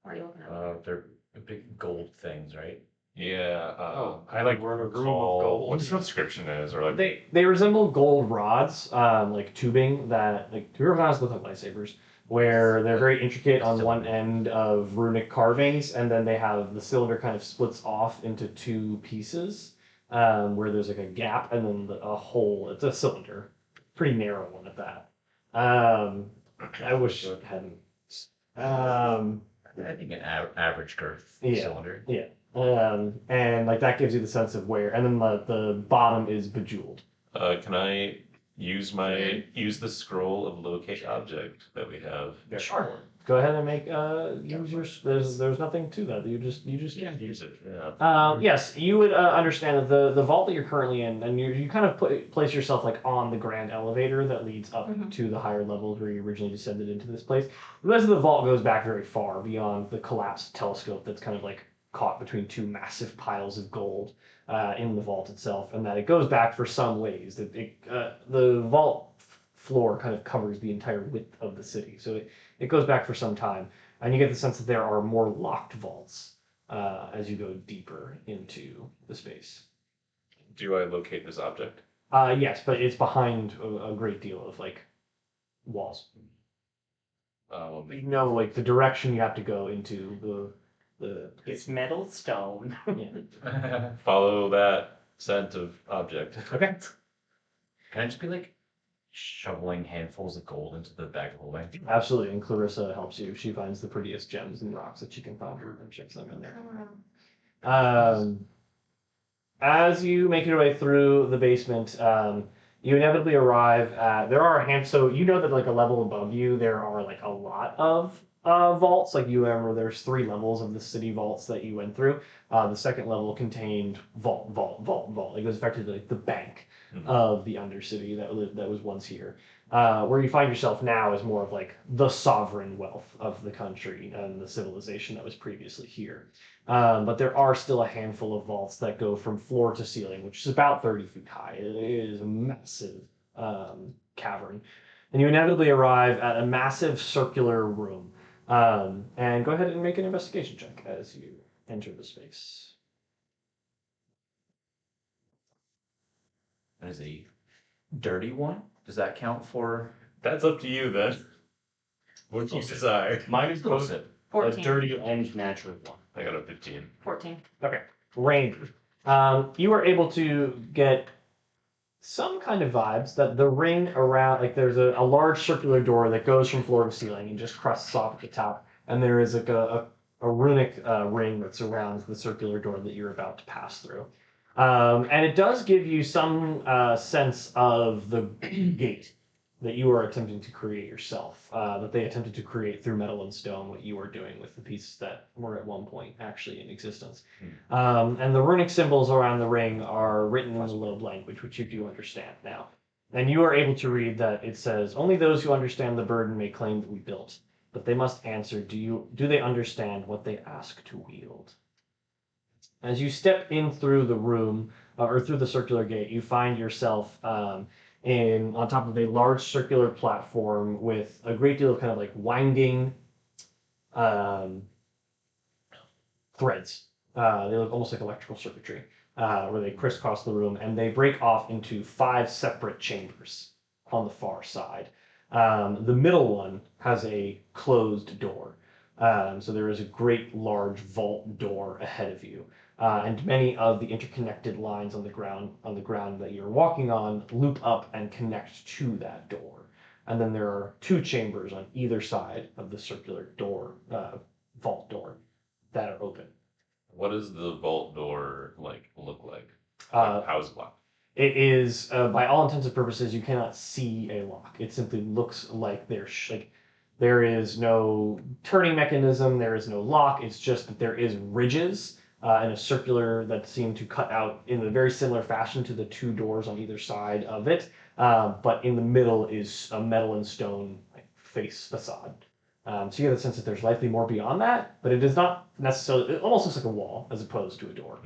What are you looking at? They're big gold things, right? Yeah, Oh, I like we're in a room of recall gold. what the description is, or like They resemble gold rods, like tubing that like tubing rods look like lightsabers, where they're very intricate on one end of runic carvings, and then they have the cylinder kind of splits off into two pieces, where there's like a gap and then a hole. It's a cylinder, pretty narrow one at that. I wish it hadn't. I think an average girth Yeah. cylinder. Yeah. And like that gives you the sense of where, and then the bottom is bejeweled. can I use the scroll of locate object that we have? Sure. Go ahead and make use your. There's nothing to that. You just Yeah, use it. Yeah. Yes, you would understand that the vault that you're currently in, and you kind of place yourself like on the grand elevator that leads up to the higher levels where you originally descended into this place. The rest of the vault goes back very far beyond the collapsed telescope that's kind of like caught between two massive piles of gold in the vault itself, and that it goes back for some ways. That the vault floor kind of covers the entire width of the city, so it goes back for some time, and you get the sense that there are more locked vaults as you go deeper into the space. Do I locate this object? Yes, but it's behind a great deal of like walls. You know, like the direction you have to go into the. It's metal stone. Yeah. Follow that scent of object. Okay. Can I just be like shoveling handfuls of gold into the bag of holding? Absolutely, and Clarissa helps you. She finds the prettiest gems and rocks that she can find and chips them in there. As you make your way through the basement, you inevitably arrive at. There are a hand. So you know that like a level above you, there are like a lot of vaults. Like you remember, there's 3 levels of the city vaults that you went through. The second level contained vault. It was effectively like the bank of the undercity that was once here. Where you find yourself now is more of like the sovereign wealth of the country and the civilization that was previously here. But there are still a handful of vaults that go from floor to ceiling, which is about 30 feet high. It is a massive cavern. And you inevitably arrive at a massive circular room. And go ahead and make an investigation check as you enter the space. That is a dirty one. Does that count for? That's up to you then. What you desire. Mine is both a 14. dirty and natural one. I got a 15. 14. Okay. Range. You are able to get some kind of vibes that the ring around, like there's a large circular door that goes from floor to ceiling and just crusts off at the top. And there is like a runic ring that surrounds the circular door that you're about to pass through. And it does give you some sense of the gate that you are attempting to create yourself, that they attempted to create through metal and stone, what you are doing with the pieces that were at one point actually in existence. And the runic symbols around the ring are written in the Lobe language, which you do understand now. And you are able to read that it says, "Only those who understand the burden may claim that we built, but they must answer, do they understand what they ask to wield?" As you step in through the room, or through the circular gate, you find yourself on top of a large circular platform with a great deal of kind of like winding threads. They look almost like electrical circuitry, where they crisscross the room, and they break off into 5 separate chambers on the far side. The middle one has a closed door. So there is a great large vault door ahead of you. And many of the interconnected lines on the ground that you're walking on loop up and connect to that door. And then there are 2 chambers on either side of the circular door, vault door, that are open. What does the vault door look like? How is it locked? It is, by all intents and purposes, you cannot see a lock. It simply looks like There is no turning mechanism, there is no lock, it's just that there is ridges in a circular that seem to cut out in a very similar fashion to the two doors on either side of it. But in the middle is a metal and stone face facade. So you get the sense that there's likely more beyond that, but it is not necessarily, it almost looks like a wall as opposed to a door.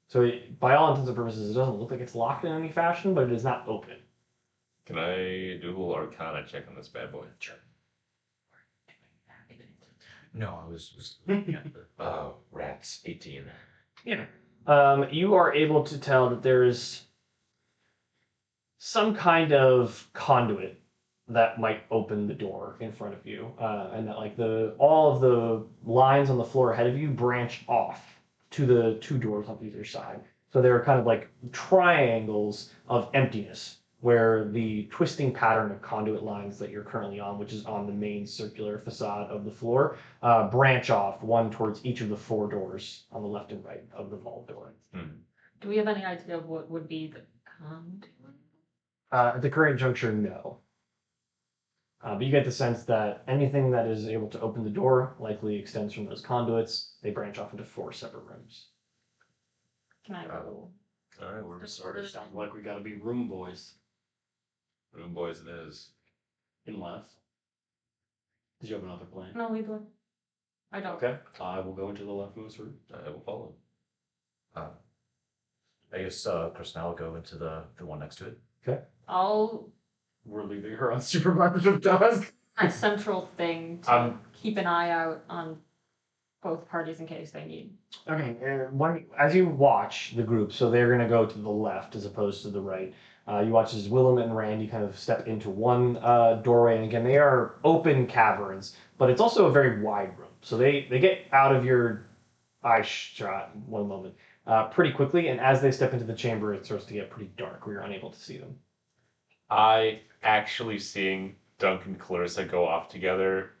So by all intents and purposes, it doesn't look like it's locked in any fashion, but it is not open. Can I do a little Arcana check on this bad boy? Sure. No, I was looking at the rats. 18. Yeah. You are able to tell that there is some kind of conduit that might open the door in front of you, and that like all of the lines on the floor ahead of you branch off to the two doors on either side. So they're kind of like triangles of emptiness, where the twisting pattern of conduit lines that you're currently on, which is on the main circular facade of the floor, branch off one towards each of the four doors on the left and right of the vault door. Do we have any idea of what would be the conduit? At the current juncture, no. But you get the sense that anything that is able to open the door likely extends from those conduits. They branch off into four separate rooms. Can I roll? All right, we're Sort of sounds like we gotta be room boys. room boys. It is. Unless. Did you have another plan? No, lead the way. I don't. Okay. I will go into the leftmost room. I will follow. I guess Kristen, I'll go into the one next to it. I'll We're leaving her on supervised task. my central thing to keep an eye out on both parties in case they need. Okay, and as you watch the group, so they're going to go to the left as opposed to the right. You watch as Willem and Randy kind of step into one doorway, and again, they are open caverns, but it's also a very wide room. So they get out of your eye shot one moment pretty quickly, and as they step into the chamber, it starts to get pretty dark where you're unable to see them. I actually seeing Dunk and Clarissa go off together.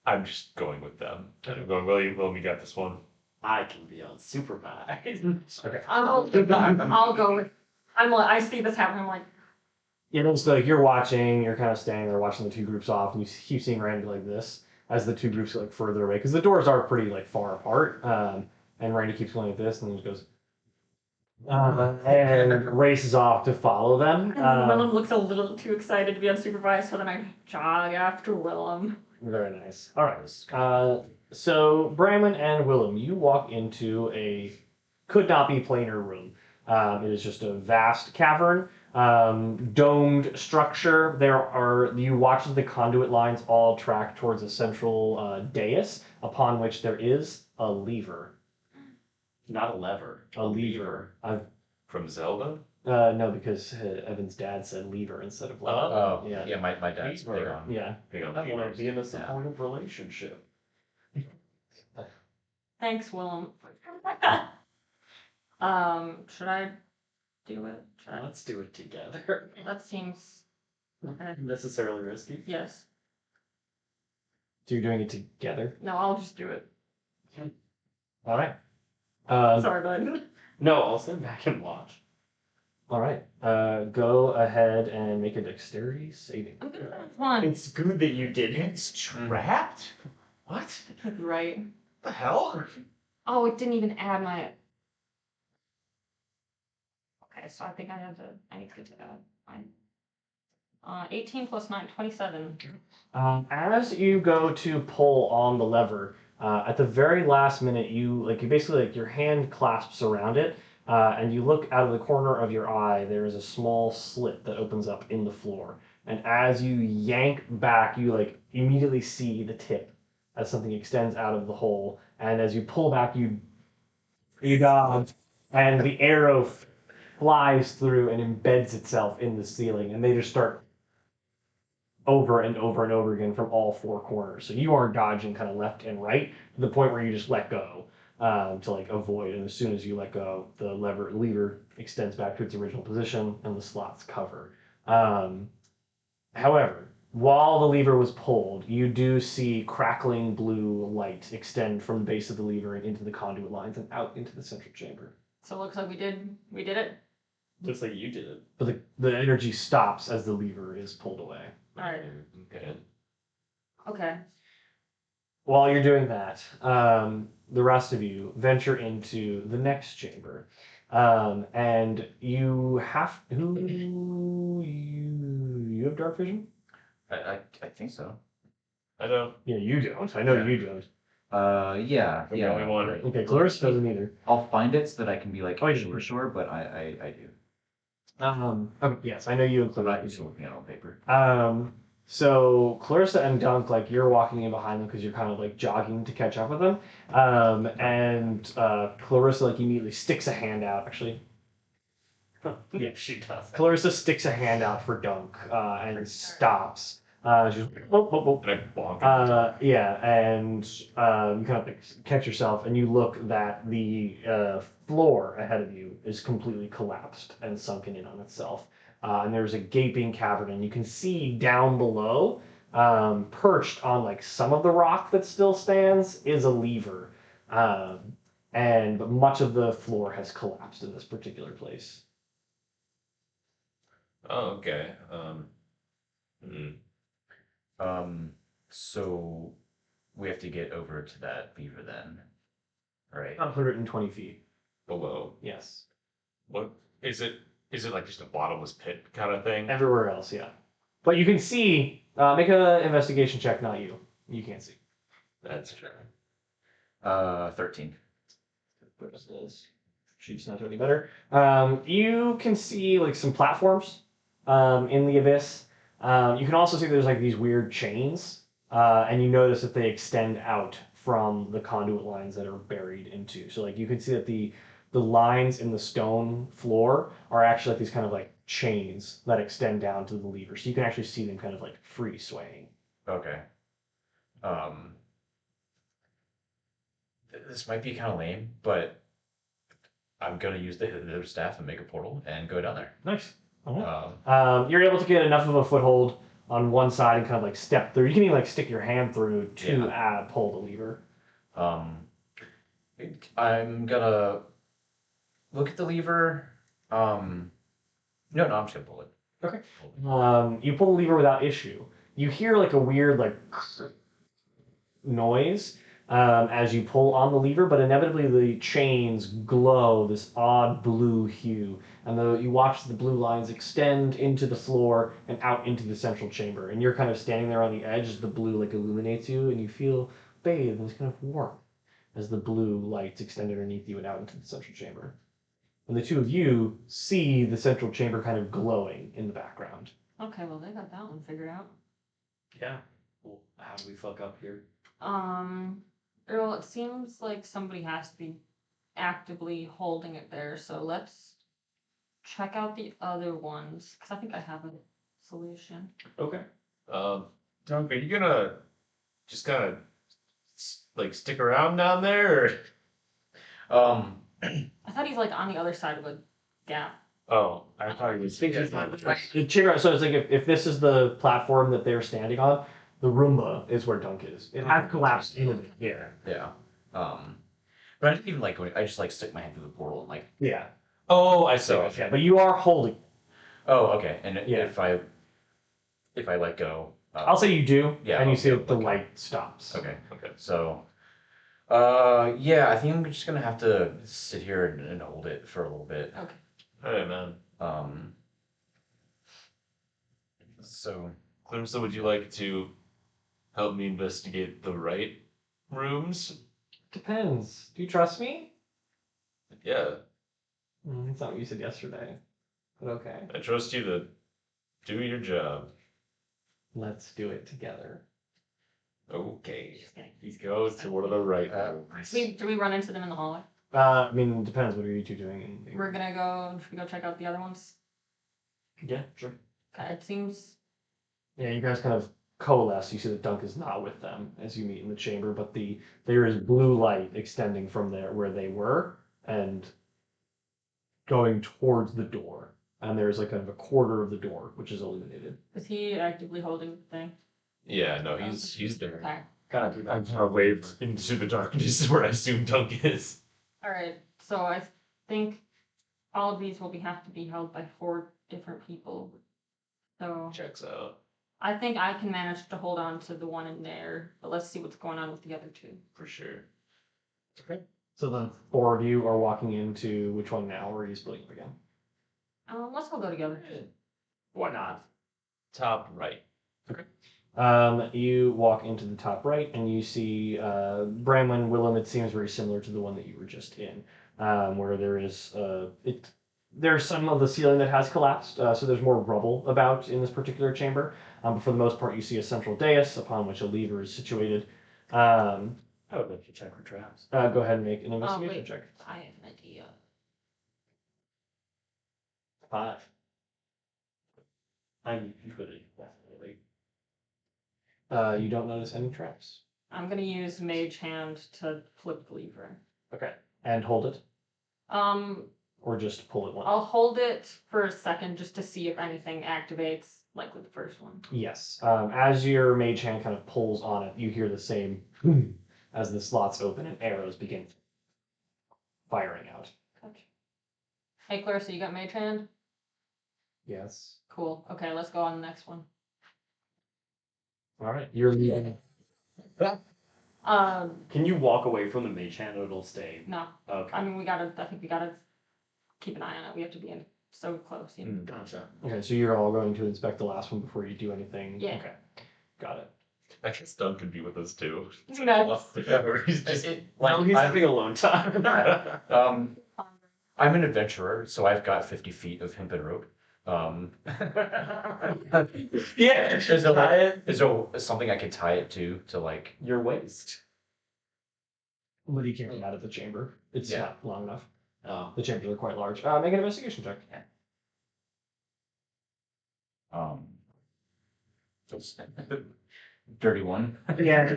I'm just going with them. I'm going, Will, you got this one. I can be unsupervised. Okay. I'll go with. I see this happening. I'm like, You know, so like you're watching, you're kind of standing there watching the two groups off, and you keep seeing Randy like this as the two groups get like further away because the doors are pretty like far apart. And Randy keeps going like this, and then just goes and races off to follow them. and Willem looks a little too excited to be unsupervised, so then I jog after Willem. Very nice. All right. So Bramman and Willem, you walk into a could not be plainer room. It is just a vast cavern, domed structure. You watch as the conduit lines all track towards a central dais upon which there is a lever. Not a lever. A lever. From Zelda? No, because Evan's dad said lever instead of lever. Oh, yeah. yeah, my dad's big Lever. on. Yeah. Big on I want levers. to be in a supportive relationship. Thanks, Willem. Should I do it? Should I? Let's do it together. That seems. Okay. Necessarily risky. Yes. So you're doing it together. No, I'll just do it. All right. Sorry, bud. No, I'll stand back and watch. All right. Go ahead and make a dexterity saving. I'm good at one. It's good that you did it. It's trapped? What? Right. The hell? Oh, it didn't even add my. Okay, so I think I need to get to that. Fine. 18 plus 9, 27. As you go to pull on the lever, at the very last minute, you basically your hand clasps around it, and you look out of the corner of your eye. There is a small slit that opens up in the floor, and as you yank back, you immediately see the tip as something extends out of the hole, and as you pull back, you dodge, and the arrow flies through and embeds itself in the ceiling, and they just start over and over and over again from all four corners. So you are dodging kind of left and right to the point where you just let go to avoid. And as soon as you let go, the lever extends back to its original position and the slots cover. However, while the lever was pulled, you do see crackling blue light extend from the base of the lever and into the conduit lines and out into the central chamber. So it looks like we did it. Looks like you did it. But the energy stops as the lever is pulled away. Alright. Okay. Okay. While you're doing that, the rest of you venture into the next chamber. And you have you have dark vision? I think so. I don't. Yeah, you don't. I know Yeah. you don't. Yeah, I'm the yeah. only one. Right. Okay, Clarissa doesn't either. I'll find it so that I can be like Oh, you do. sure, but I do. Okay, yes, I know you and I'm not Clarissa. used to looking at it on paper. So Clarissa and Dunk, like you're walking in behind them because you're kind of like jogging to catch up with them. And Clarissa like immediately sticks a hand out. Actually, Yeah, she does. Clarissa sticks a hand out for Dunk and stops. She's like, "Whoa, whoa, whoa." And I bonk him. Yeah, and you kind of like catch yourself, and you look that the floor ahead of you is completely collapsed and sunken in on itself. And there's a gaping cavern, and you can see down below, perched on like some of the rock that still stands, is a lever. And but much of the floor has collapsed in this particular place. Oh, okay. So we have to get over to that beaver then, right? About 120 feet. Below. Yes. What is it? Is it like just a bottomless pit kind of thing? Everywhere else, yeah. But you can see. Make an investigation check, not you. You can't see. That's true. 13. She's not doing any better. You can see like some platforms in the abyss. You can also see there's like these weird chains, and you notice that they extend out from the conduit lines that are buried into. So like you can see that the lines in the stone floor are actually like these kind of like chains that extend down to the lever. So you can actually see them kind of like free swaying. Okay. This might be kind of lame, but I'm gonna use the staff and make a portal and go down there. Nice. Um, You're able to get enough of a foothold on one side and kind of like step through. You can even like stick your hand through to pull the lever. um, I'm gonna look at the lever. No, I'm just gonna pull it. Okay. You pull the lever without issue. You hear like a weird like noise as you pull on the lever, but inevitably the chains glow this odd blue hue, and you watch the blue lines extend into the floor and out into the central chamber, and you're kind of standing there on the edge as the blue like illuminates you, and you feel bathed in this kind of warmth as the blue lights extend underneath you and out into the central chamber. And the two of you see the central chamber kind of glowing in the background. Okay, well they got that one figured out. Yeah. Well, how do we fuck up here? Well, it seems like somebody has to be actively holding it there, so let's check out the other ones, because I think I have a solution. Okay. Dunk, are you gonna just kind of like stick around down there? Or? I thought he's like on the other side of a gap. Oh, I thought he was. The chamber, so it's like if this is the platform that they're standing on, the Roomba is where Dunk is. It has collapsed in it. Yeah. Yeah. But I didn't even like. I just like stick my hand through the portal and like. Yeah. Oh, I see. So Yeah, but you are holding. Oh, okay. And Yeah. if I let go. I'll say you do. Yeah, And you I'll see do that the let go. light stops. Okay. Okay. So. Yeah. I think I'm just gonna have to sit here and hold it for a little bit. Okay. Hey, man. So. Clarissa, would you like to help me investigate the right rooms? Depends. Do you trust me? Yeah, That's not what you said yesterday. But okay. I trust you to do your job. Let's do it together. Okay. He goes to one of the right rooms. Do we run into them in the hallway? I mean, it depends. What are you two doing? We're gonna go. Should we go check out the other ones? Yeah, sure. Okay, it seems. Yeah, you guys kind of coalesce. You see that Dunk is not with them as you meet in the chamber, but there is blue light extending from there where they were and going towards the door. And there's like kind of a quarter of the door which is illuminated. Is he actively holding the thing? Yeah, no, he's there. Okay. I'm kind of waved into the darkness where I assume Dunk is. All right. So I think all of these will have to be held by 4 different people. So Checks out. I think I can manage to hold on to the one in there, but let's see what's going on with the other two. For sure. So the four of you are walking into which one now, or are you splitting up again? Let's all go together. Why not? Top right. You walk into the top right, and you see Bramlin Willem. It seems very similar to the one that you were just in, where there is there's some of the ceiling that has collapsed, so there's more rubble about in this particular chamber. But for the most part, you see a central dais upon which a lever is situated. I would like to check for traps. Go ahead and make an investigation wait. check. I have an idea. 5. I'm good at definitely. You don't notice any traps. I'm gonna use Mage Hand to flip the lever. Okay, and hold it, Um, or just pull it once. I'll hold it for a second just to see if anything activates, like with the first one. Yes. As your mage hand kind of pulls on it, you hear the same as the slots open and arrows begin firing out. Gotcha. Hey Clarissa, you got Mage Hand? Yes. Cool. Okay, let's go on the next one. All right. You're leaving. Can you walk away from the mage hand or it'll stay? No. Okay. I mean, I think we gotta keep an eye on it. We have to be in so close. You know? Gotcha. Okay, so you're all going to inspect the last one before you do anything. Yeah. Okay. Got it. I guess Doug could be with us too. No. He's just No, he's having alone time. I'm an adventurer, so I've got 50 feet of hempen rope. Yeah, Is there something I can tie it to like? your waist. But you can't get out of the chamber. It's Yeah. not long enough. Oh. The chambers are quite large. Make an investigation check. Dirty one. Yeah.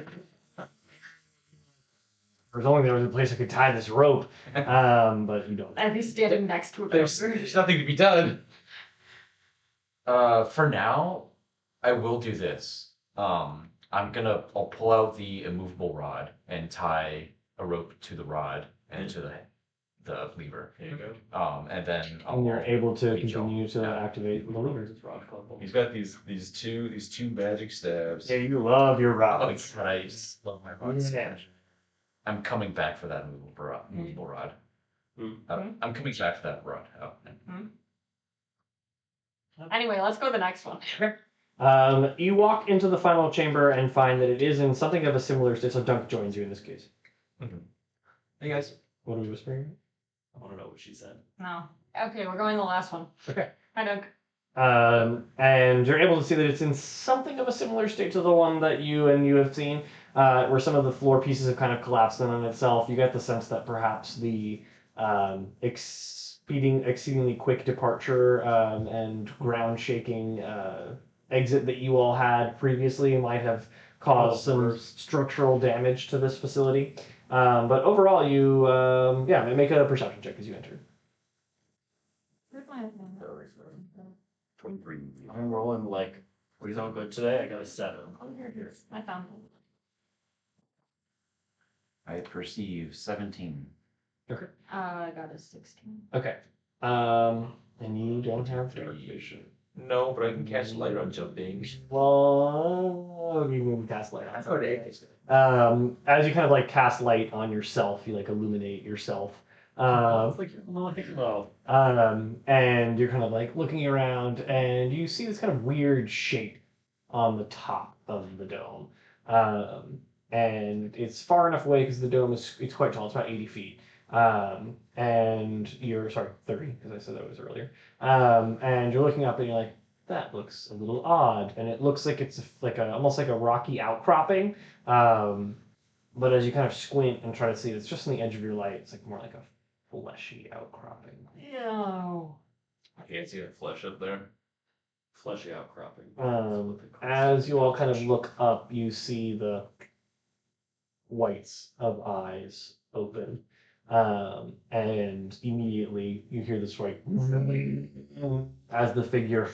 There's only there was a place I could tie this rope, but you don't. I'd be standing next to it. there's nothing to be done. For now, I will do this. I'll pull out the immovable rod and tie a rope to the rod and to the lever. There you go. And then And you're able to reach out. continue to Yeah. activate the levers. It's rod couple. He's got these two magic stabs. Yeah, you love your Oh, rods. I just love my rods. Yeah. I'm coming back for that immovable rod. I'm coming back for that rod. Oh. Anyway, let's go to the next one. You walk into the final chamber and find that it is in something of a similar state. So Dunk joins you in this case. Hey guys. What are we whispering? I want to know what she said. No. Okay, we're going to the last one. Okay. Hi, Doug. And you're able to see that it's in something of a similar state to the one that you have seen, where some of the floor pieces have kind of collapsed in on itself. You get the sense that perhaps the exceedingly quick departure and ground shaking exit that you all had previously might have caused some structural damage to this facility. But overall, you make a perception check as you enter. Where's my 23. I'm rolling like, we're all good today. I got a 7. Oh, here. I found it. I perceive 17. I got a 16. Okay. And you don't have dark vision. No, but I can cast light on jumping. Well, you can cast light on. That's what it is. As you kind of like cast light on yourself, you like illuminate yourself. It's like you're looking low. And you're kind of like looking around, and you see this kind of weird shape on the top of the dome. And it's far enough away because the dome it's quite tall. It's about 80 feet. And you're 30 because I said that was earlier. And you're looking up and you're like, that looks a little odd, and it looks like it's almost like a rocky outcropping. But as you kind of squint and try to see it, it's just on the edge of your light. It's like more like a fleshy outcropping. Ew. I can't see that flesh up there. Fleshy outcropping. As you all kind of look up, you see the whites of eyes open. And immediately you hear this like as the figure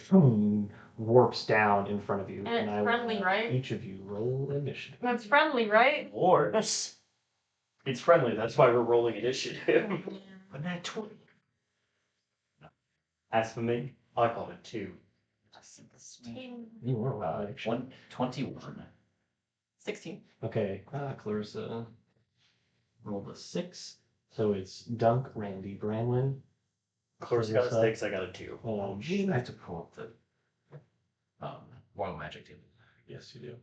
warps down in front of you. And it's I will friendly, have right? each of you roll initiative. That's friendly, right? Or it's friendly. That's why we're rolling initiative. But Nat 20. As for me, I got a 2. 16. You were right, actually. 21. 16. Okay, Clarissa rolled a 6. So it's Dunk, Randy, Branlin. Clarissa got a 6, I got a 2. I have to pull up the wild magic table. Yes, you do.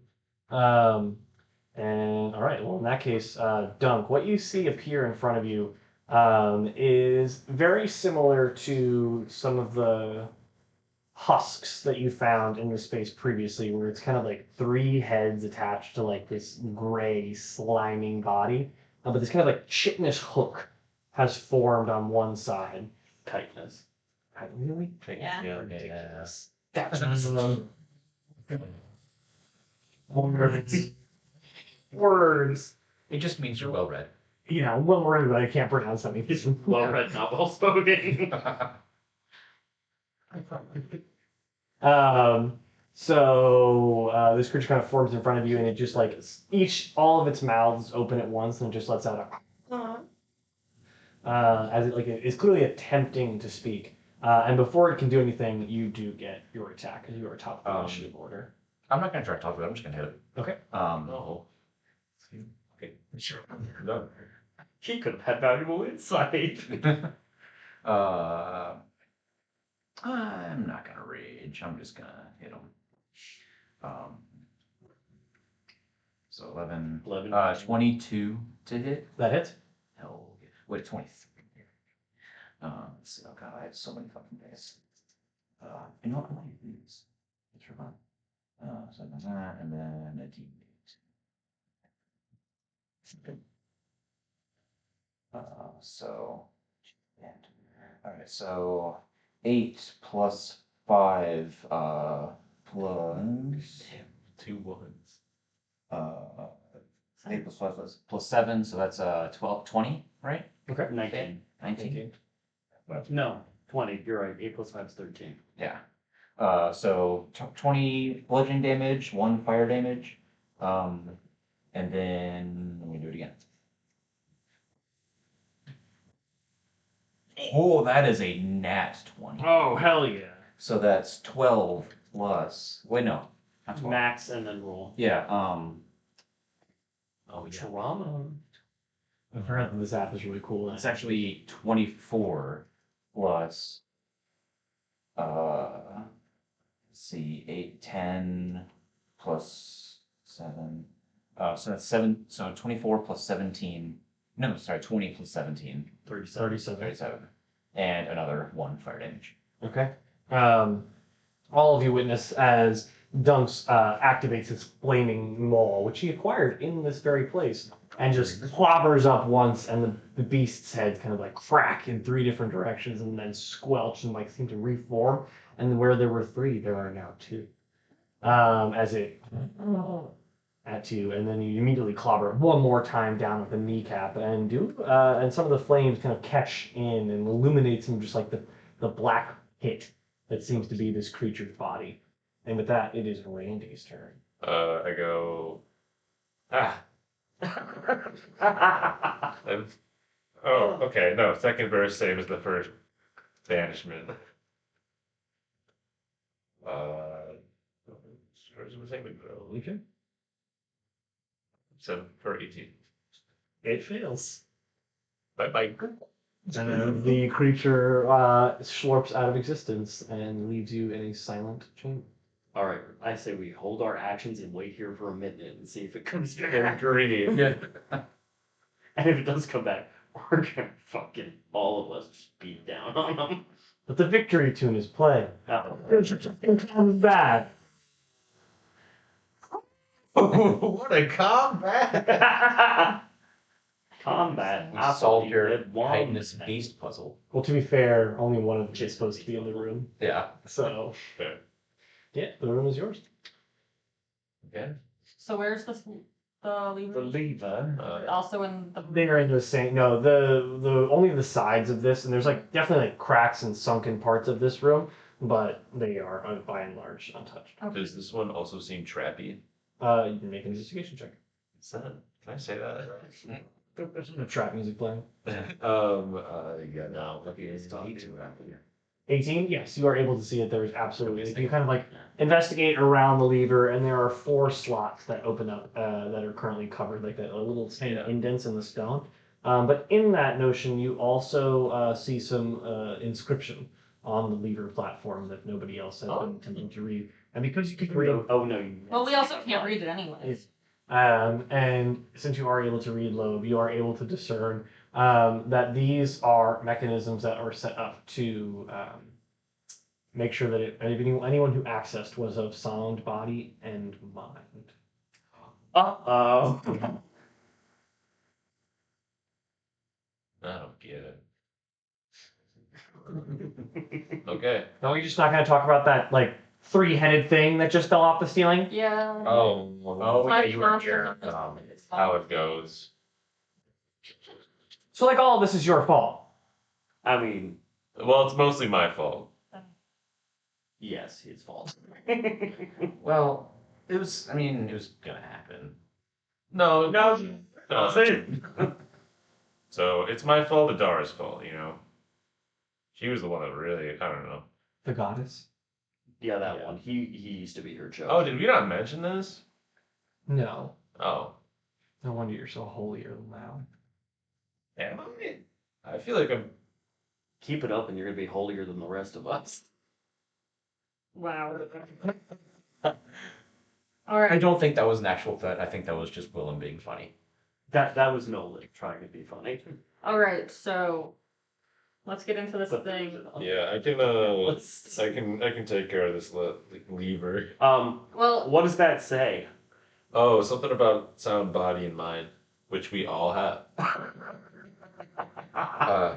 And all right, well, in that case, Dunk, what you see appear in front of you is very similar to some of the husks that you found in the space previously, where it's kind of like 3 heads attached to like this gray sliming body, but this kind of like chitinous hook has formed on one side. Tightness. Really? Yeah. Ridiculous. That's Words. Words. It just means you're well read. Yeah, well read, but I can't pronounce something. Well read, not well spoken. So this creature kind of forms in front of you, and it just like all of its mouths open at once, and it just lets out as it is clearly attempting to speak. And before it can do anything, you do get your attack, because you are top of the initiative order. I'm not gonna try to talk about it. I'm just gonna hit it. Okay. No. Okay, sure. No. He could have had valuable insight. I'm not gonna rage. I'm just gonna hit him. So 11. 22 to hit. That hits. Hell, yeah. Wait, 23. Let's see. Oh god, I have so many fucking days. You know what? I might use these. It's for fun. So that, and then a d8. So, and all right. So 8 plus 5 plus 2 ones. 8 plus 5 plus 7, so that's 12, 20, right? Okay. 19. 19. No, 20. You're right. 8 plus 5 is 13. Yeah. So 20 bludgeoning damage, 1 fire damage, and then let me do it again. Oh, that is a nat 20. Oh, hell yeah. So that's 12 plus. Wait, no, not 12. Max and then roll. Yeah. Oh, yeah. Trauma. I forgot that this app is really cool. It's actually 24 plus. Let's see, 8, 10 plus 7. So that's 7. So 24 plus 17. No, sorry, 20 plus 17. 37. 37. And another 1 fire damage. Okay. All of you witness as Dunks activates his flaming maul, which he acquired in this very place, and just clobbers up once, and the beast's head kind of like crack in 3 different directions, and then squelch and like seem to reform. And where there were 3, there are now 2. As it at you, and then you immediately clobber it one more time down with the kneecap, and and some of the flames kind of catch in and illuminate some just like the black pit that seems to be this creature's body. And with that, it is Randy's turn. I go. Ah. And, oh, okay. No, second verse same as the first banishment. Where's the second girl? Okay. 7 for 18. It fails. Bye bye. And then the creature slurps out of existence and leaves you in a silent chamber. All right. I say we hold our actions and wait here for a minute and see if it comes back. Agreed. Yeah. And if it does come back, we're gonna fucking all of us just beat down on them. But the victory tune is playing. Oh. It comes back. What a combat! Combat. We solved your Absolutely. One. Titanus beast puzzle. Well, to be fair, only one of them is supposed to be in the room. Yeah. So, Fair. yeah, the room is yours. Okay. So where's the lever? The lever. Also in the. They're in the same. No, the only the sides of this, and there's like definitely like cracks and sunken parts of this room, but they are by and large untouched. Okay. Does this one also seem trappy? You can make an investigation check. Is that? Can I say that? There's no trap music playing. Yeah. No, look at his talking to him. 18, yes, you are able to see it. There's absolutely. Like, you kind of like investigate around the lever, and there are 4 slots that open up that are currently covered, like that little tiny indents in the stone. But in that notion, you also see some inscription on the lever platform that nobody else has been attempting to read. And because you can read, Oh no. You Well, we also can't read it anyways. and since you are able to read Loeb, you are able to discern that these are mechanisms that are set up to make sure that anyone who accessed was of sound body and mind. Uh-oh. I don't get it. Okay. No, you're just not going to talk about that like 3-headed thing that just fell off the ceiling. Yeah. Oh, My yeah, you were monster here. is How it goes. So like all of this is your fault. I mean, Well, it's mostly my fault. yes, his fault. Well, it was gonna happen. No, I'll say it. So it's my fault, Adara's fault, you know? She was the one that really, I don't know. The goddess? Yeah, that one. He used to be her chosen. Oh, did we not mention this? No. Oh. No wonder you're so holier than thou. Am I? I feel like I'm. Keep it up and you're gonna be holier than the rest of us. Wow. I Alright. don't think that was an actual threat. I think that was just Willem being funny. That was Nolan trying to be funny. Alright, so let's get into this thing. Yeah, I can take care of this lever. Well, What does that say? Oh, something about sound body and mind, which we all have.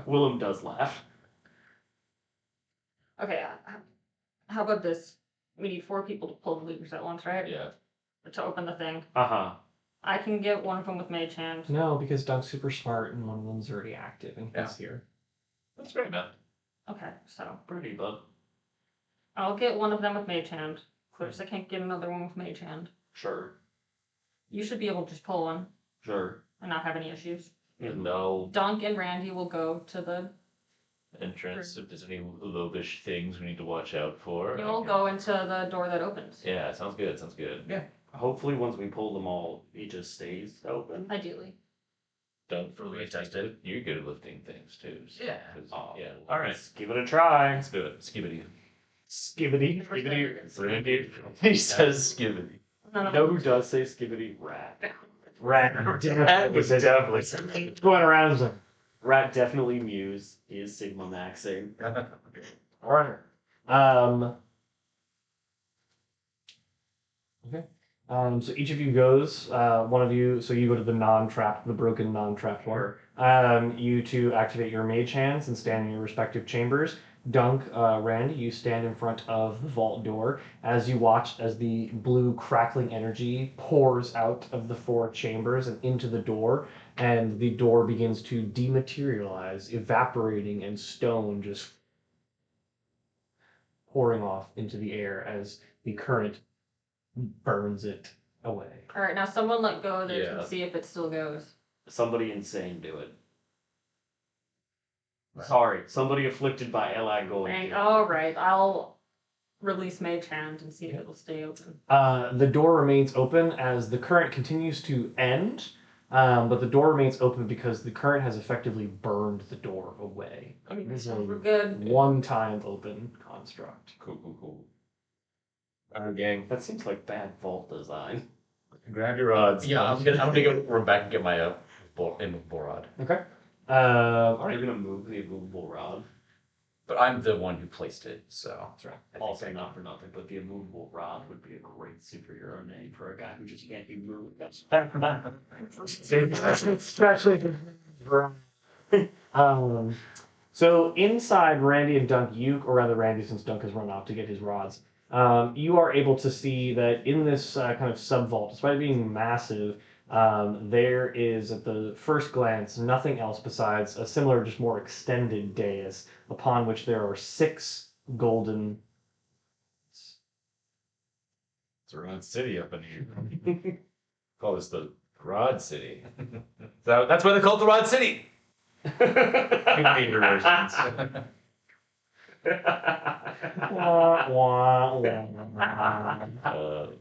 Willem does laugh. okay, how about this? We need 4 people to pull the levers at once, right? Yeah. To open the thing. Uh-huh. I can get one of them with Mage Hand. No, because Doug's super smart and one of them's already active and he's here. That's great, man. Okay, so Pretty, bud. I'll get one of them with Mage Hand. Clarissa can't get another one with Mage Hand. Sure. You should be able to just pull one Sure. and not have any issues. No Dunk and Randy will go to the. entrance. If there's any lobish things we need to watch out for. You'll go into the door that opens. Yeah, sounds good. Sounds good. Yeah. Hopefully once we pull them all, it just stays open. Ideally. Don't really test it. You're good at lifting things too. So, Yeah. 'cause- yeah. All right. Let's give it a try. Let's do it. Skibbity. Skibbity. Randy. He says skibbity. None You of know them. who does say skibbity? Rat. Rat. Rat was definitely going around as like, Rat definitely Muse is Sigma maxing. alright. Okay. So each of you goes, one of you, so you go to the broken non-trapped one. You two activate your mage hands and stand in your respective chambers. Dunk, Randy, you stand in front of the vault door as you watch as the blue crackling energy pours out of the 4 chambers and into the door, and the door begins to dematerialize, evaporating, and stone just pouring off into the air as the current burns it away. Alright, now someone let go of this Yeah. and see if it still goes. Somebody insane do it. Sorry, somebody afflicted by Eli going. Alright, I'll release Mage Hand and see if it'll stay open. The door remains open as the current continues to end, but the door remains open because the current has effectively burned the door away. This is We're a good. one-time open construct. Cool. Alright, gang. That seems like bad vault design. Grab your rods. Yeah, I'm gonna go run back and get my immovable rod. Okay. Are you gonna move the immovable rod? But I'm the one who placed it, so that's right. Also, not for nothing, but the immovable rod would be a great superhero name for a guy who just can't be moved. Especially so inside Randy and Dunk, or rather Randy, since Dunk has run off to get his rods, you are able to see that in this kind of sub-vault, despite being massive, there is, at the first glance, nothing else besides a similar, just more extended dais, upon which there are 6 golden... It's a Rod City up in here. Call this the Rod City. So that's why they call it the Rod City. Major versions. Wah, wah, wah.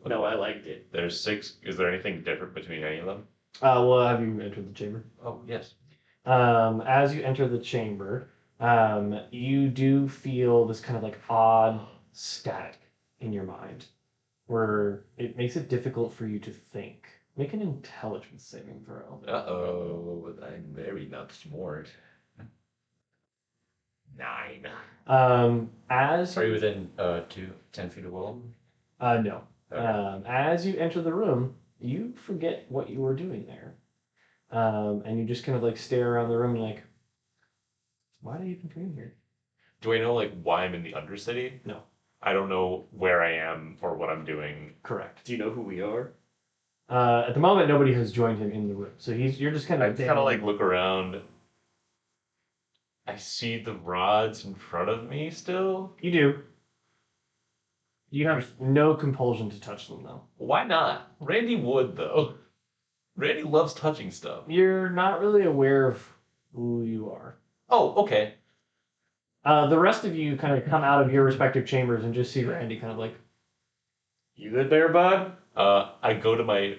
No, I liked it. There's 6. Is there anything different between any of them? Well, have you entered the chamber? Oh, yes. As you enter the chamber, you do feel this kind of like odd static in your mind, where it makes it difficult for you to think. Make an intelligence saving throw. Uh-oh, I'm very not smart. 9. As Are you within 10 feet of wall? no. Okay. As you enter the room, you forget what you were doing there, and you just kind of like stare around the room and like, why did I even come in here? Do I know like why I'm in the undercity? No. I don't know where I am or what I'm doing. Correct. Do you know who we are? At the moment, nobody has joined him in the room, so you're just kind I of kind of like look around. I see the rods in front of me still. You do. You have no compulsion to touch them, though. Why not? Randy would though. Randy loves touching stuff. You're not really aware of who you are. Oh, okay. The rest of you kind of come out of your respective chambers and just see Randy kind of like, You good there, bud? I go to my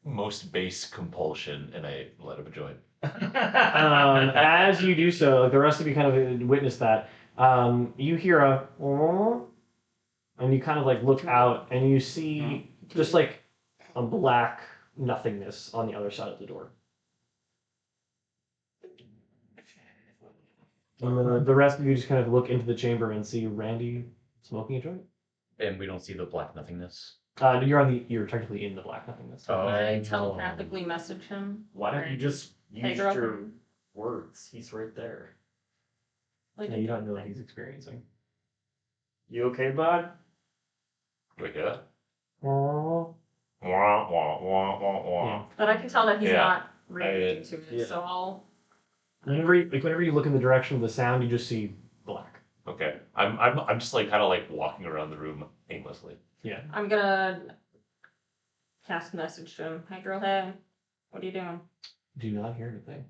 most base compulsion and I let him join. as you do so, the rest of you kind of witness that. You hear a, "Oh," and you kind of like look out and you see just like a black nothingness on the other side of the door. And the rest of you just kind of look into the chamber and see Randy smoking a joint. And we don't see the black nothingness. You're technically in the black nothingness. Oh. I telepathically message him. Why don't you just Hey, use girl. your words? He's right there. Like, Yeah, you don't know what he's experiencing. You okay, bud? Do I hear that? Oh. Wah, wah, wah, wah, wah. Yeah. But I can tell that he's Yeah. not reacting to it, Yeah. so I'll. Whenever you look in the direction of the sound, you just see black. Okay. I'm just like kind of like walking around the room aimlessly. I'm gonna cast message to him. Hey girl, hey, what are you doing? Do not hear anything.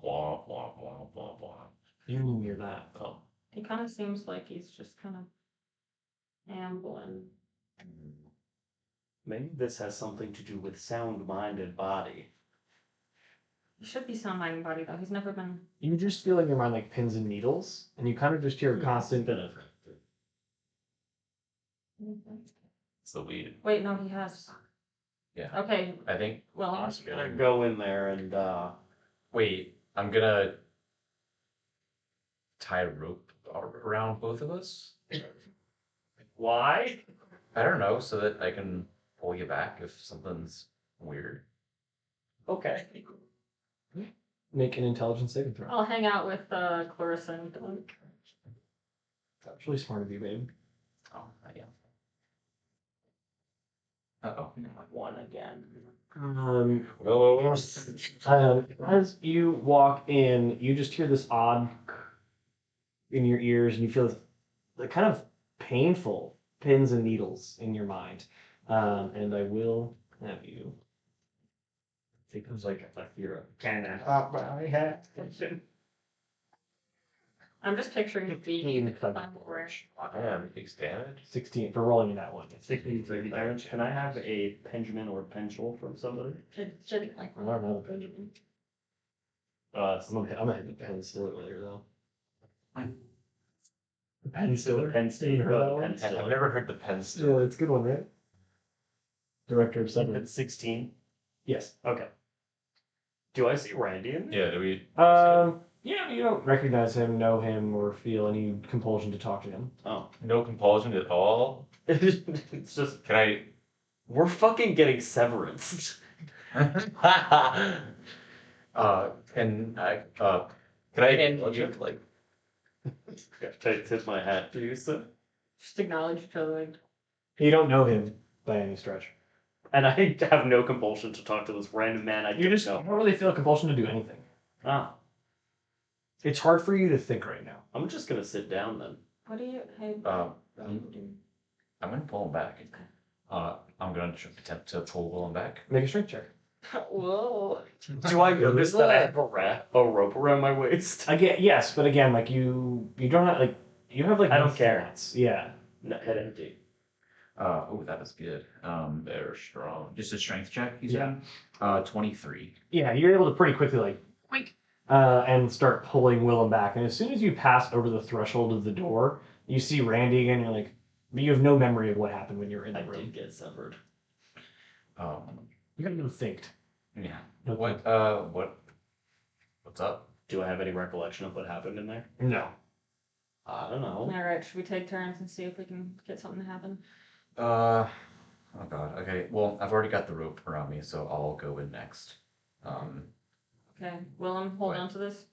Wah, wah, wah, wah, wah. You didn't hear that. Oh. He kind of seems like he's just kind of ambling. Maybe this has something to do with sound-minded body. He should be sound minded body though. He's never been. You just feel in your mind like pins and needles, and you kind of just hear a constant. It's the weed. Wait, no, he has. Yeah. Okay, I think. well, I'm just gonna go in there and Wait, I'm gonna tie a rope around both of us. why? I don't know, so that I can pull you back if something's weird. Okay. Make an intelligence saving throw. I'll hang out with Clarissa and Dylan. That's really smart of you, babe. Oh, yeah. Uh-oh. One again. As you walk in, you just hear this odd in your ears, and you feel the kind of painful pins and needles in your mind. And I will have you. It was like you're kind of off my head. I'm just picturing it being somewhere. Man, takes damage. 16 for rolling in that one. 16 damage. Can I have a Benjamin or Pendule from somebody? It should like. I don't have a Benjamin. I'm gonna hit the pen stiller later though. The pen stiller. Penn State. You heard that one? Penn I've Stiller. never heard the pen Yeah, still. it's a good one, right? Director of Seven. It's 16. Yes. Okay. Do I see Randy in there? Yeah, do we? Yeah, you don't recognize him, know him, or feel any compulsion to talk to him. Oh. No compulsion at all? It's just Can I? we're fucking getting severance. And I Can I and you? like I tip my hat to you, sir. Just acknowledge each other. Like, You don't know him by any stretch. And I have no compulsion to talk to this random man I You don't just know. don't really feel compulsion to do anything. Ah, It's hard for you to think right now. I'm just gonna sit down then. what do you? Hey. I'm gonna pull him back. I'm gonna attempt to pull him back. Make a strength check. Whoa. Do I notice that I have a rope around my waist? Again, yes, but again, like you don't have like you have like I don't no care. thoughts. Yeah. No, head empty. Oh, that was good. They're strong. Just a strength check, you Yeah. said? 23. Yeah, you're able to pretty quickly like wink, and start pulling Willem back. And as soon as you pass over the threshold of the door, you see Randy again. You're like, but you have no memory of what happened when you were in the I room. did get severed. You got no think. Yeah. No What's up? Do I have any recollection of what happened in there? No. I don't know. Alright, should we take turns and see if we can get something to happen? Oh god, okay. Well, I've already got the rope around me, so I'll go in next. Okay, Willem, hold Wait. on to this.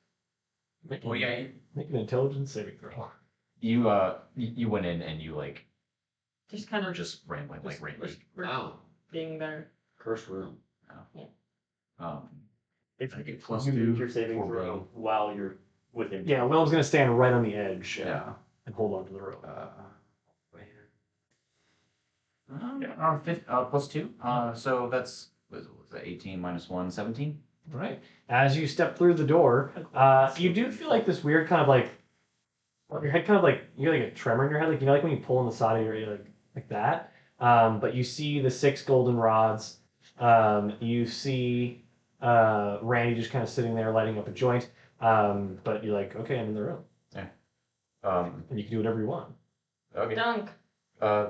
Well, yeah, Make an intelligence saving throw. you went in and you like Just kind were of just rambling like Randy. Wow. being there. Cursed room. If I you get could plus make 2 your saving for throw being- while you're within. Yeah, Willem's gonna stand right on the edge. Yeah. And hold on to the rope. Plus 2. So that's was that 18 minus 1, 17? All right. As you step through the door, you do feel like this weird kind of like your head kind of like you get like a tremor in your head, like you know, like when you pull on the side of your ear, like that. But you see the 6 golden rods. You see Randy just kind of sitting there lighting up a joint. But you're like, okay, I'm in the room, and you can do whatever you want. Okay. Dunk, Uh,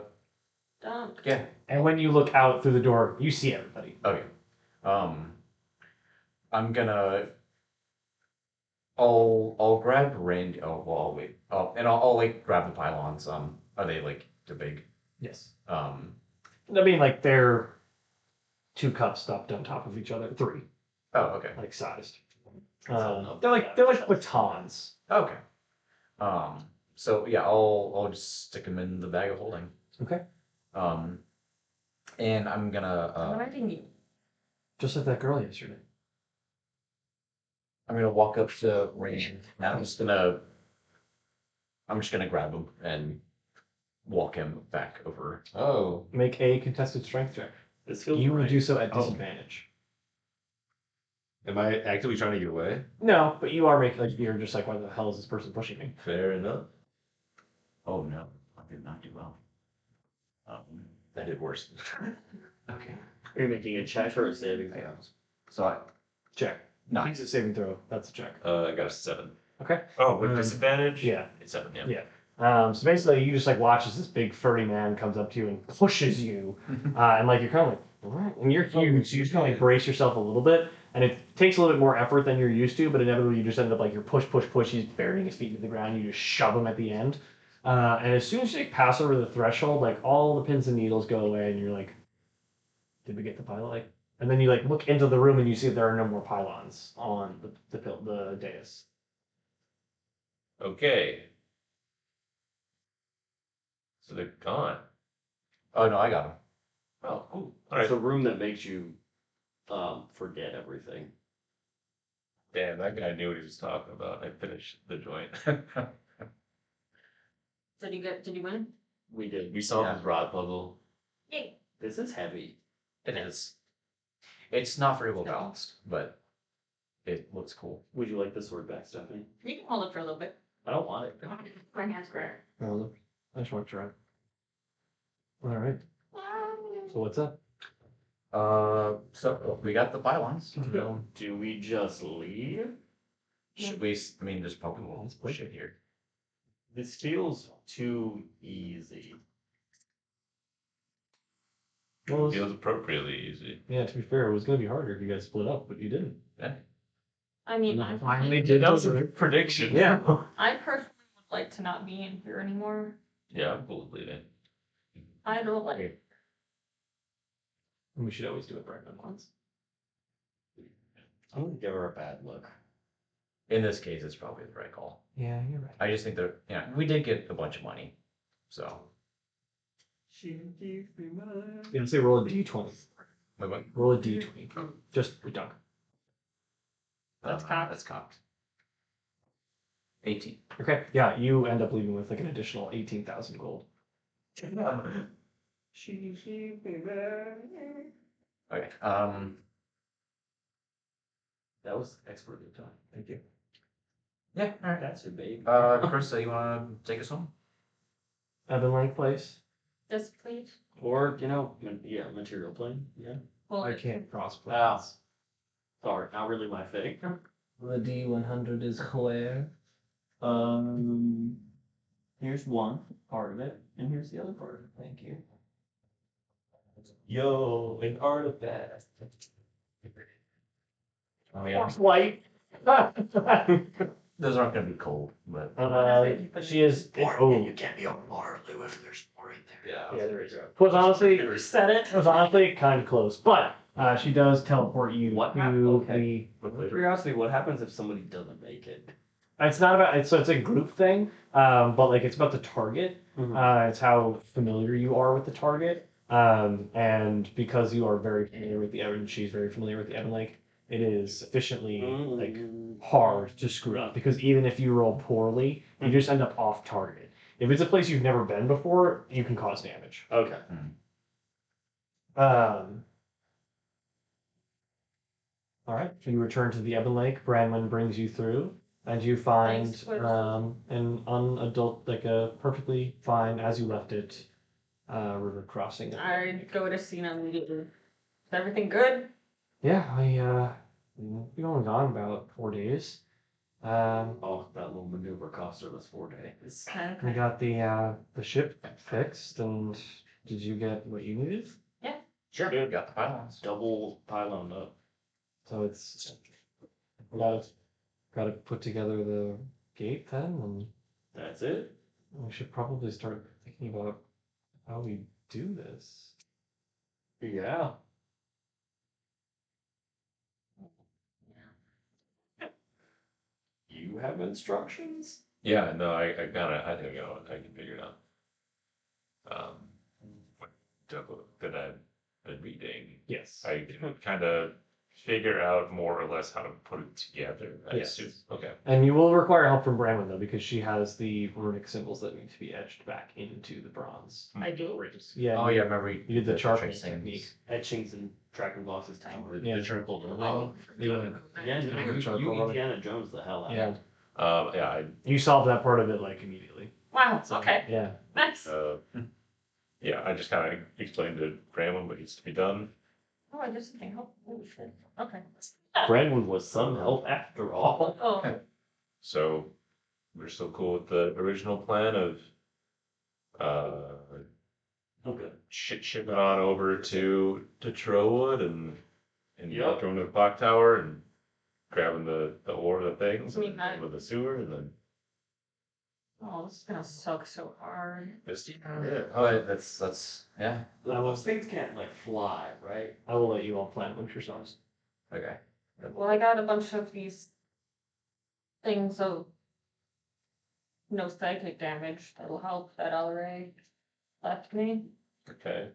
dunk. yeah. And when you look out through the door, you see everybody. Okay. I'm gonna. I'll grab Randy. Oh, well, I'll wait. Oh, and I'll like grab the pylons. Are they like too big? Yes. Oh, I mean, like they're 2 cups stuffed on top of each other, 3, okay. like sized. enough. They're like batons. Okay. So yeah, I'll just stick them in the bag of holding. Okay. And I'm gonna Reminding you. Just like that girl yesterday. I'm gonna walk up to Randy. And I'm just gonna grab him and walk him back over. Oh, Make a contested strength check. This feels You will right. do so at Oh. disadvantage. am I actively trying to get away? No, but you are making like you're just like, why the hell is this person pushing me? Fair enough. Oh no, I did not do well. I did worse. Okay. Are you making a check or a saving throw? So I Check. nice. It's a saving throw. That's a check. I got a 7. Okay. Oh, with Um, disadvantage? Yeah. It's 7, yeah. Yeah. So basically, you just like watch as this big furry man comes up to you and pushes you, and like you're kind of like, what? And you're huge, so you just kind of like brace yourself a little bit, and it takes a little bit more effort than you're used to, but inevitably you just end up like you're push. He's burying his feet into the ground. You just shove him at the end, and as soon as you like, pass over the threshold, like all the pins and needles go away, and you're like, did we get the pylon? Like, and then you like look into the room and you see there are no more pylons on the dais. Okay. So they're gone. Oh no, I got him. Oh, cool. All It's right. a room that makes you forget everything. Damn, that guy knew what he was talking about. I finished the joint. Did you win? We did. We solved Yeah. his rod puzzle. Yay. This is heavy. It is. It's not very well balanced, but it looks cool. Would you like the sword back, Stephanie? You can hold it for a little bit. I don't want it. My hand's great. Oh, look, I just want to try. All right. So what's up? So we got the pylons. Do we just leave? Should we? I mean, there's probably Let's walls play shit here. This feels too easy. Well, Feels appropriately easy. yeah, to be fair, it was gonna be harder if you guys split up, but you didn't. I mean, No, I finally did. That was a good prediction. Yeah. I personally would like to not be in here anymore. Yeah, I'm cool with leaving. I don't like. We should always do it right at once. I'm gonna give her a bad look. In this case, it's probably the right call. Yeah, you're right. I just think that we did get a bunch of money, so. She gives me money. Yeah, say roll a d20. Wait, what? Roll a d20. Just for dunk. That's cocked. That's cocked. 18. Okay. Yeah, you end up leaving with like an additional 18,000 gold. She gives me money. Okay. That was expertly done. Thank you. Yeah, alright. That's your baby. Chris, you wanna take us home? Ebonlake Place. Yes, please. Or, material plane, yeah. Well, I can't cross Ah. planes. Sorry, not really my thing. The D100 is where? Here's one part of it, and here's the other part of it. Thank you. Yo, an artifact. Oh yeah. Flight. Those aren't gonna be cold, but She is. Oh, can't be on Waterloo if there's more in there. Yeah, there is. was honestly. said it. It was honestly kind of close, but she does teleport you What to okay. the. Curiosity, what happens if somebody doesn't make it? It's not about it's a group thing, but like it's about the target. It's how familiar you are with the target, and because you are very familiar with the Ebon, she's very familiar with the Ebon Lake. It is sufficiently like hard to screw up because even if you roll poorly, you just end up off target. If it's a place you've never been before, you can cause damage. Okay. All right, so you return to the Ebon Lake. Branwyn brings you through, and you find Thanks for- an unadult, like a perfectly fine as you left it, river crossing. I go to Cena immediately. Is everything good? Yeah, we've only gone about 4 days. Oh, that little maneuver cost us 4 days. We got the ship fixed, and did you get what you needed? sure, Dude. got the pylons. Double pylon up. So it's got to put together the gate then, and That's it? we should probably start thinking about how we do this. Yeah. You have instructions? Yeah, no, I think I can figure it out. That I've been reading, Yes. I can kind of figure out more or less how to put it together. I Yes. assume. Okay. And you will require help from Branwyn though, because she has the runic symbols that need to be etched back into the bronze. I do. Yeah. Oh yeah, remember You did the charcoal tracing technique. Etchings and Dragon Boss's tower. Yeah. The triple building. Yeah, you Indiana Jones the hell out. Yeah. Yeah, You solved that part of it like immediately. Wow. Okay. Yeah. Nice. yeah, I just kind of explained to Graham what needs to be done. Oh, I just think. Oh, holy shit. Okay. Brandon was some help after all. Oh. So we're still cool with the original plan of Okay. shipping on over to Trowood and Yep. going to the clock tower and grabbing the ore, the things, I mean, and I- with the sewer, and then Oh, this is gonna suck so hard. this. But that's yeah. Those things can't like fly, right? I will let you all plan with yourselves. Okay. Well, I got a bunch of these things of no psychic damage that'll help that LRA left me. Okay.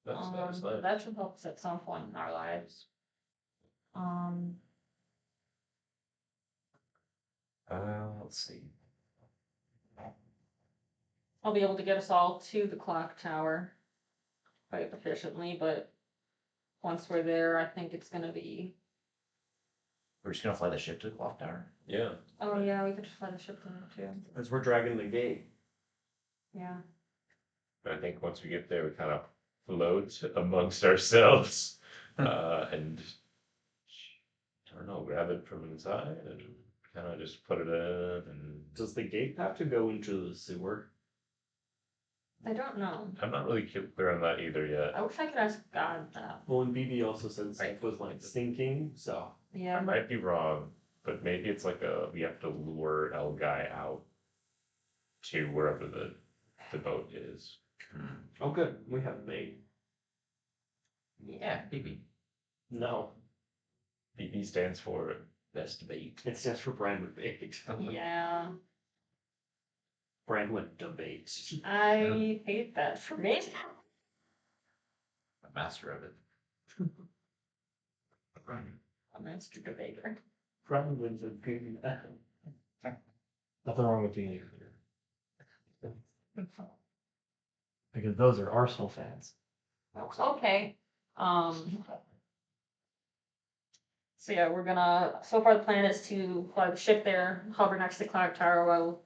That's nice. That should help us at some point in our lives. Let's see. I'll be able to get us all to the clock tower quite efficiently, but once we're there, I think it's gonna be. We're just gonna fly the ship to the clock tower. Yeah. Oh yeah, we could just fly the ship there too. As we're dragging the gate. Yeah. I think once we get there, we kind of float amongst ourselves and I don't know, grab it from inside and kind of just put it in. And Does the gate have to go into the sewer? I don't know. I'm not really clear on that either yet. I wish I could ask God that. Well, and BB also said stuff was like sinking, so. I Yeah. might be wrong, but maybe it's like we have to lure El Guy out to wherever the boat is. Oh, good. We have bait. Yeah, maybe. No, BB stands for best bait. it's just for Brandon bait. Yeah. Brandon debate. I hate that for me. A master of it. A master debater. Brandon's a good. Nothing wrong with being a leader. Because those are Arsenal fans. Okay. So yeah, we're gonna. So far, the plan is to fly the ship there, hover next to clock tower while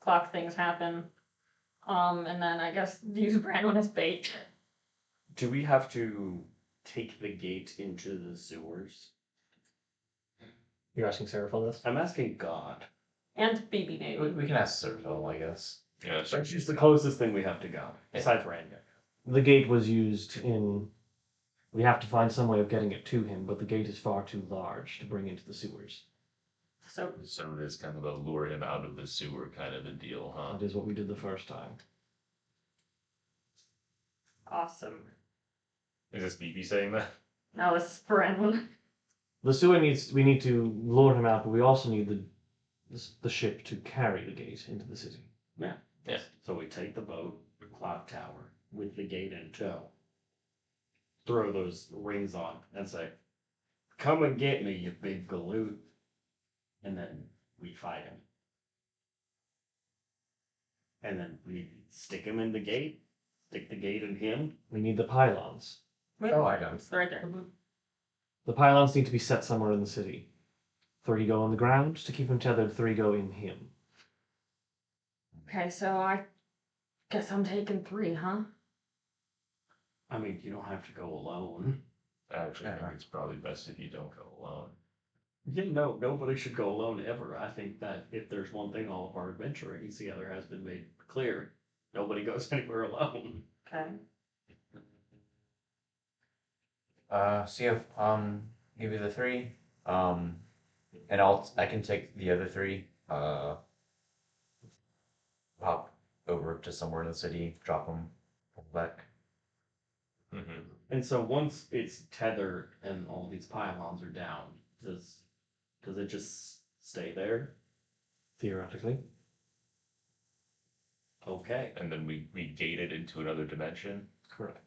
clock things happen. And then I guess use Brandon as bait. Do we have to take the gate into the sewers? You're asking Seraphil this? I'm asking God. And BB maybe. We can ask Serval, I guess. Yeah, That's just the closest thing we have to go, besides Rand. The gate was used in. We have to find some way of getting it to him, but the gate is far too large to bring into the sewers. So so it is kind of a lure him out of the sewer kind of a deal, huh? That is what we did the first time. awesome. Is this BB saying that? Now this is Brandon. The sewer needs. We need to lure him out, but we also need the ship to carry the gate into the city. Yeah. Yeah. So we take the boat, the clock tower, with the gate in tow. Throw those rings on and say, "Come and get me, you big galoot." And then we fight him. And then we stick him in the gate, stick the gate in him. We need the pylons. Oh, I got it. It's right there. The pylons need to be set somewhere in the city. 3 go on the ground to keep him tethered. 3 go in him. Okay, so I guess I'm taking 3, huh? I mean, you don't have to go alone. Actually, I think it's probably best if you don't go alone. Yeah, no, nobody should go alone ever. I think that if there's one thing all of our adventuring together has been made clear, nobody goes anywhere alone. Okay. So yeah, give you the 3. And I can take the other 3. Pop over to somewhere in the city, drop them back. Mm-hmm. And so once it's tethered and all these pylons are down, does it just stay there? Theoretically. Okay. And then we gate it into another dimension. Correct.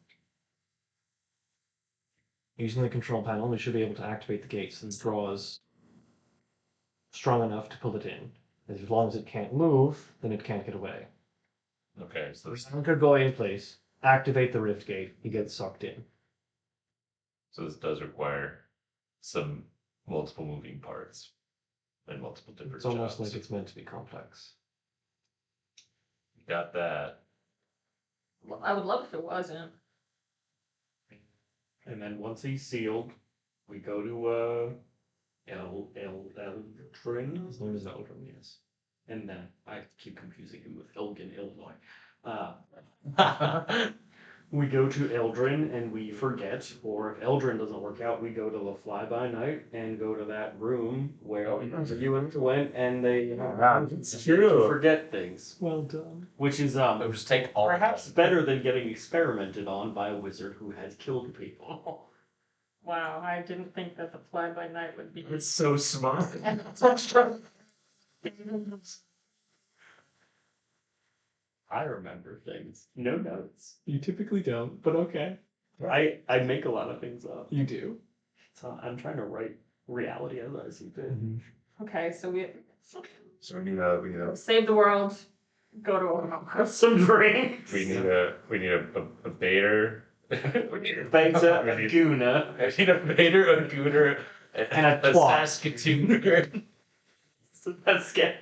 Using the control panel, we should be able to activate the gates and draw is strong enough to pull it in. As long as it can't move, then it can't get away. Okay, so this, Anchor go in place, activate the rift gate, he gets sucked in. so this does require some multiple moving parts and multiple different It's almost jobs. like it's meant to be complex. Got that. Well, I would love if it wasn't. And then once he's sealed, we go to Eldrin. His name is Eldrin, yes. And then I keep confusing him with Elgin, Illinois. We go to Eldrin and we forget, or if Eldrin doesn't work out, we go to the Fly-By-Night and go to that room where you went and they It's true. forget things. Well done. Which is It was take all. perhaps better than getting experimented on by a wizard who has killed people. Wow, I didn't think that the fly-by-night would be. It's so smart. I remember things. No notes. You typically don't, but okay. I make a lot of things up. You do. So I'm trying to write reality as I see fit. Okay, so we So we need a save the world. Go to Have some drinks. we need a baiter. we need a Beta, we need- Guna. I need a baiter, a gooner, And a twat. Saskatooner. So that's scary.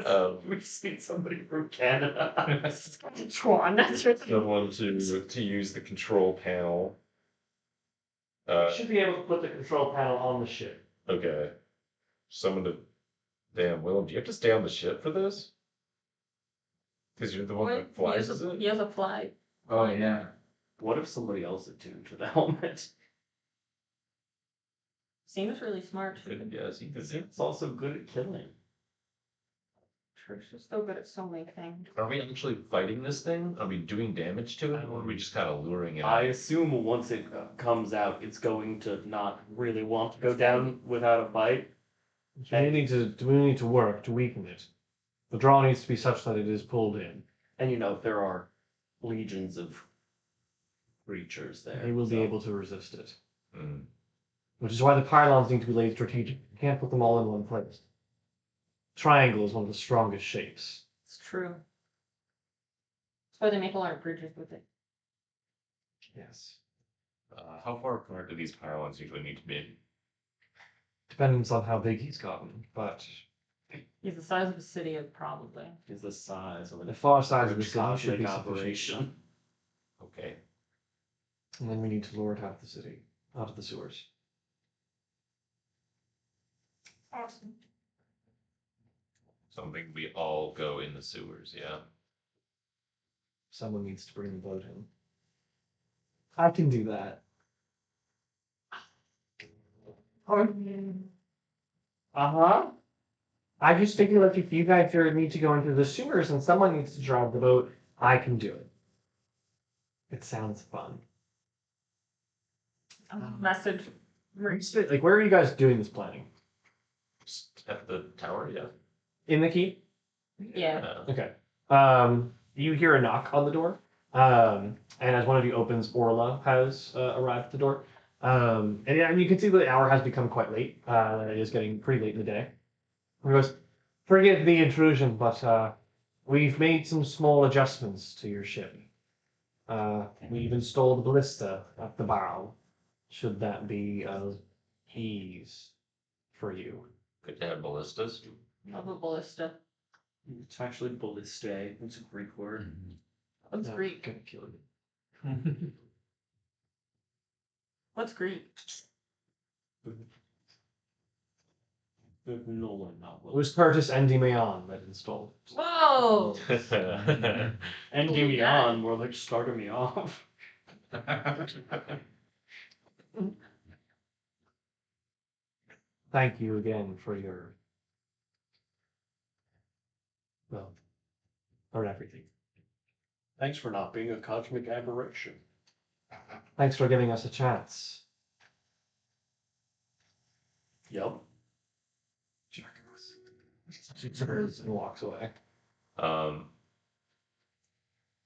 Um, We've seen somebody from Canada. Tron. That's your Someone to use the control panel. Should be able to put the control panel on the ship. Okay. Someone to. Damn, Willem, do you have to stay on the ship for this? Because you're the one that flies, is it? He has a fly. Oh yeah. What if somebody else attuned to the helmet? Seems really smart. Yes, he could. It's also good at killing. Church is so good at so many things. Are we actually fighting this thing? Are we doing damage to it, or are we just kind of luring it? I out? assume once it comes out, it's going to not really want to go down without a fight. We need to work to weaken it. The draw needs to be such that it is pulled in. And you know, there are legions of creatures there. He will be so- able to resist it. Mm. Which is why the pylons need to be laid strategic. You can't put them all in one place. Triangle is one of the strongest shapes. It's true. That's why they make a lot of bridges with it. Yes. How far apart do these pylons usually need to be? Depends on how big he's gotten, but He's the size of a city, probably. Is the size of the an far size of the huge city should be cosmic sufficient. operation. Okay. And then we need to lure it out of the city, out of the sewers. Awesome. Something we all go in the sewers, yeah. Someone needs to bring the boat in. I can do that. Uh-huh. I just figured like if you guys need to go into the sewers and someone needs to drive the boat, I can do it. It sounds fun. Message. Like, where are you guys doing this planning? Just at the tower, yeah. In the key? Yeah. Okay. You hear a knock on the door. And as one of you opens, Orla has arrived at the door. And you can see the hour has become quite late. It is getting pretty late in the day. He goes, "Forgive the intrusion, but we've made some small adjustments to your ship. We've installed a ballista at the bow, should that be of ease for you." Good to have ballistas. Love a ballista. It's actually ballistae. It's a Greek word. What's I'm Greek? gonna kill you. What's Greek? Nolan, not It Will. was Curtis and Dimayon that installed. Whoa! And give me on, more like starting me off. Thank you again for your, well, for everything. Thanks for not being a cosmic aberration. Thanks for giving us a chance. Yep. She turns and walks away.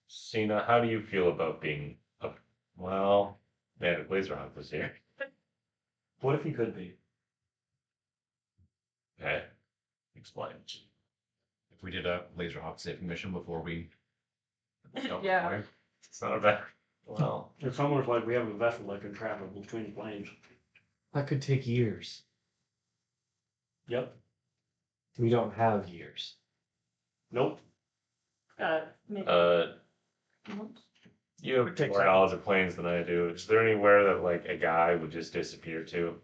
Cena, how do you feel about being a, well, man, if Laserhawk was here. What if he could be? Okay. Explain. If we did a Laserhawk saving mission before we Yeah. It's not a bad, well, It's almost like we have a vessel that can travel between planes. That could take years. Yep. We don't have years. Nope. Maybe. you have Takes more knowledge of planes than I do. Is there anywhere that like a guy would just disappear to?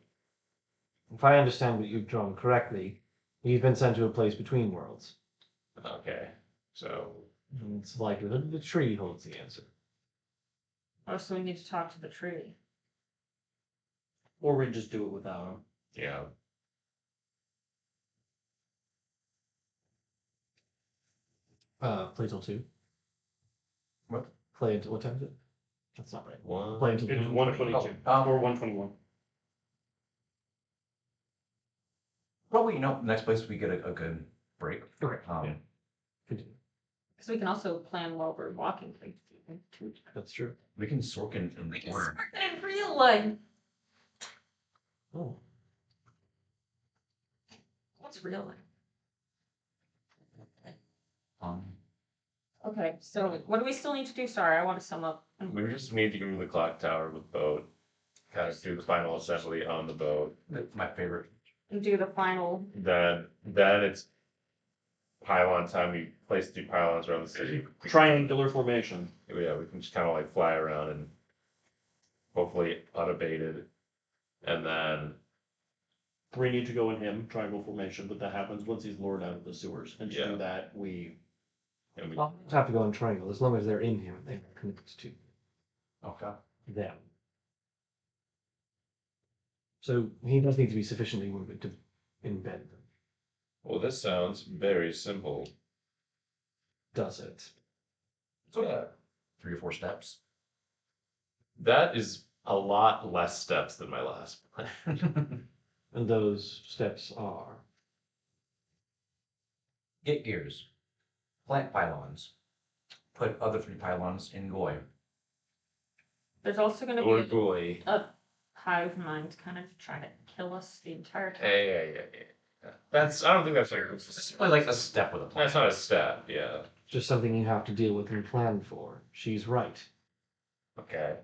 If I understand what you've drawn correctly, he's been sent to a place between worlds. Okay. So And it's likelihood the tree holds the answer. Oh, so we need to talk to the tree. Or we just do it without him. yeah. Play till 2. What? Play until, what time is it? That's not right. One. Play until It's 122. Oh, Or 121. probably, next place we get a good break. Okay. Um, Continue. Because we can also plan while we're walking. Too. That's true. We can sork in the corner. In real life. Oh. What's real life? Okay, so what do we still need to do? Sorry, I want to sum up. We just need to go to the clock tower with the boat. Kind of do the final assembly on the boat. That's my favorite. And do the final. Then it's pylon time. We place 2 pylons around the city. Triangular formation. Yeah, we can just kind of like fly around and hopefully unabated. And then 3 need to go in him, triangle formation, but that happens once he's lured out of the sewers. And to Yeah. do that, we Well, have to go in triangle as long as they're in him. They connect to Okay. them. So he does need to be sufficiently moving to embed them. well, this sounds very simple. Does it? Yeah. 3 or 4 steps. That is a lot less steps than my last plan. And those steps are. Get gears. Plant pylons. Put other 3 pylons in Goy. There's also going to Or be boy. a hive mind kind of trying to kill us the entire time. Yeah. That's, I don't think that's like, It's simply like a step with a plan. that's not a step, yeah. Just something you have to deal with and plan for. She's right. Okay.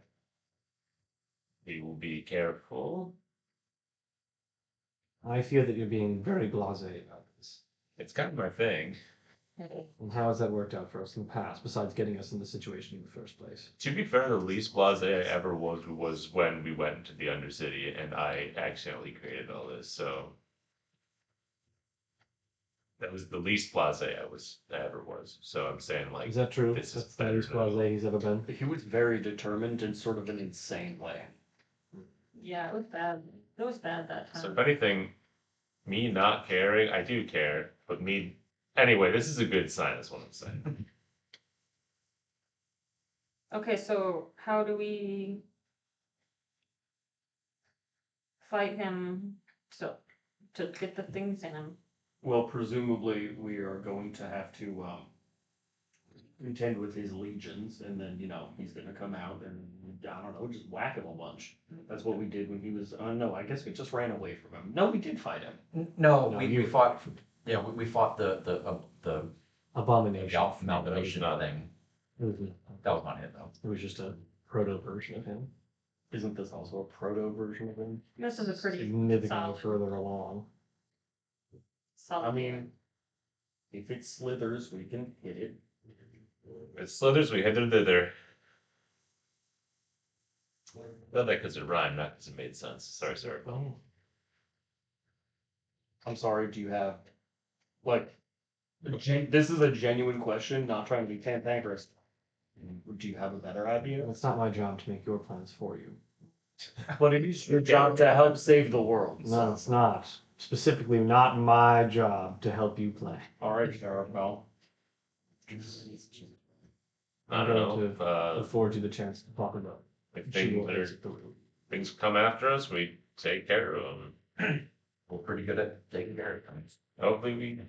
We will be careful. I feel that you're being very blasé about this. It's kind of my thing. And how has that worked out for us in the past, besides getting us in the situation in the first place? To be fair, the least blasé I ever was when we went into the undercity and I accidentally created all this. So that was the least blasé I ever was. So I'm saying like Is that true? this is That's the better least now. blasé he's ever been. He was very determined in sort of an insane way. Yeah, it was bad. It was bad that So time. if anything, me not caring, I do care, but me anyway, this is a good sign, is what I'm saying. Okay, so how do we fight him to get the things in him? Well, presumably we are going to have to contend with his legions, and then he's going to come out and I don't know, just whack him a bunch. That's what we did when he was. No, I guess we just ran away from him. No, we did fight him. No, No, we you- fought. Yeah, we fought the Abomination. amalgamation not- thing. It was, That was not it though. it was just a proto version of him. Isn't this also a proto version of him? This is a pretty Significantly solid. further along. solid. I mean, if it slithers, we can hit it. It slithers, we hit it thither. Not that because it rhymed, not because it made sense. Sorry, sorry. Oh. I'm sorry. Do you have like? This is a genuine question, not trying to be cantankerous. Do you have a better idea? It's not my job to make your plans for you. But it is your job to help save the world. No, it's not. Specifically, not my job to help you play. All right, Sheriff. Well, I I'm don't going know. to afford you the chance to talk about If she will things, exit the room. things come after us, we take care of them. We're pretty good at taking care of things. Hopefully we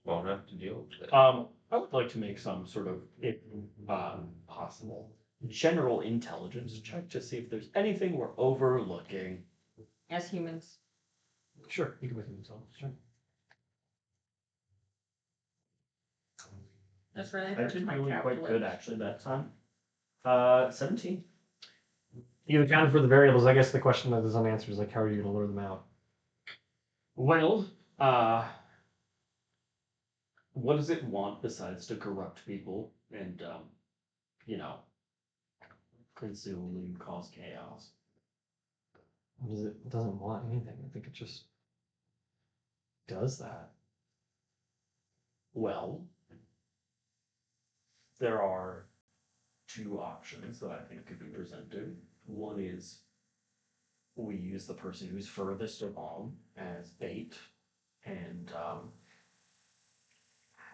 won't have to deal with it. I would like to make some sort of, if possible, general intelligence check to see if there's anything we're overlooking. As humans. Sure, you can make them tell. Sure. That's really I hurts did my really quite calculus. good actually that time. 17. You accounted for the variables. I guess the question that is unanswered is like, how are you going to learn them out? Well, what does it want besides to corrupt people and, consume and cause chaos? What is it? It doesn't want anything. I think it just does that. Well, there are two options that I think could be presented. One is we use the person who's furthest along as bait and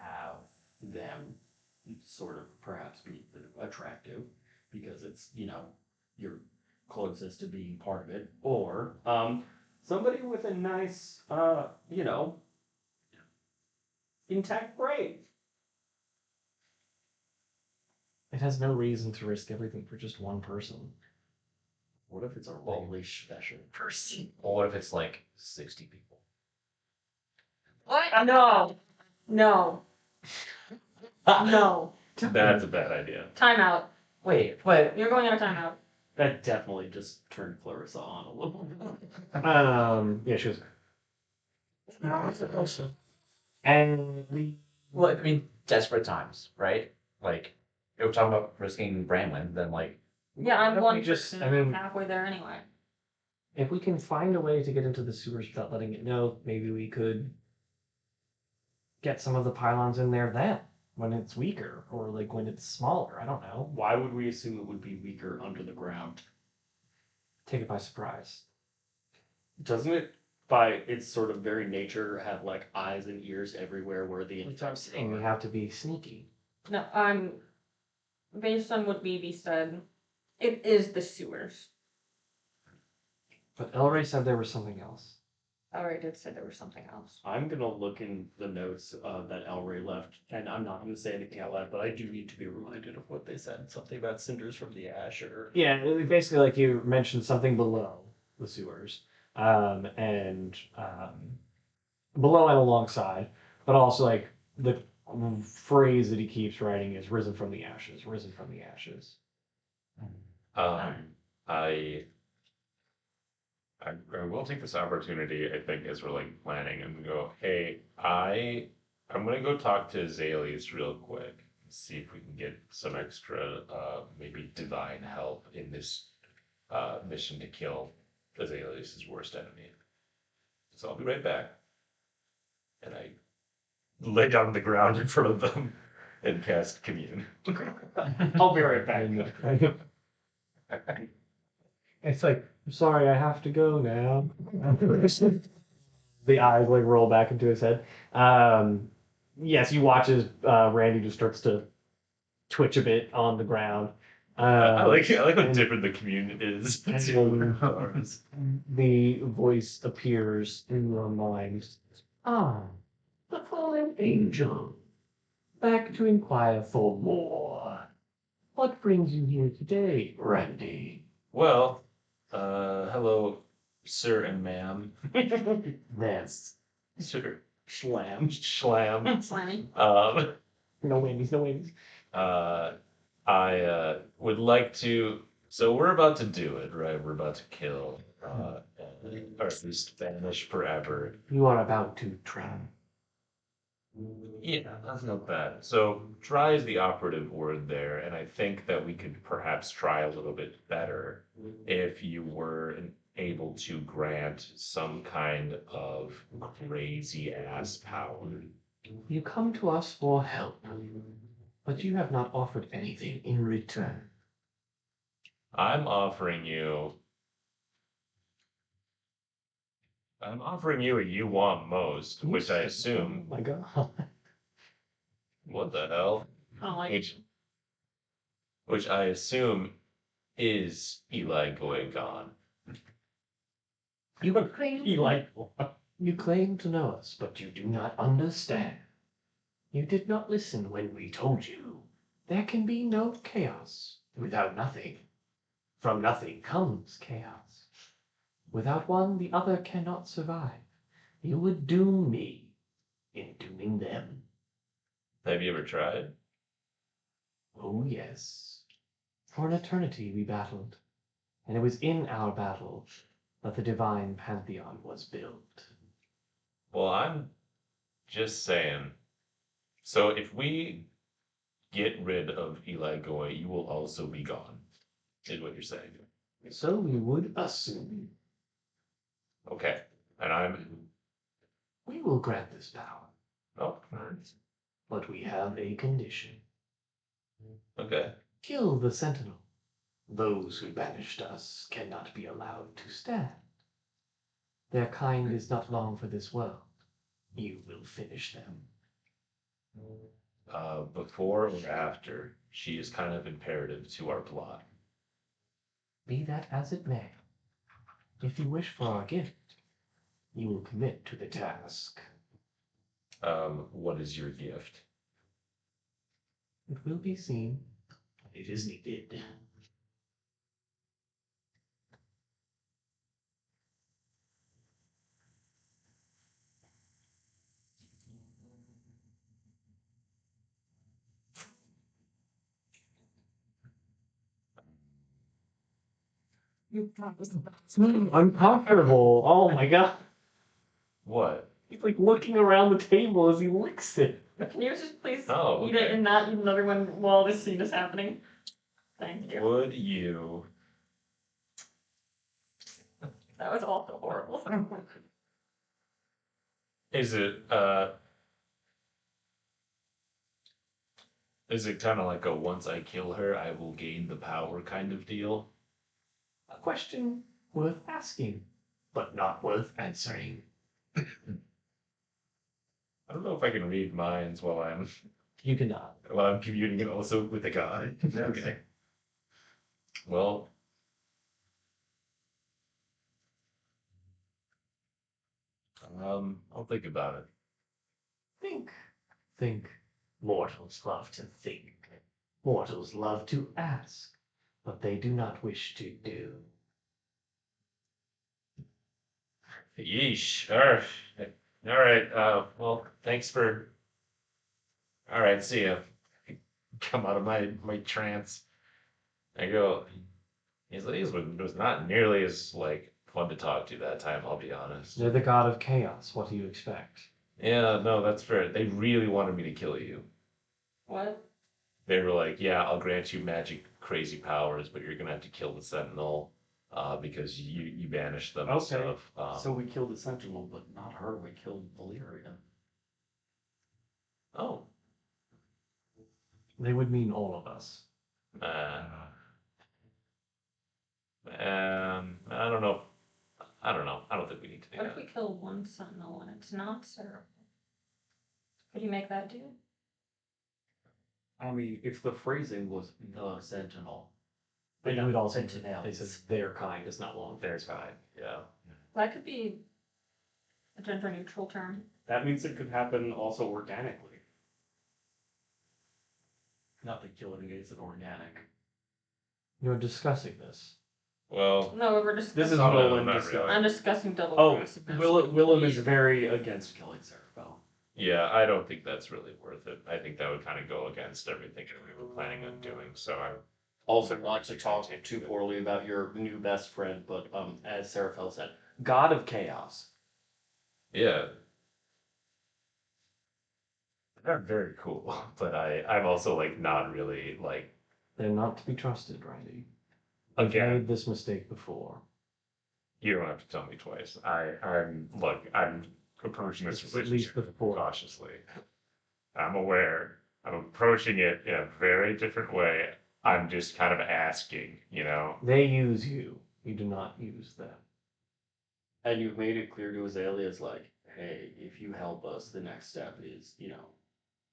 have them sort of perhaps be attractive because it's, you're closest to being part of it. Or somebody with a nice, intact brain. It has no reason to risk everything for just one person. What if it's a really special person? Or what if it's like 60 people? What? No. No. No. That's a bad idea. Timeout. Wait, but You're going on a timeout. That definitely just turned Clarissa on a little bit. Yeah, she was. And we. well, I mean, desperate times, right? Like, if we're talking about risking Bramlin, then like, Yeah, Why I'm don't one we just- person. I mean- I'm halfway there anyway. If we can find a way to get into the sewers without letting it know, maybe we could get some of the pylons in there then, when it's weaker, or like when it's smaller. I don't know. Why would we assume it would be weaker under the ground? Take it by surprise. Doesn't it, by its sort of very nature, have like eyes and ears everywhere where the That's what I'm insects saying. We are? have to be sneaky. No, based on what BB said, it is the sewers. But Elray said there was something else. I already did say there was something else. I'm gonna look in the notes that Elray left, and I'm not gonna say anything out loud, but I do need to be reminded of what they said. Something about cinders from the ash, or Yeah, basically, like you mentioned, something below the sewers, and below and alongside, but also like the phrase that he keeps writing is "risen from the ashes, risen from the ashes." I I will take this opportunity, I think, as we're like planning and go, hey, I'm gonna go talk to Azaleas real quick, see if we can get some extra maybe divine help in this mission to kill Azaleas' worst enemy. So I'll be right back. And I lay down on the ground in front of them and cast commune. I'll be right back. It's like, I'm sorry, I have to go now. The eyes like roll back into his head. Yes, you watch as Randy just starts to twitch a bit on the ground. I like how and- different the commune is. and the voice appears in your mind. Ah, the fallen angel. Back to inquire for more. What brings you here today, Randy? Well, hello, sir and ma'am. That's Sir. Schlam. Schlam. Slamming. No whammies, no whammies. I would like to. So we're about to do it, right? We're about to kill, or at least vanish forever. You are about to try. Yeah, that's not bad. So try is the operative word there, and I think that we could perhaps try a little bit better if you were able to grant some kind of crazy ass power. You come to us for help, but you have not offered anything in return. I'm offering you. I'm offering you what you want most, which I assume. Oh my god. What the hell? I don't like Which I assume is Eli going gone. You claim You claim to know us, but you do not understand. You did not listen when we told you. There can be no chaos without nothing. From nothing comes chaos. Without one, the other cannot survive. You would doom me in dooming them. Have you ever tried? Oh, yes. For an eternity we battled, and it was in our battle that the divine pantheon was built. Well, I'm just saying. So if we get rid of Eli Goy, you will also be gone. Is what you're saying. So we would assume Okay. And we will grant this power, oh, but we have a condition. okay. Kill the sentinel. Those who banished us cannot be allowed to stand. Their kind is not long for this world. You will finish them. Before or after, she is kind of imperative to our plot. Be that as it may, if you wish for our gift, you will commit to the task. What is your gift? It will be seen. It is needed. Uncomfortable. Oh my god. What? He's like looking around the table as he licks it. Can you just please Oh, eat it okay. and not eat another one while this scene is happening? Thank you. Would you? That was also horrible. Is it is it kind of like a once I kill her, I will gain the power kind of deal? A question worth asking, but not worth answering. I don't know if I can read minds You cannot. while I'm communing also with a guy. Okay. Well, I'll think about it. Think. Think. Mortals love to think. Mortals love to ask, but they do not wish to do. Yeesh. All right. Well, thanks for. All right. See ya. Come out of my trance. I go. His was not nearly as like fun to talk to that time, I'll be honest. They're the god of chaos. What do you expect? Yeah, no, that's fair. They really wanted me to kill you. What? They were like, yeah, I'll grant you magic crazy powers, but you're gonna have to kill the Sentinel, because you banished them and Okay, stuff. so we killed the Sentinel, but not her. We killed Valyria. Oh, They would mean all of us. uh, I don't know. I don't know. I don't think we need to do What if that. we kill one sentinel and it's not Sarah? Could you make that do? I mean, if the phrasing was the Sentinel, But you would also, they Sentinels. said their kind is not long. There's fine. Yeah. That could be a gender neutral term. That means it could happen also organically. Not that killing isn't organic. You're discussing this. Well, No, we're discussing. This is Oh, no, Willem not discussing. really. I'm discussing double Oh, crossingness. Willem is very against killing Seraphel. yeah, I don't think that's really worth it. I think that would kind of go against everything that we were planning on doing. So I Also, not to talk too poorly about your new best friend, but as Seraphel said, God of Chaos. yeah. They're very cool, but I'm also like not really like They're not to be trusted, Randy. I've again. made this mistake before. You don't have to tell me twice. I'm approaching this This is at least relationship before. cautiously. I'm aware. I'm approaching it in a very different way. I'm just kind of asking, you know? They use you. You do not use them. And you've made it clear to Azalea's like, hey, if you help us, the next step is,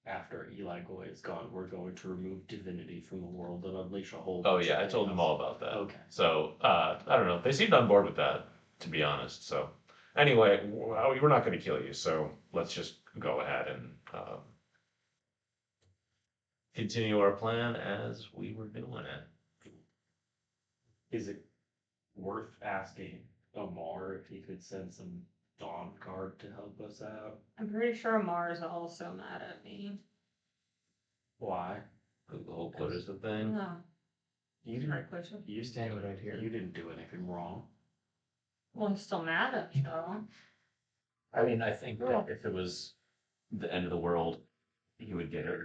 after Eli Goy is gone, we're going to remove divinity from the world and unleash a whole Oh bunch yeah, of I told them chaos. all about that. Okay. So I don't know. They seemed on board with that, to be honest. So anyway, we're not going to kill you. So let's just go ahead and continue our plan as we were doing it. Is it worth asking Amar if he could send some Dawn Guard to help us out? I'm pretty sure Amar is also mad at me. Why? The whole Clarissa thing. No. You Right, didn't. Clarissa? You Standing right here. You didn't do anything wrong. Well, he's still mad at me though. I mean, I think that if it was the end of the world, he would get it.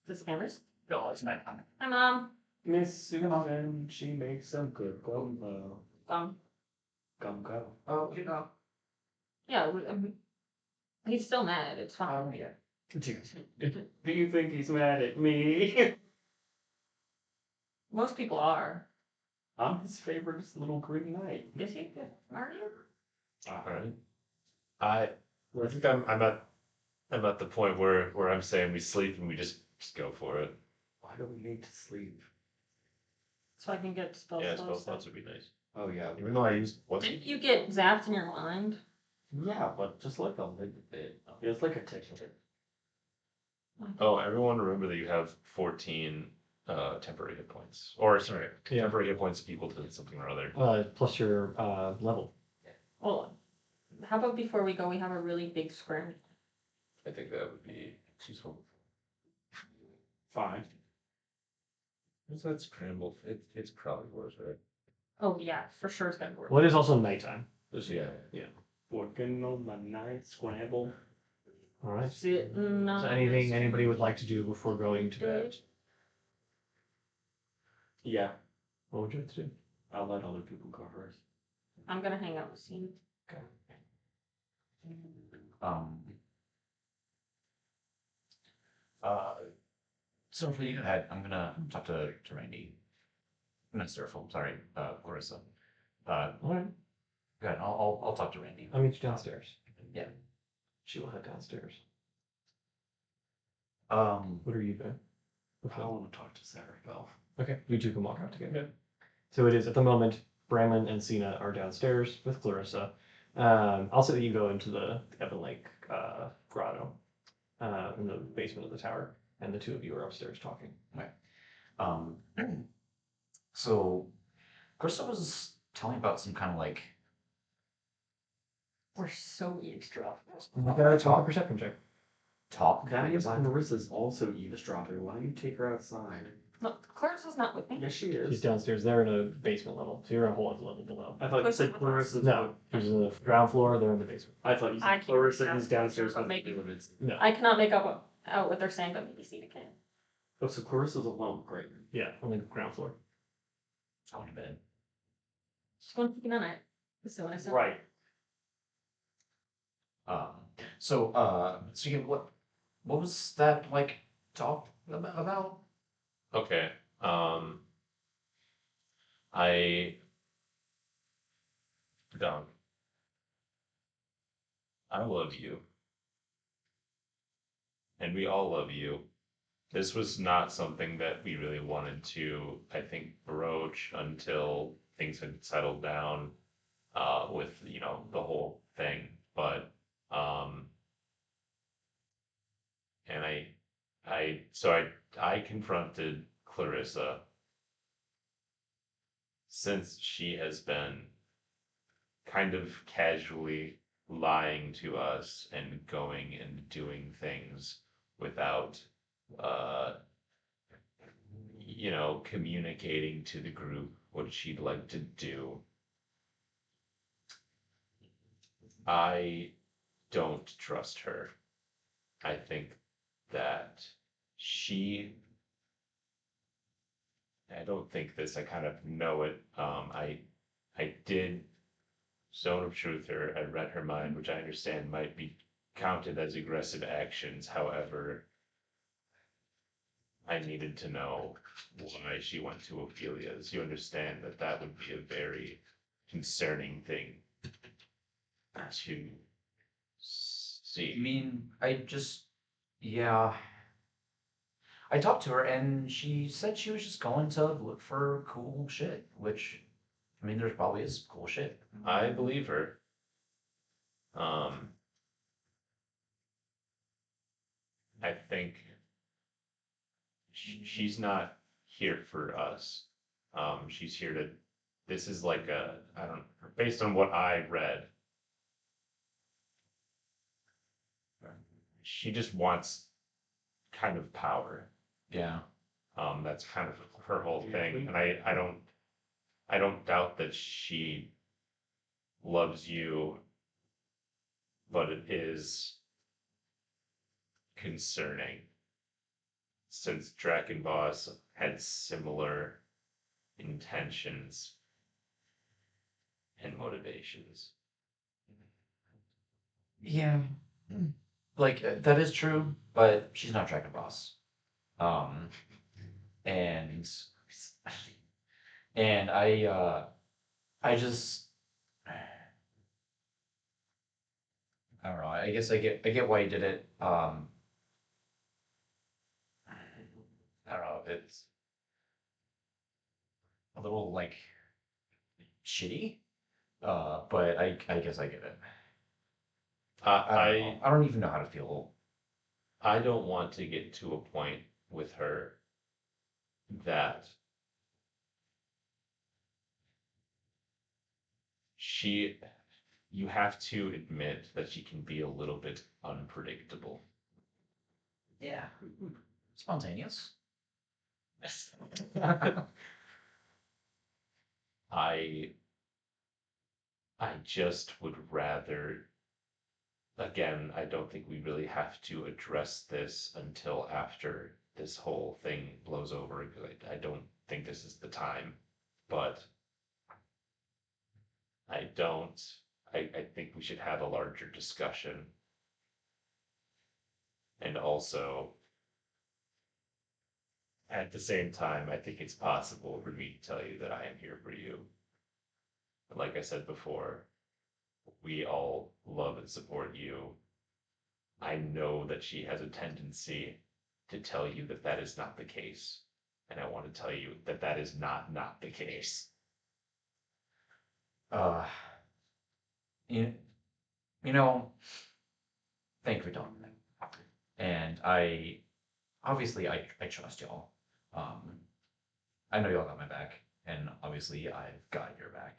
This cameras? No, it's not. Hi, Mom. Miss Susan, she makes some good gumbo. Gumbo. Oh, you go. Yeah, he's still mad. It's fine. Yeah. Do you think he's mad at me? Most people are. I'm his favorite little green knight. Is he? Are you? All right. I think I'm at the point where I'm saying we sleep and we just go for it. Why do we need to sleep? So I can get spell Yeah, slow spell stuff. slots would be nice. Oh yeah. Even though I used Didn't you get zapped in your mind? Yeah, but just like a little bit. It's like a tickle. Oh, everyone remember that you have 14 temporary hit points. Or sorry, Yeah. temporary hit points equal to something or other. Plus your level. Well, how about before we go, we have a really big scrim? I think that would be useful. Fine. What's that scramble? It's probably worth it. Oh yeah, for sure it's gonna work. Well, it is also nighttime. Just yeah. Working on my night scramble. All right. Is Sitting on there anything the anybody would like to do before going to bed? stage. Yeah, What would you like to do? I'll let other people go first. I'm gonna hang out with Scene. Um. So for you ahead, I'm gonna talk to Randy. Not Seraphim, sorry, Clarissa. All right. Go ahead, I'll talk to Randy. I'll meet you downstairs. Yeah. She will head downstairs. Um. What are you doing? I don't want to talk to Seraphel. Okay, you two can walk out together. So it is at the moment, Bramlin and Cena are downstairs with Clarissa. I'll say that you go into the Evan Lake grotto in the basement of the tower, and the two of you are upstairs talking. Um. So, Clarissa was telling me about some kind of like. We're so eavesdropping. Talk a perception check. Talk. That is Marissa's also eavesdropping. Why don't you take her outside? No, Clarissa's not with me. Yes, she She's is. downstairs. They're in a basement level, so you're a whole other level below. I thought you said Clarissa Clarissa's. No, she's in the ground floor. They're in the basement. I thought you I said can't Clarissa make is out downstairs. but with maybe- the limited. No. I cannot make out what they're saying, but maybe Cena can. Oh, so Clarissa's alone. Great. Yeah, on the ground floor. Going to bed. She's going to keep an eye on it. So I said. Right. So what was that like talk about? Okay. I Dom, I love you. And we all love you. This was not something that we really wanted to, I think, broach until things had settled down with, the whole thing. But and I confronted Clarissa since she has been kind of casually lying to us and going and doing things without communicating to the group what she'd like to do. I don't trust her. I think that she I don't think this, I kind of know it. I did zone of truth her. I read her mind, which I understand might be counted as aggressive actions. However, I needed to know why she went to Ophelia's. You understand that that would be a very concerning thing to I see. mean, yeah. I talked to her and she said she was just going to look for cool shit, which, I mean, there's probably is cool shit. I believe her. I think she's not here for us. She's here to. This is like I don't. Based on what I read, she just wants kind of power. Yeah. That's kind of her whole thing, and I don't doubt that she loves you, but it is concerning since Draken Boss had similar intentions and motivations. Yeah. Like, that is true, but she's not Dragon Boss. And, and I just, I don't know, I guess I get why he did it. I don't know, it's a little, like, shitty, but I guess I get it. I don't know. I don't even know how to feel. I don't want to get to a point with her that you have to admit that she can be a little bit unpredictable. Yeah. Spontaneous. I just would rather, again, I don't think we really have to address this until after this whole thing blows over, because I don't think this is the time. But I think we should have a larger discussion. And also, at the same time, I think it's possible for me to tell you that I am here for you. Like I said before, we all love and support you. I know that she has a tendency to tell you that that is not the case. And I want to tell you that that is not the case. Uh, you, you know, thank you for telling me that. And obviously, I trust y'all. I know y'all got my back, and obviously, I've got your back.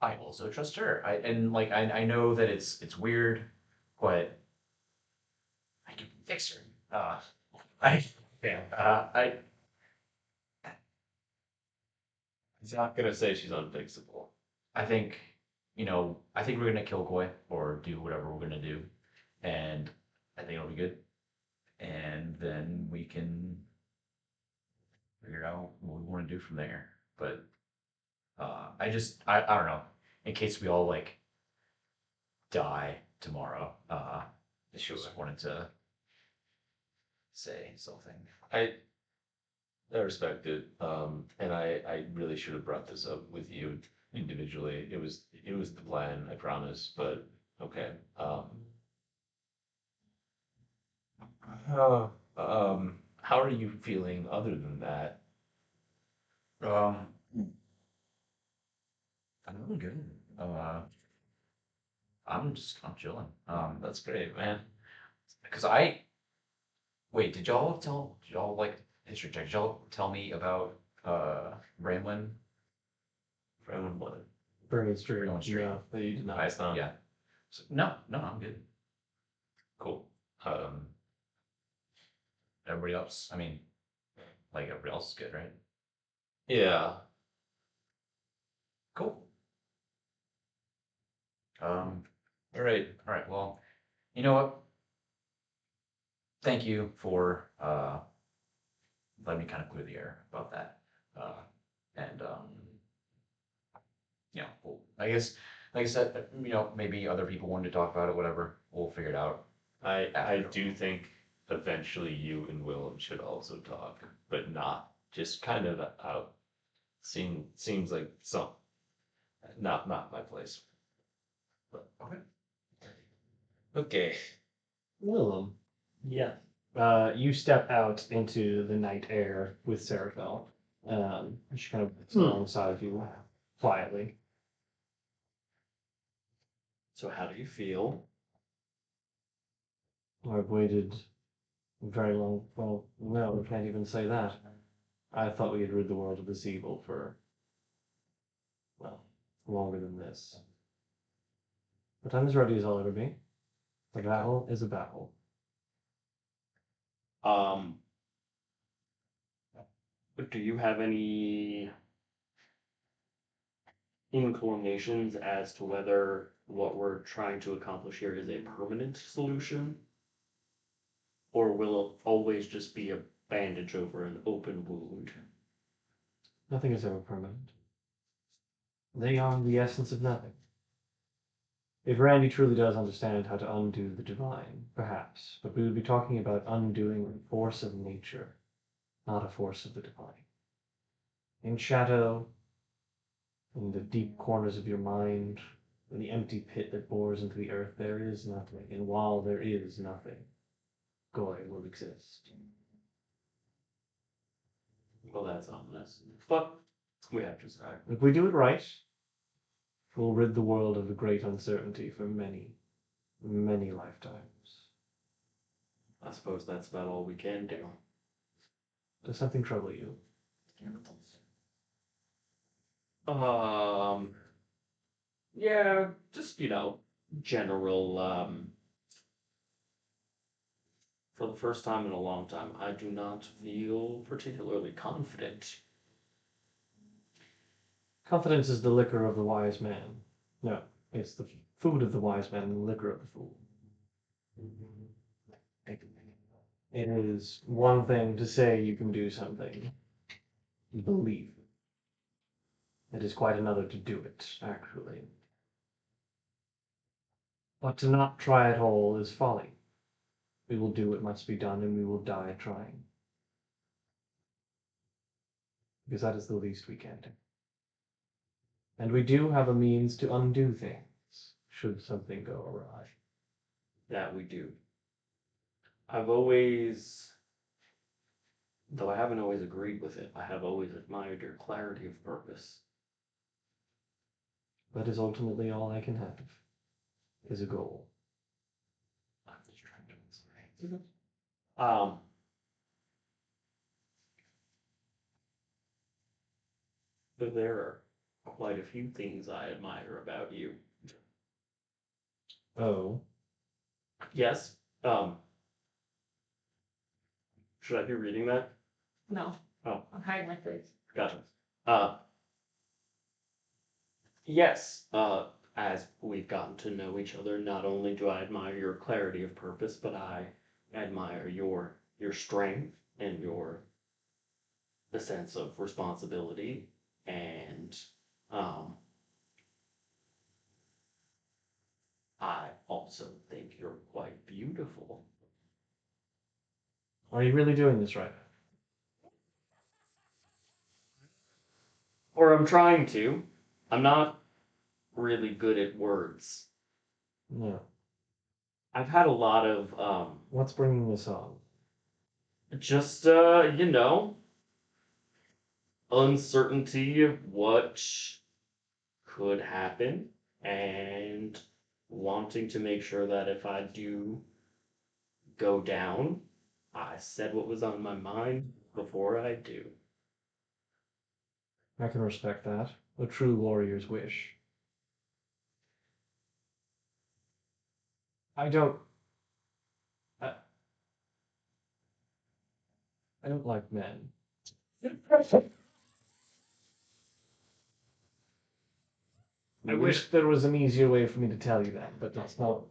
I also trust her. I know that it's weird, but I can fix her. I Yeah. He's not gonna say she's unfixable. I think, I think we're gonna kill Koi or do whatever we're gonna do, and I think it'll be good. And then we can figure out what we want to do from there. But I don't know. In case we all like die tomorrow, I just wanted to say something. I respect it. And I really should have brought this up with you individually. It was the plan, I promise, but okay. How are you feeling other than that? Um, I'm good. I'm chilling. That's great, man. Because did y'all like history check? Did y'all tell me about Ramlin? Everyone what? Burning Street. Burning Street. No, that you did not. Nice, not. Yeah. So, no, I'm good. Cool. Everybody else, I mean, like everybody else is good, right? Yeah. Cool. All right. All right. Well, you know what? Thank you for letting me kind of clear the air about that. And well, I guess, like I said, maybe other people wanted to talk about it, whatever. We'll figure it out. I do think eventually you and Willem should also talk, but not just kind of out. Seems like some not my place. But Okay. okay. Willem, Yeah. you step out into the night air with Seraphel. She kind of walks alongside of you quietly. So how do you feel? I've waited very long. Well, no, I can't even say that. I thought we had rid the world of this evil for, well, longer than this. But I'm as ready as I'll ever be. A battle is a battle. But do you have any inclinations as to whether what we're trying to accomplish here is a permanent solution? Or will it always just be a bandage over an open wound? Nothing is ever permanent. They are the essence of nothing. If Randy truly does understand how to undo the divine, perhaps, but we would be talking about undoing a force of nature, not a force of the divine. In shadow, in the deep corners of your mind, in the empty pit that bores into the earth, there is nothing. And while there is nothing, Goy will exist. Well, that's ominous. But we have to start. If we do it right, we'll rid the world of a great uncertainty for many, many lifetimes. I suppose that's about all we can do. Does something trouble you? Yeah, just, general, for the first time in a long time, I do not feel particularly confident. Confidence is the liquor of the wise man. No, it's the food of the wise man and the liquor of the fool. It is one thing to say you can do something. Believe. It is quite another to do it, actually. But to not try at all is folly. We will do what must be done, and we will die trying. Because that is the least we can do. And we do have a means to undo things, should something go awry. That we do. I've always, though I haven't always agreed with it, I have always admired your clarity of purpose. That is ultimately all I can have, is a goal. I'm just trying to explain. Um, but there are quite a few things I admire about you. Oh, Yes, Should I be reading that? No. Oh. I'm hiding my face. Gotcha. Yes, as we've gotten to know each other, not only do I admire your clarity of purpose, but I admire your strength and the sense of responsibility, and I also think you're quite beautiful. Are you really doing this right? Or I'm trying to. I'm not really good at words. No. I've had a lot of What's bringing this on? just uncertainty of what could happen, and wanting to make sure that if I do go down, I said what was on my mind before I do. I can respect that. A true warrior's wish. I don't. I, I don't like men. I wish there was an easier way for me to tell you that, but that's not.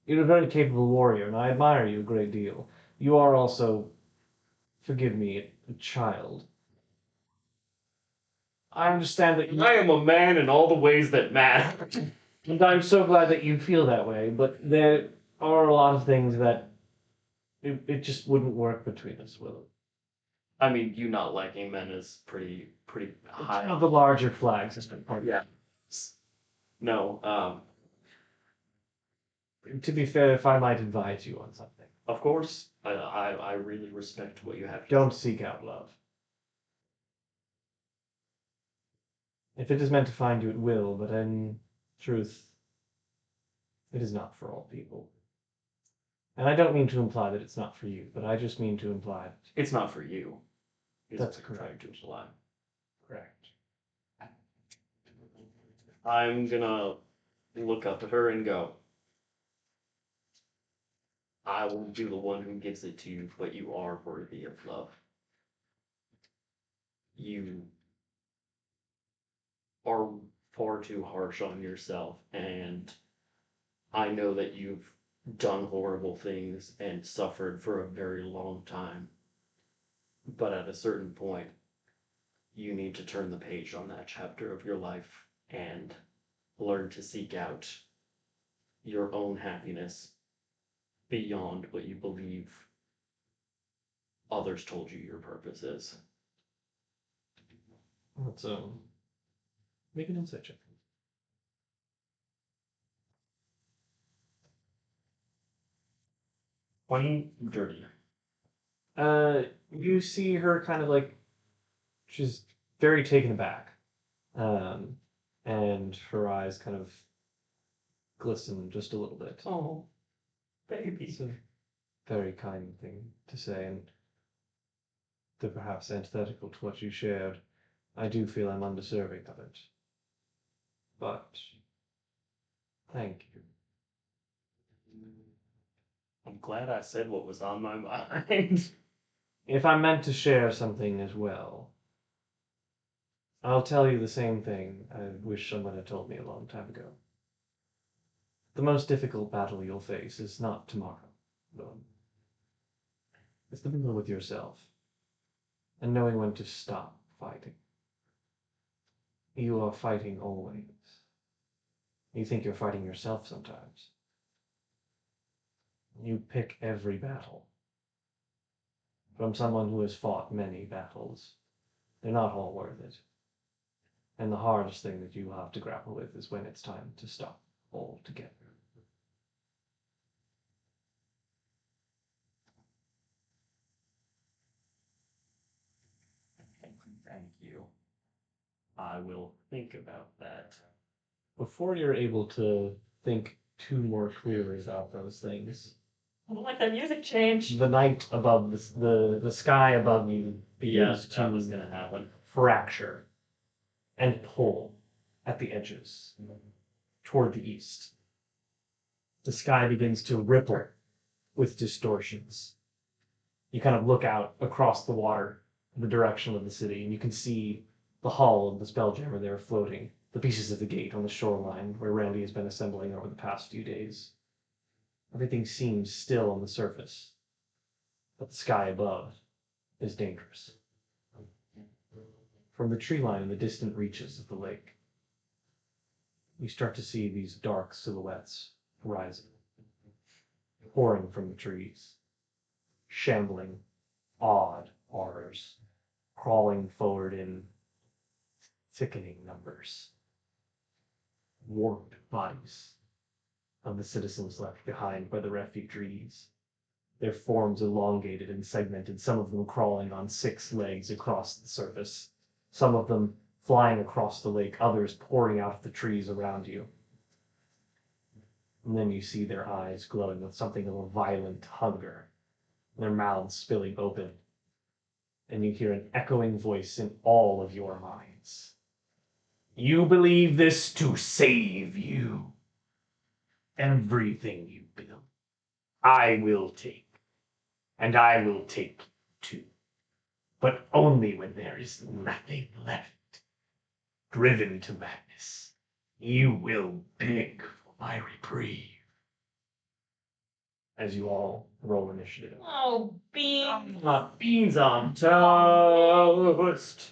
You're a very capable warrior, and I admire you a great deal. You are also, forgive me, a child. I understand that you. I am a man in all the ways that matter. And I'm so glad that you feel that way, but there are a lot of things that it just wouldn't work between us, will it? I mean, you not liking men is pretty high One of on the larger flags has been pointed. Yeah. No, To be fair, if I might advise you on something, of course, I really respect what you have to don't seek out love. If it is meant to find you, it will, but in truth, it is not for all people. And I don't mean to imply that it's not for you, but I just mean to imply that. It's not for you. Is That's what you're trying correct. to imply. Correct. I'm gonna look up at her and go, I will be the one who gives it to you, but you are worthy of love. You are far too harsh on yourself, and I know that you've done horrible things and suffered for a very long time. But at a certain point, you need to turn the page on that chapter of your life and learn to seek out your own happiness beyond what you believe others told you your purpose is. Let's make an insight check. 20 dirty. You see her kind of like she's very taken aback, and her eyes kind of glisten just a little bit. Oh, baby. It's a very kind thing to say, and though perhaps antithetical to what you shared, I do feel I'm undeserving of it. But thank you. I'm glad I said what was on my mind. If I'm meant to share something as well, I'll tell you the same thing I wish someone had told me a long time ago. The most difficult battle you'll face is not tomorrow, though. It's the battle with yourself, and knowing when to stop fighting. You are fighting always. You think you're fighting yourself sometimes. You pick every battle. From someone who has fought many battles. They're not all worth it. And the hardest thing that you have to grapple with is when it's time to stop altogether. Thank you. I will think about that. Before you're able to think too more clearly about those things, I don't like that music change. the night above the sky above you begins Yes, that was to gonna happen. fracture and pull at the edges toward the east. The sky begins to ripple with distortions. You kind of look out across the water in the direction of the city, and you can see the hull of the Spelljammer there floating, the pieces of the gate on the shoreline where Randy has been assembling over the past few days. Everything seems still on the surface, but the sky above is dangerous. From the tree line in the distant reaches of the lake, you start to see these dark silhouettes rising, pouring from the trees, shambling, odd horrors, crawling forward in sickening numbers. Warped bodies of the citizens left behind by the refugees, their forms elongated and segmented, some of them crawling on 6 legs across the surface, some of them flying across the lake, others pouring out of the trees around you. And then you see their eyes glowing with something of a violent hunger, their mouths spilling open, and you hear an echoing voice in all of your minds. You believe this to save you. Everything you build, I will take, and I will take you too. But only when there is nothing left. Driven to madness, you will beg for my reprieve. As you all roll initiative. Oh, Bean. Beans on toast.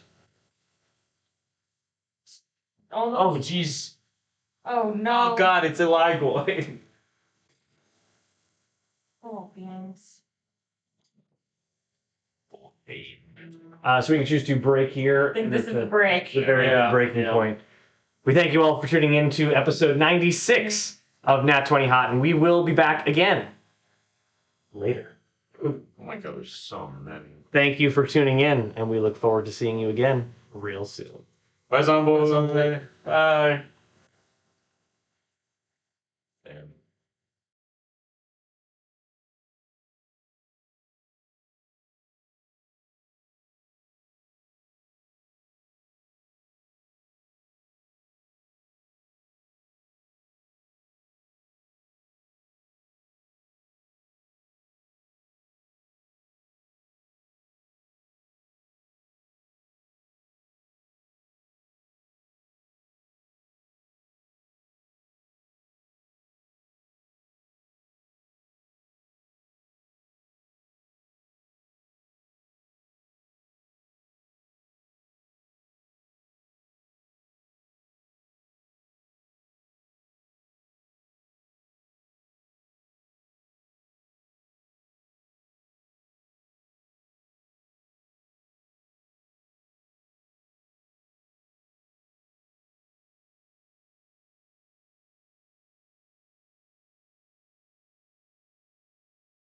Oh, Jeez. oh no. Oh, God, it's Eli Boy. Oh, Beans. So we can choose to break here. I think this is the the break. The very Yeah, breaking yeah. point. We thank you all for tuning in to episode 96 of Nat20Hot, and we will be back again later. Oh my god, there's so many. Thank you for tuning in, and we look forward to seeing you again real soon. Bye, Zombo. Bye.